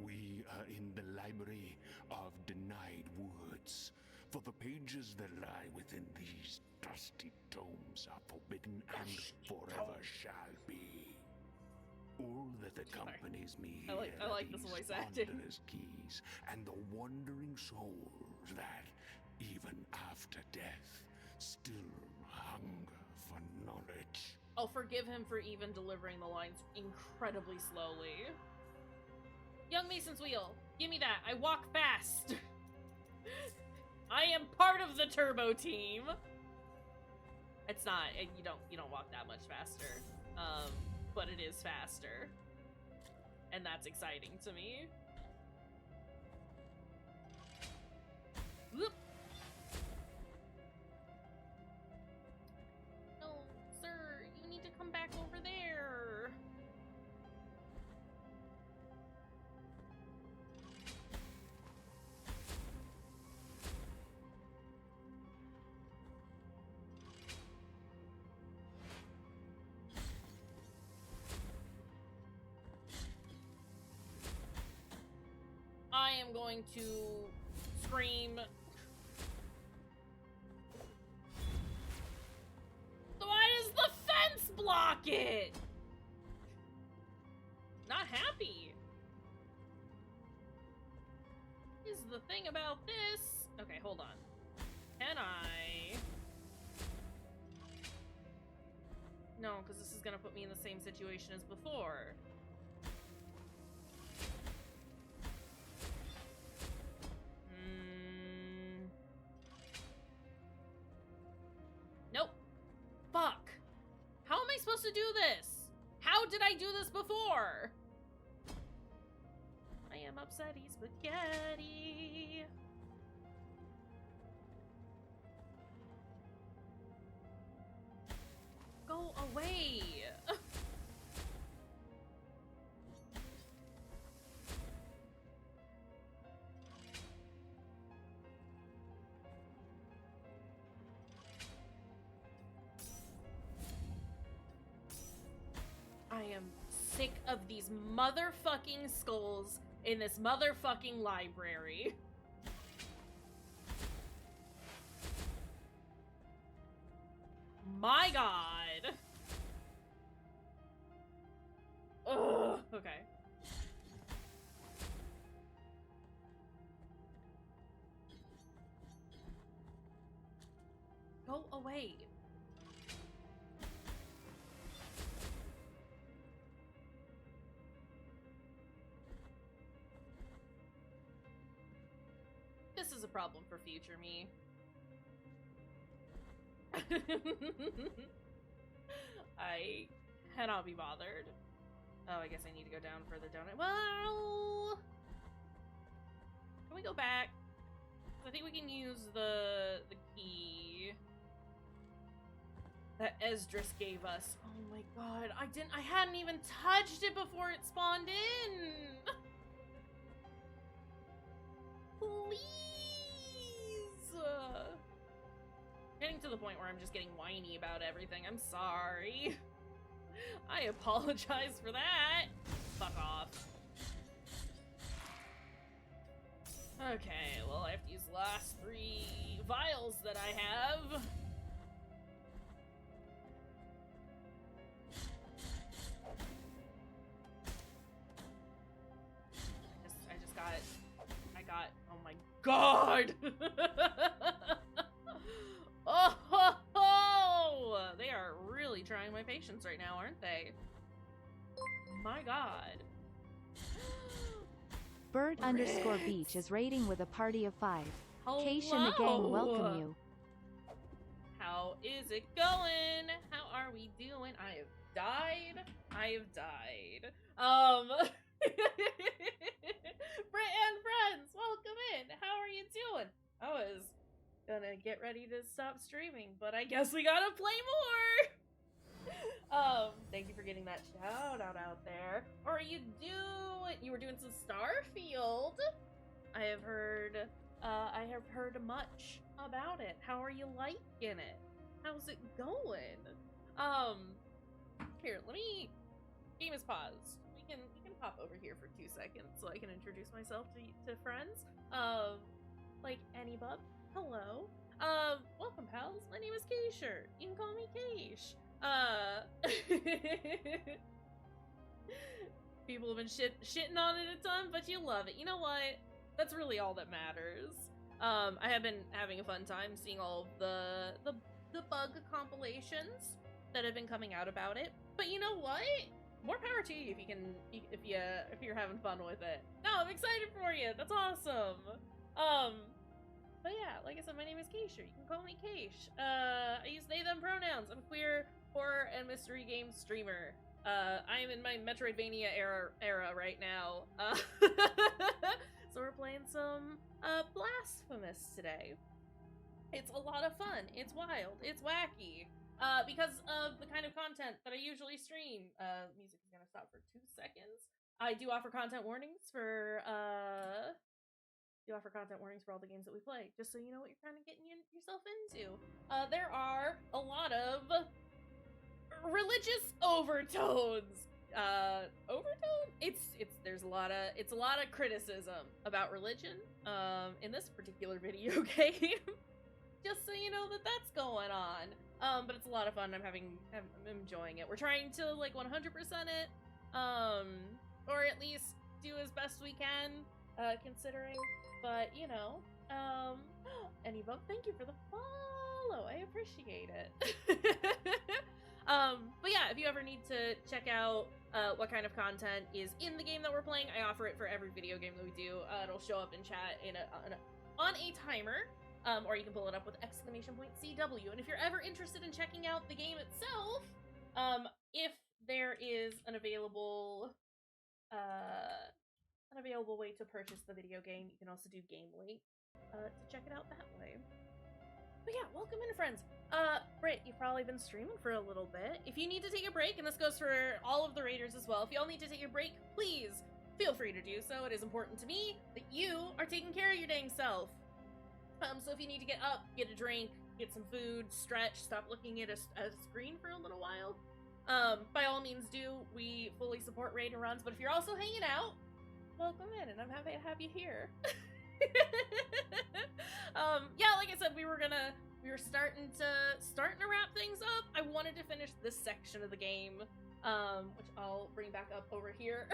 We are in the library of denied woods, for the pages that lie within these dusty tomes are forbidden and forever shall be. All that accompanies me here I like this voice acting. Wanderer's keys and the wandering souls that, even after death, still hunger for knowledge. I'll forgive him for even delivering the lines incredibly slowly. Young Mason's wheel, give me that. I walk fast. I am part of the turbo team. It's not. You don't walk that much faster. But it is faster. And that's exciting to me. Whoop. No, sir, you need to come back over there. I am going to scream. Why does the fence block it? Not happy. Is the thing about this. Okay, hold on. Can I? No, because this is gonna put me in the same situation as before. do this? How did I do this before? I am upsetty spaghetti. Go away. I am sick of these motherfucking skulls in this motherfucking library. My god. Ugh. Okay. Go away. This is a problem for future me. I cannot be bothered. Oh, I guess I need to go down further down. Well, can we go back? I think we can use the key that Esdras gave us. Oh my god, I hadn't even touched it before it spawned in. Please. Getting to the point where I'm just getting whiny about everything. I'm sorry. I apologize for that. Fuck off. Okay, well, I have to use the last 3 vials that I have. I got, oh my god! Oh, ho, ho! They are really trying my patience right now, aren't they? My god. Bird_Beach is raiding with a party of 5. Hello. Kaysh and the gang welcome you. How is it going? How are we doing? I have died. Britt and friends, welcome in. How are you doing? I was gonna get ready to stop streaming, but I guess we gotta play more. Thank you for getting that shout out there. Or are you doing? You were doing some Starfield. I have heard much about it. How are you liking it? How's it going? Here, game is paused. We can pop over here for 2 seconds so I can introduce myself to friends. Like Annie Bub. Hello. Welcome, pals. My name is Kayshurrr. You can call me Kaysh. People have been shitting on it a ton, but you love it. You know what? That's really all that matters. I have been having a fun time seeing all of the bug compilations that have been coming out about it. But you know what? More power to you if you're having fun with it. No, I'm excited for you. That's awesome. But yeah, like I said, my name is Kayshurrr. You can call me Kaysh. I use they, them pronouns. I'm a queer horror and mystery game streamer. I am in my Metroidvania era right now. So we're playing some Blasphemous today. It's a lot of fun. It's wild. It's wacky. Because of the kind of content that I usually stream. Music is gonna stop for 2 seconds. I do offer content warnings for all the games that we play, just so you know what you're kind of getting yourself into. There are a lot of religious overtones. There's a lot of criticism about religion in this particular video game. Just so you know that that's going on. But it's a lot of fun. I'm enjoying it. We're trying to like 100% it, or at least do as best we can, considering. But you know, Anybub, thank you for the follow. I appreciate it. But yeah, if you ever need to check out what kind of content is in the game that we're playing, I offer it for every video game that we do. It'll show up in chat on a timer. Or you can pull it up with !CW. And if you're ever interested in checking out the game itself, If there is an available way to purchase the video game, you can also do Game Link to check it out that way. But yeah, welcome in, friends. Britt, you've probably been streaming for a little bit. If you need to take a break, and this goes for all of the raiders as well, if y'all need to take a break, please feel free to do so. It is important to me that you are taking care of your dang self. So if you need to get up, get a drink, get some food, stretch, stop looking at a screen for a little while, by all means do. We fully support raid and runs, but if you're also hanging out, welcome in, and I'm happy to have you here. Yeah, like I said, we were starting to wrap things up. I wanted to finish this section of the game, which I'll bring back up over here.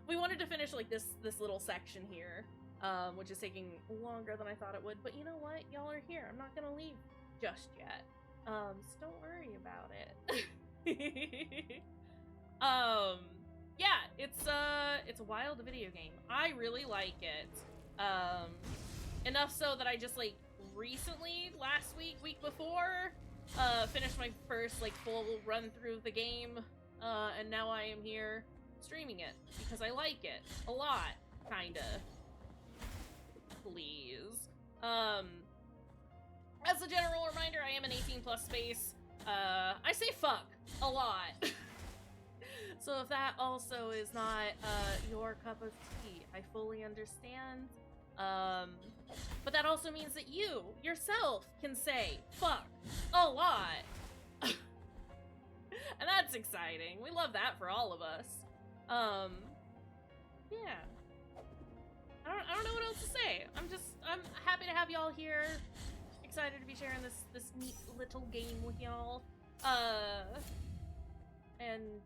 We wanted to finish like this little section here, which is taking longer than I thought it would. But you know what? Y'all are here. I'm not gonna leave just yet. So don't worry about it. Yeah, it's a wild video game. I really like it. Enough so that I just like recently, last week before, finished my first like full run through the game, and now I am here streaming it because I like it a lot, kinda. Please. As a general reminder, I am an 18+ space. I say fuck a lot. So if that also is not your cup of tea, I fully understand. But that also means that you, yourself, can say fuck a lot. And that's exciting. We love that for all of us. Yeah. I don't know what else to say. I'm happy to have y'all here. Excited to be sharing this neat little game with y'all. And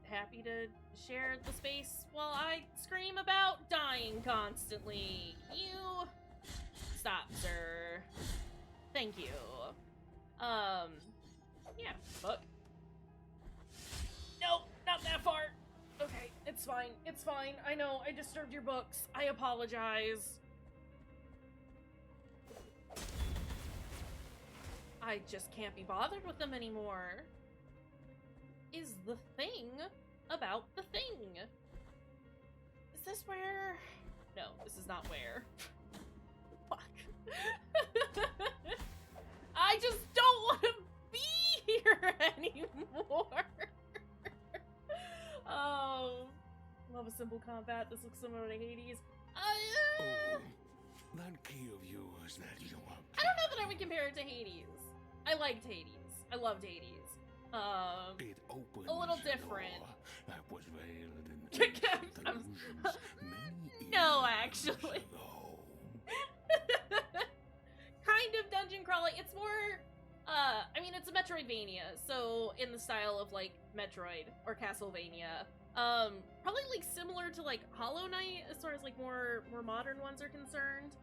happy to share the space while I scream about dying constantly. You stop, sir. Thank you. Yeah, fuck. Nope, not that far. Okay, it's fine. It's fine. I know, I disturbed your books. I apologize. I just can't be bothered with them anymore. Is the thing about the thing. Is this where? No, this is not where. Fuck. I just don't want to be here anymore. Oh, love a simple combat. This looks similar to Hades. Oh, that key of yours that you want. I don't know that I would compare it to Hades. I liked Hades. I loved Hades. It opens a little different. That was veiled in delusions many no, actually. Kind of dungeon crawling. It's more, I mean, it's a Metroidvania, so in the style of, like, Metroid or Castlevania. Probably, like, similar to, like, Hollow Knight, as far as, like, more modern ones are concerned.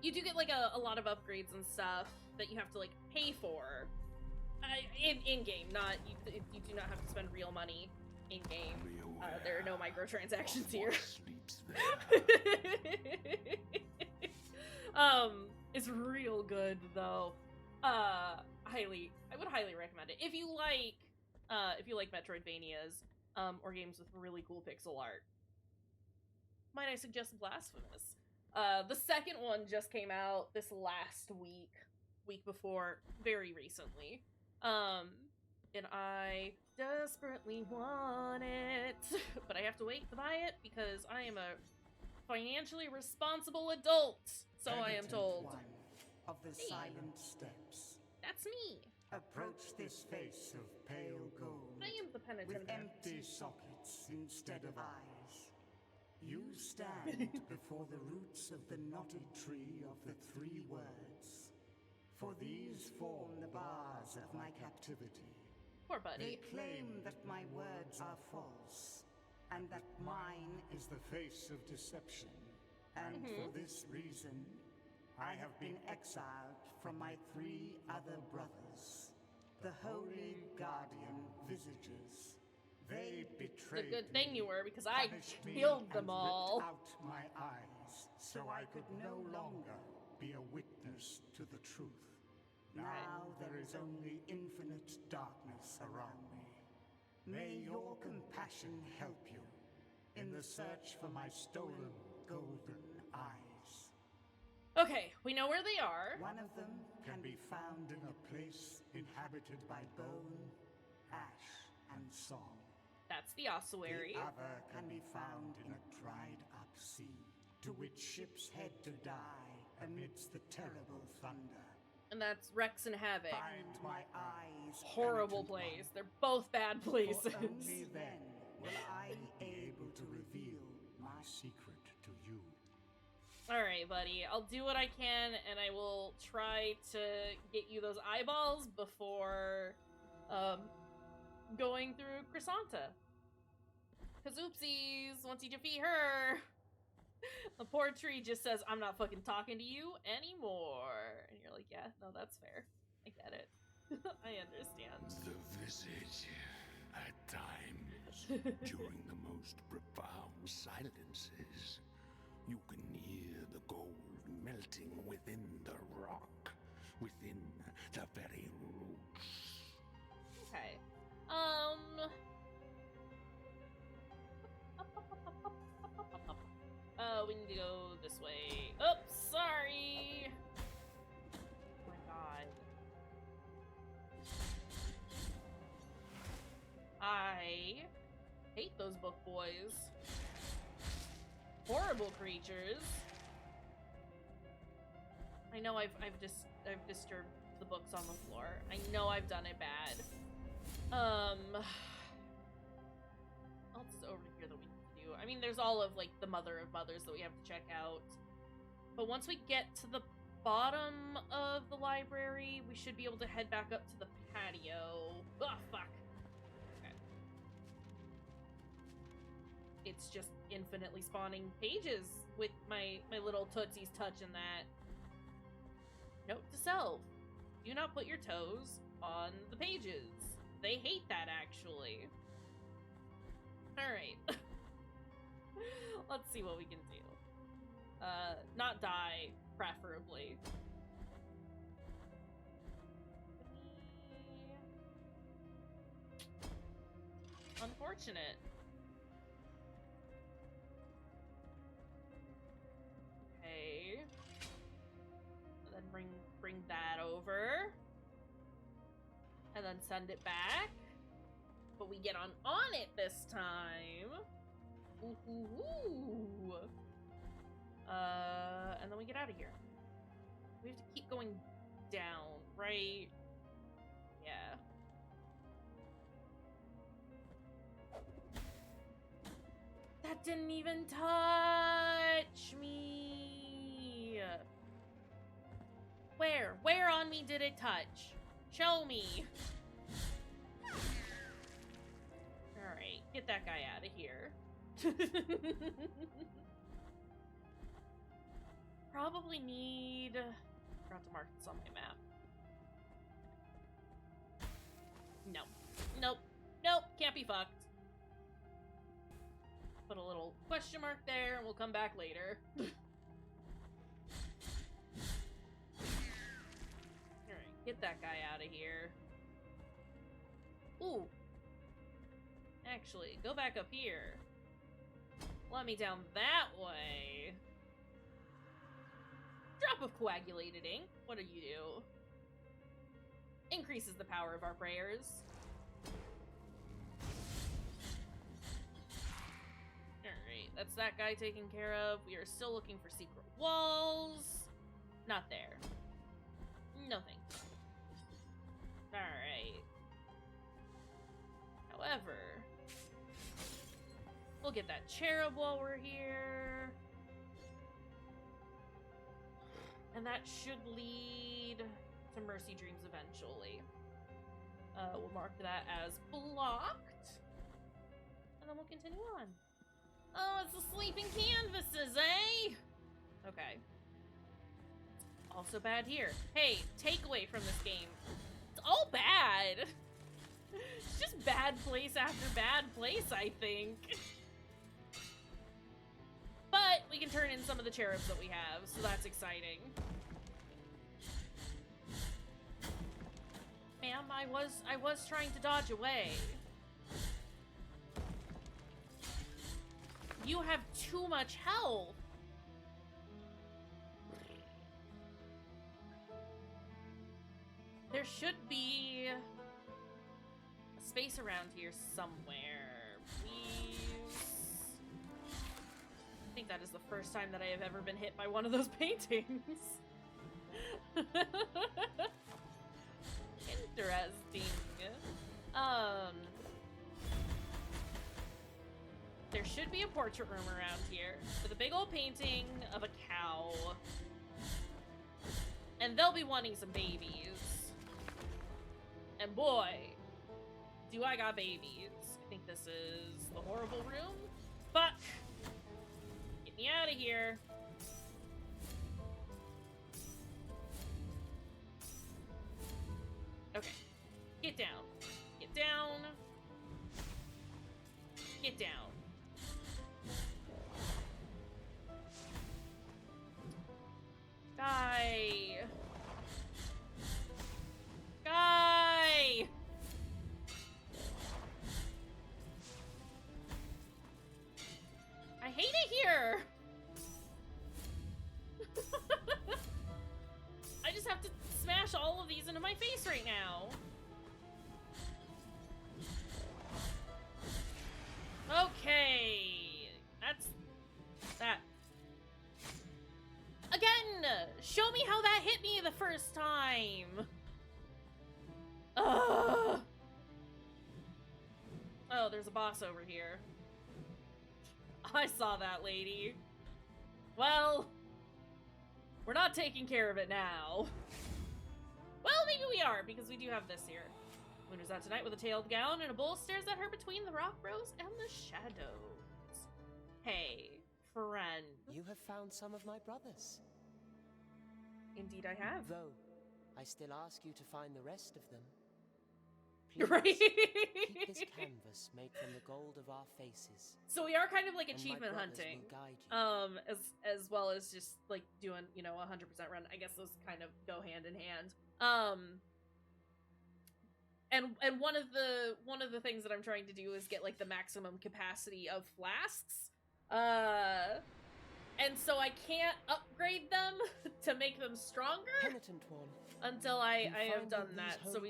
You do get, like, a lot of upgrades and stuff that you have to, like, pay for. In-game, not, you do not have to spend real money in-game. There are no microtransactions here. It's real good, though. I would highly recommend it. If you like Metroidvanias, or games with really cool pixel art, might I suggest Blasphemous? The second one just came out this last week before, very recently. And I desperately want it, but I have to wait to buy it because I am a financially responsible adult, so I am told. One of the silent steps. That's me. Approach this face of pale gold. I am the penitent. With empty sockets instead of eyes. You stand before the roots of the knotted tree of the three words. For these form the bars of my captivity. Poor buddy. They claim that my words are false, and that mine is the face of deception. And for this reason, I have been exiled from my three other brothers, the holy guardian visages. They betrayed me. The good thing you were, because I me killed them all. Ripped out my eyes, so I could no longer be a witness to the truth. Now there is only infinite darkness around me. May your compassion help you in the search for my stolen golden eyes. Okay, we know where they are. One of them can be found in a place inhabited by bone, ash, and song. That's the ossuary. The other can be found in a dried-up sea, to which ships head to die amidst the terrible thunder. And that's Rex and Havoc. Find my eyes. Horrible place. They're both bad places. For only then will I be able to reveal my secret to you. Alright, buddy. I'll do what I can, and I will try to get you those eyeballs before going through Chrysanta. Cause oopsies, once you defeat her, the poor tree just says, I'm not fucking talking to you anymore. And you're like, yeah, no, that's fair. I get it. I understand. The visage, at times, during the most profound silences, you can hear the gold melting within the rock, within the very roots. Okay. We need to go this way. Oops, sorry. Oh my god. I hate those book boys. Horrible creatures. I know I've disturbed the books on the floor. I know I've done it bad. What else is over here that we can do? I mean, there's all of, like, the Mother of Mothers that we have to check out. But once we get to the bottom of the library, we should be able to head back up to the patio. Oh, fuck. Okay. It's just infinitely spawning pages with my little tootsies touching that. Note to self. Do not put your toes on the pages. They hate that, actually. Alright. Let's see what we can do. Not die, preferably. Unfortunate. Okay. And then bring that over. And then send it back. But we get on it this time. Ooh, ooh, ooh. And then we get out of here. We have to keep going down, right? Yeah. That didn't even touch me. Where? Where on me did it touch? Show me. Alright, get that guy out of here. Probably need... Forgot to mark this on my map. No. Nope. Nope. Can't be fucked. Put a little question mark there, and we'll come back later. Alright, get that guy out of here. Ooh. Actually, go back up here. Let me down that way. Drop of coagulated ink. What do you do? Increases the power of our prayers. Alright, that's that guy taken care of. We are still looking for secret walls. Not there. No thanks. Alright. However, we'll get that cherub while we're here. And that should lead to Mercy Dreams eventually. We'll mark that as blocked. And then we'll continue on. Oh, it's the sleeping canvases, eh? Okay. Also bad here. Hey, takeaway from this game. It's all bad. It's just bad place after bad place, I think. But we can turn in some of the cherubs that we have, so that's exciting. ma'am. I was trying to dodge away. You have too much health. There should be a space around here somewhere. Please. I think that is the first time that I have ever been hit by one of those paintings. Interesting. There should be a portrait room around here with a big old painting of a cow. And they'll be wanting some babies. And boy, do I got babies. I think this is the horrible room. Fuck! Get me out of here. Okay. Get down. Get down. Get down. Die. Die. I hate it here. I just have to smash all of these into my face right now. Okay. That's that. Again, show me how that hit me the first time. Ugh. Oh, there's a boss over here. I saw that, lady. Well, we're not taking care of it now. Well, maybe we are, because we do have this here. Moon is out tonight with a tailed gown, and a bull stares at her between the rock rows and the shadows. Hey, friend. You have found some of my brothers. Indeed I have. Though, I still ask you to find the rest of them. Right. Please, keep this canvas made from the gold of our faces. So we are kind of like And achievement my brothers hunting. will guide you. As well as just like doing, you know, 100% run. I guess those kind of go hand in hand. And one of the things that I'm trying to do is get like the maximum capacity of flasks. And so I can't upgrade them to make them stronger. Penitent one. Until I have done that. So we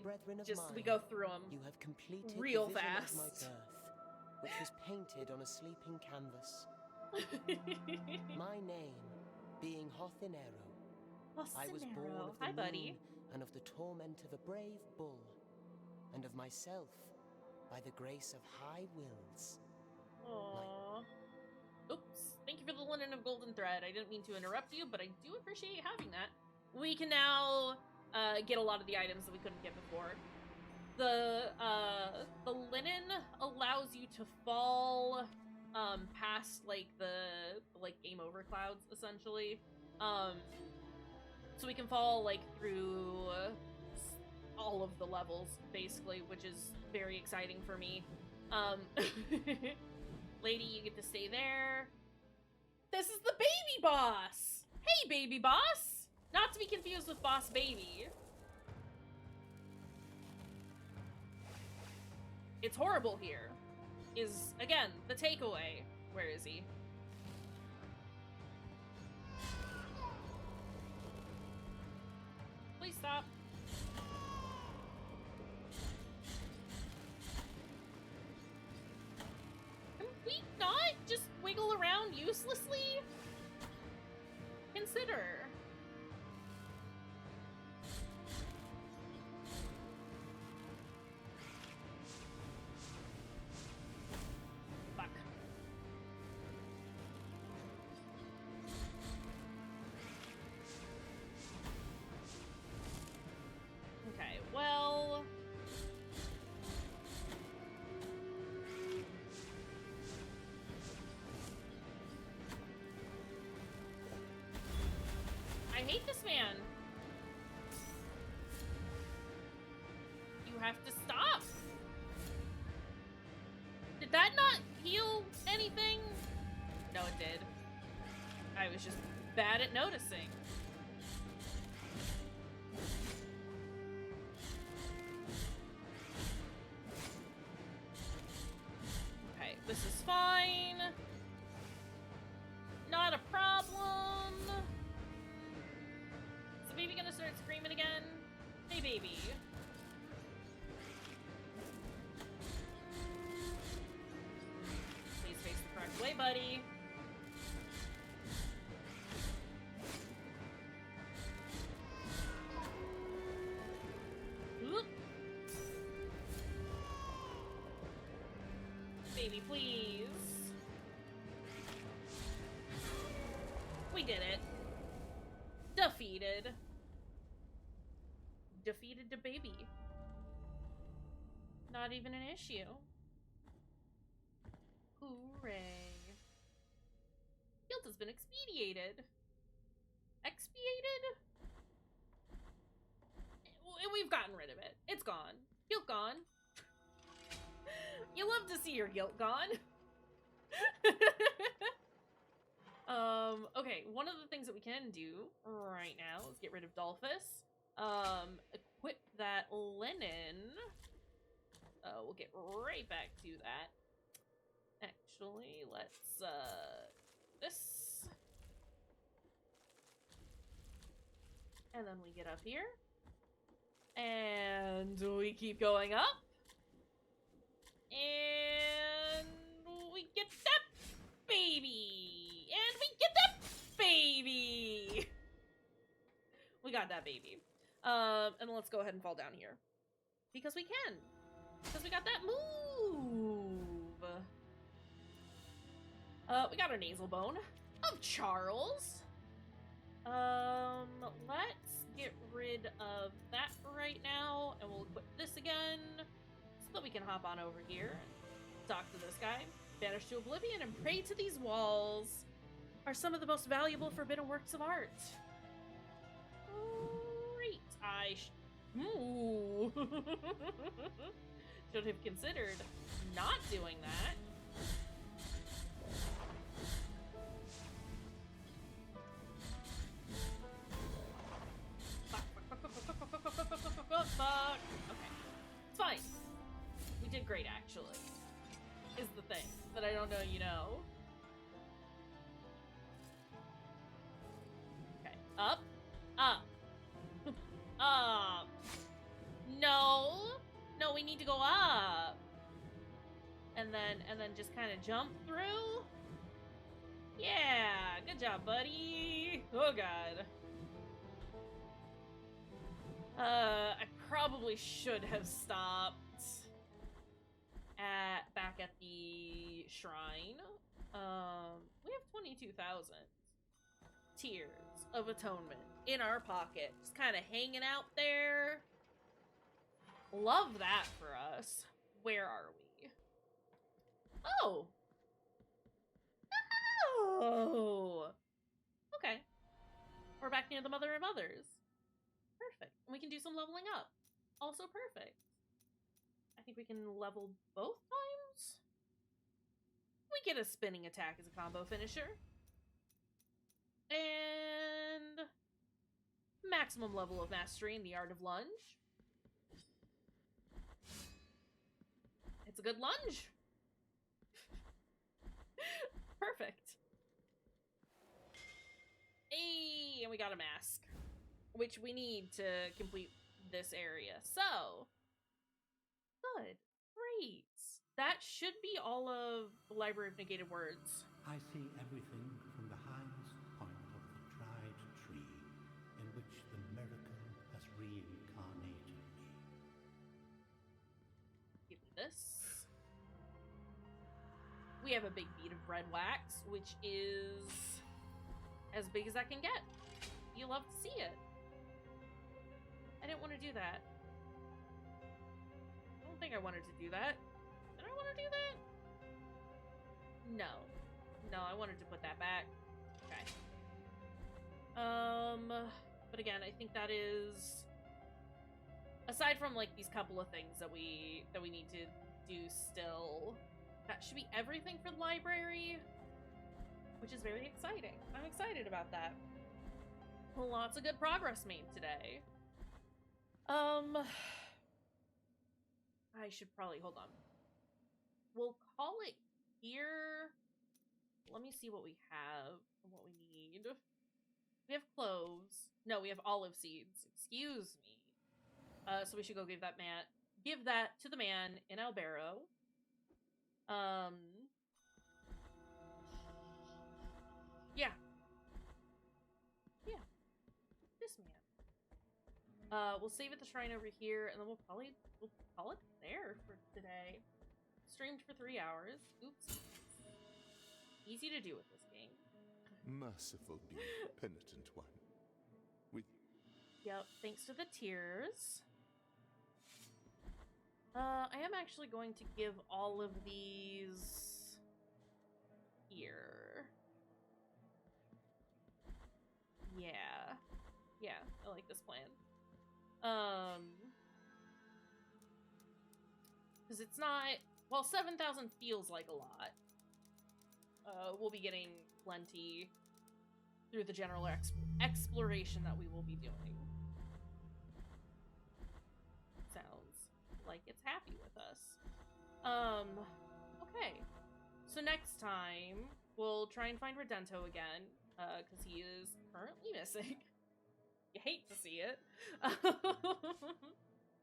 go through them. You have completed real the vision fast. of my birth, which was painted on a sleeping canvas. My name being Hothinero. I was born of the Hi, buddy. moon and of the torment of a brave bull, and of myself by the grace of high wills. Aww. Oops. Thank you for the linen of golden thread. I didn't mean to interrupt you, but I do appreciate having that. We can now get a lot of the items that we couldn't get before. The linen allows you to fall past like the game over clouds essentially. So we can fall like through all of the levels basically, which is very exciting for me. Lady, you get to stay there. This is the baby boss. Hey, baby boss. Not to be confused with Boss Baby. It's horrible here. Is, again, the takeaway. Where is he? Please stop. Can we not just wiggle around uselessly? Consider. Okay, well... I hate this man. You have to stop. Did that not heal anything? No, it did. I was just bad at noticing. buddy. Oop. Baby, please. We did it. Defeated. Defeated the baby. Not even an issue. Hooray. Guilt has been expedited. Expiated? We've gotten rid of it. It's gone. Guilt gone. You love to see your guilt gone. Okay, one of the things that we can do right now is get rid of Dolphus. Equip that linen. We'll get right back to that. Actually, let's, this. And then we get up here. And we keep going up. And we get that baby. And we get that baby. We got that baby. And let's go ahead and fall down here. Because we can. Because we got that move. We got our nasal bone of Charles. Let's get rid of that right now, and we'll equip this again, so that we can hop on over here and talk to this guy. Vanish to oblivion and pray to these walls are some of the most valuable forbidden works of art. Great. Ooh. Should have considered not doing that. Fuck. Okay. It's fine. We did great, actually. Is the thing that I don't know you know. Okay. Up. Up. Up. No. No, we need to go up. And then just kind of jump through. Yeah. Good job, buddy. Oh, God. I probably should have stopped back at the shrine. We have 22,000 tears of atonement in our pocket, just kind of hanging out there. Love that for us. Where are we? Oh. Oh. Okay. We're back near the Mother of Mothers. Perfect. And we can do some leveling up. Also perfect. I think we can level both times. We get a spinning attack as a combo finisher. And maximum level of mastery in the art of lunge. It's a good lunge. Perfect. Hey, and we got a mask, which we need to complete this area. So, good. Great. That should be all of the Library of Negated Words. I see everything from the highest point of the dried tree in which the miracle has reincarnated me. Give me this. We have a big bead of red wax, which is as big as I can get. You love to see it. I didn't want to do that. I don't think I wanted to do that. Did I want to do that? No. No, I wanted to put that back. Okay. But again, I think that is, aside from like these couple of things that we need to do still, that should be everything for the library, which is very exciting. I'm excited about that. Lots of good progress made today. I should probably, hold on. We'll call it here. Let me see what we have and what we need. We have cloves. No, we have olive seeds. Excuse me. So we should go give that to the man in Albero. Yeah. Yeah. This man. We'll save at the shrine over here, and then we'll call it there for today. Streamed for 3 hours. Oops. Easy to do with this game. Merciful be, penitent one. Yep, thanks to the tears. I am actually going to give all of these here. Yeah. Yeah, I like this plan. Because it's not... Well, 7,000 feels like a lot. We'll be getting plenty through the general exploration that we will be doing. Sounds like it's happy with us. Okay. So next time, we'll try and find Redento again, because he is currently missing. You hate to see it.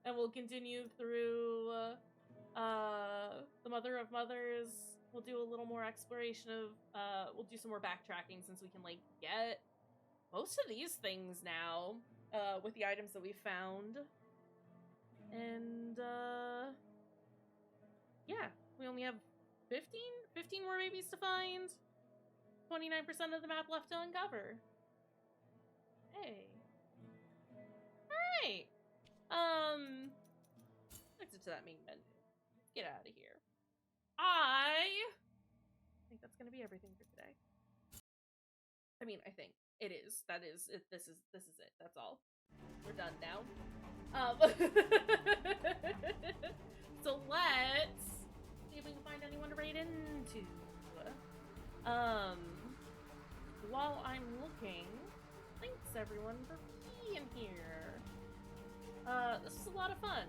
And we'll continue through the Mother of Mothers. We'll do a little more exploration of, we'll do some more backtracking since we can, like, get most of these things now, with the items that we found. And, yeah, we only have 15 more babies to find. 29% of the map left to uncover. Hey. Alright. Exit to that main menu. Let's get out of here. I think that's gonna be everything for today. I mean, I think it is. That is it. This is it. That's all. We're done now. So let's see if we can find anyone to raid into. While I'm looking, thanks everyone for being here. This is a lot of fun.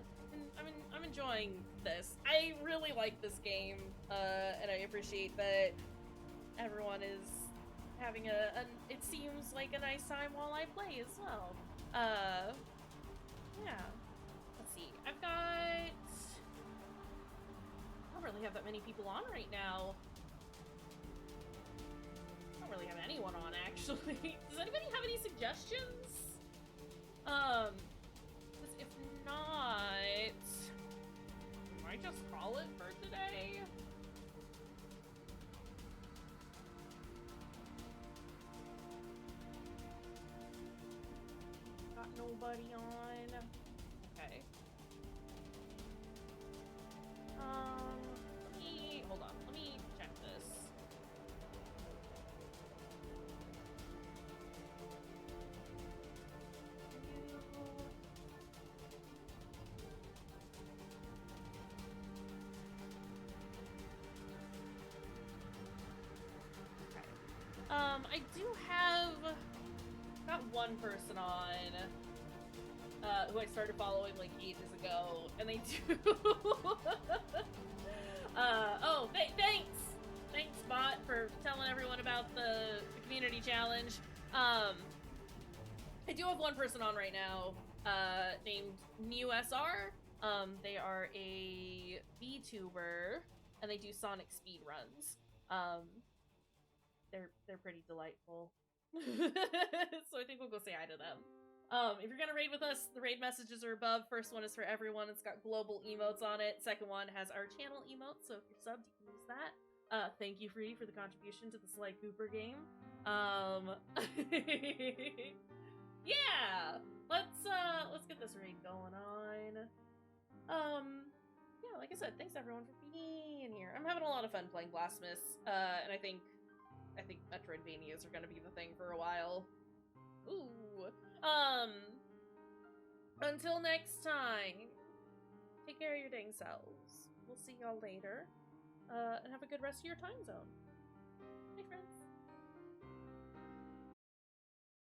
I'm enjoying this. I really like this game, and I appreciate that everyone is having it seems like a nice time while I play as well. Yeah. Let's see. I don't really have that many people on right now. I don't really have anyone on, actually. Does anybody have any suggestions? Because if not, might just call it for today. Got nobody on. Okay. Hold on. Let me check this. I do have got one person on who I started following like ages ago, and they do. Oh, thanks, bot, for telling everyone about the community challenge. I do have one person on right now, named NewSR. They are a VTuber, and they do Sonic speed runs. They're pretty delightful. So I think we'll go say hi to them. If you're gonna raid with us, the raid messages are above. First one is for everyone. It's got global emotes on it. Second one has our channel emote, so if you're subbed, you can use that. Thank you, Free, for the contribution to the Sly Cooper game. Yeah! Let's get this raid going on. Yeah, like I said, thanks everyone for being here. I'm having a lot of fun playing Blasphemous, and I think Metroidvanias are gonna be the thing for a while. Ooh. Until next time, take care of your dang selves. We'll see y'all later. And have a good rest of your time zone. Bye, friends.